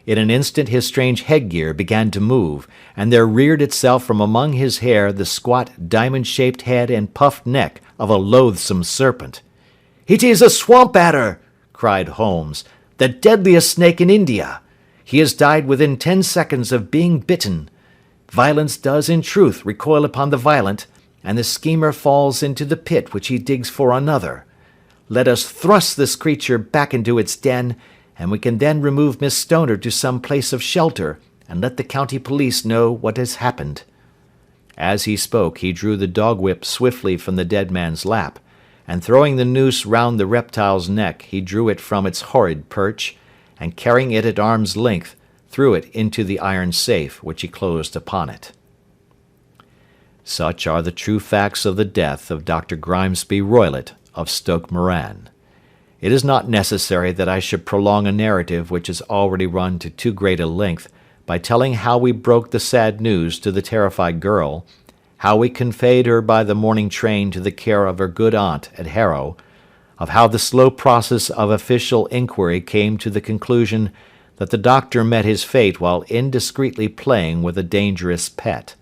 In an instant his strange headgear began to move, and there reared itself from among his hair the squat, diamond-shaped head and puffed neck of a loathsome serpent. "It is a swamp adder!" cried Holmes, "the deadliest snake in India. He has died within 10 seconds of being bitten. Violence does in truth recoil upon the violent, and the schemer falls into the pit which he digs for another. Let us thrust this creature back into its den, and we can then remove Miss Stoner to some place of shelter, and let the county police know what has happened." As he spoke, he drew the dog-whip swiftly from the dead man's lap, and throwing the noose round the reptile's neck, he drew it from its horrid perch, and carrying it at arm's length, threw it into the iron safe, which he closed upon it. Such are the true facts of the death of Dr. Grimesby Roylott of Stoke Moran. It is not necessary that I should prolong a narrative which has already run to too great a length by telling how we broke the sad news to the terrified girl, how we conveyed her by the morning train to the care of her good aunt at Harrow, of how the slow process of official inquiry came to the conclusion that the doctor met his fate while indiscreetly playing with a dangerous pet.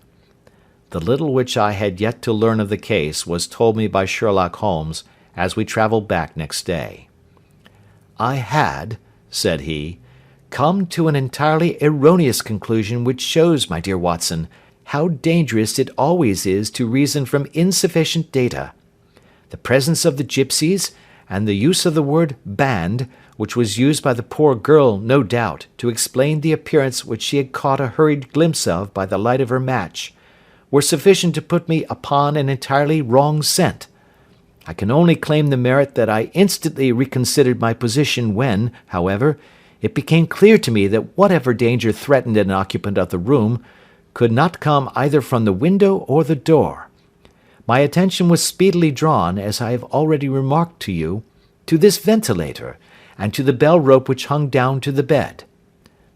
The little which I had yet to learn of the case was told me by Sherlock Holmes as we travelled back next day. "I had," said he, "come to an entirely erroneous conclusion which shows, my dear Watson, how dangerous it always is to reason from insufficient data. The presence of the gipsies, and the use of the word band, which was used by the poor girl, no doubt, to explain the appearance which she had caught a hurried glimpse of by the light of her match, were sufficient to put me upon an entirely wrong scent. I can only claim the merit that I instantly reconsidered my position when, however, it became clear to me that whatever danger threatened an occupant of the room could not come either from the window or the door. My attention was speedily drawn, as I have already remarked to you, to this ventilator, and to the bell rope which hung down to the bed.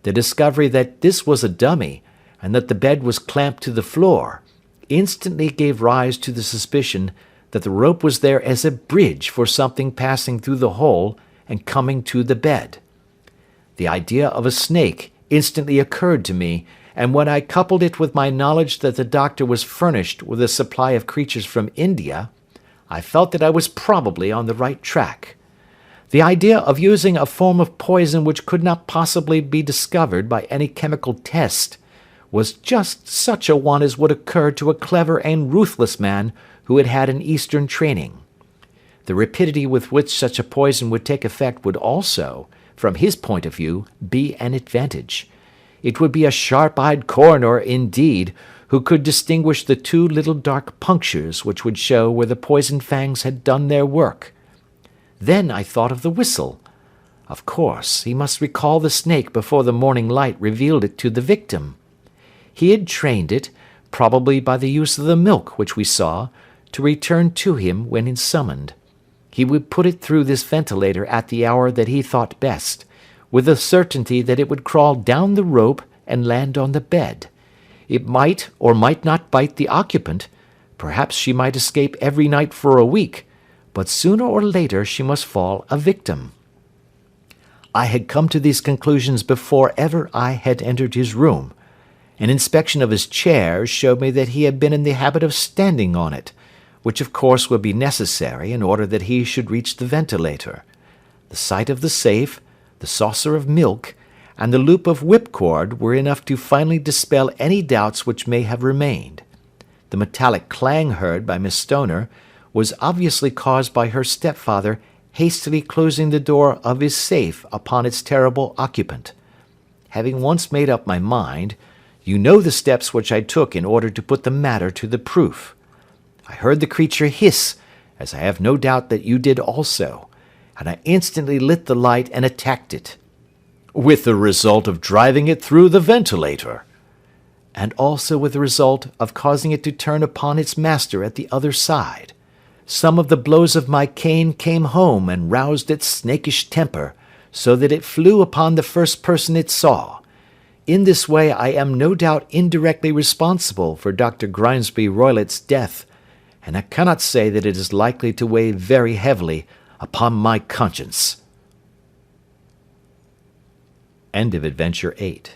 The discovery that this was a dummy, and that the bed was clamped to the floor, instantly gave rise to the suspicion that the rope was there as a bridge for something passing through the hole and coming to the bed. The idea of a snake instantly occurred to me, and when I coupled it with my knowledge that the doctor was furnished with a supply of creatures from India, I felt that I was probably on the right track. The idea of using a form of poison which could not possibly be discovered by any chemical test was just such a one as would occur to a clever and ruthless man who had had an Eastern training. The rapidity with which such a poison would take effect would also, from his point of view, be an advantage. It would be a sharp-eyed coroner, indeed, who could distinguish the 2 little dark punctures which would show where the poisoned fangs had done their work. Then I thought of the whistle. Of course, he must recall the snake before the morning light revealed it to the victim. He had trained it, probably by the use of the milk which we saw, to return to him when summoned. He would put it through this ventilator at the hour that he thought best, with the certainty that it would crawl down the rope and land on the bed. It might or might not bite the occupant. Perhaps she might escape every night for a week, but sooner or later she must fall a victim. I had come to these conclusions before ever I had entered his room, An inspection of his chair showed me that he had been in the habit of standing on it, which of course would be necessary in order that he should reach the ventilator. The sight of the safe, the saucer of milk, and the loop of whipcord were enough to finally dispel any doubts which may have remained. The metallic clang heard by Miss Stoner was obviously caused by her stepfather hastily closing the door of his safe upon its terrible occupant. Having once made up my mind, you know the steps which I took in order to put the matter to the proof. I heard the creature hiss, as I have no doubt that you did also, and I instantly lit the light and attacked it. With the result of driving it through the ventilator. And also with the result of causing it to turn upon its master at the other side. Some of the blows of my cane came home and roused its snakish temper, so that it flew upon the first person it saw. In this way I am no doubt indirectly responsible for Dr. Grimesby Roylott's death, and I cannot say that it is likely to weigh very heavily upon my conscience. End of Adventure 8.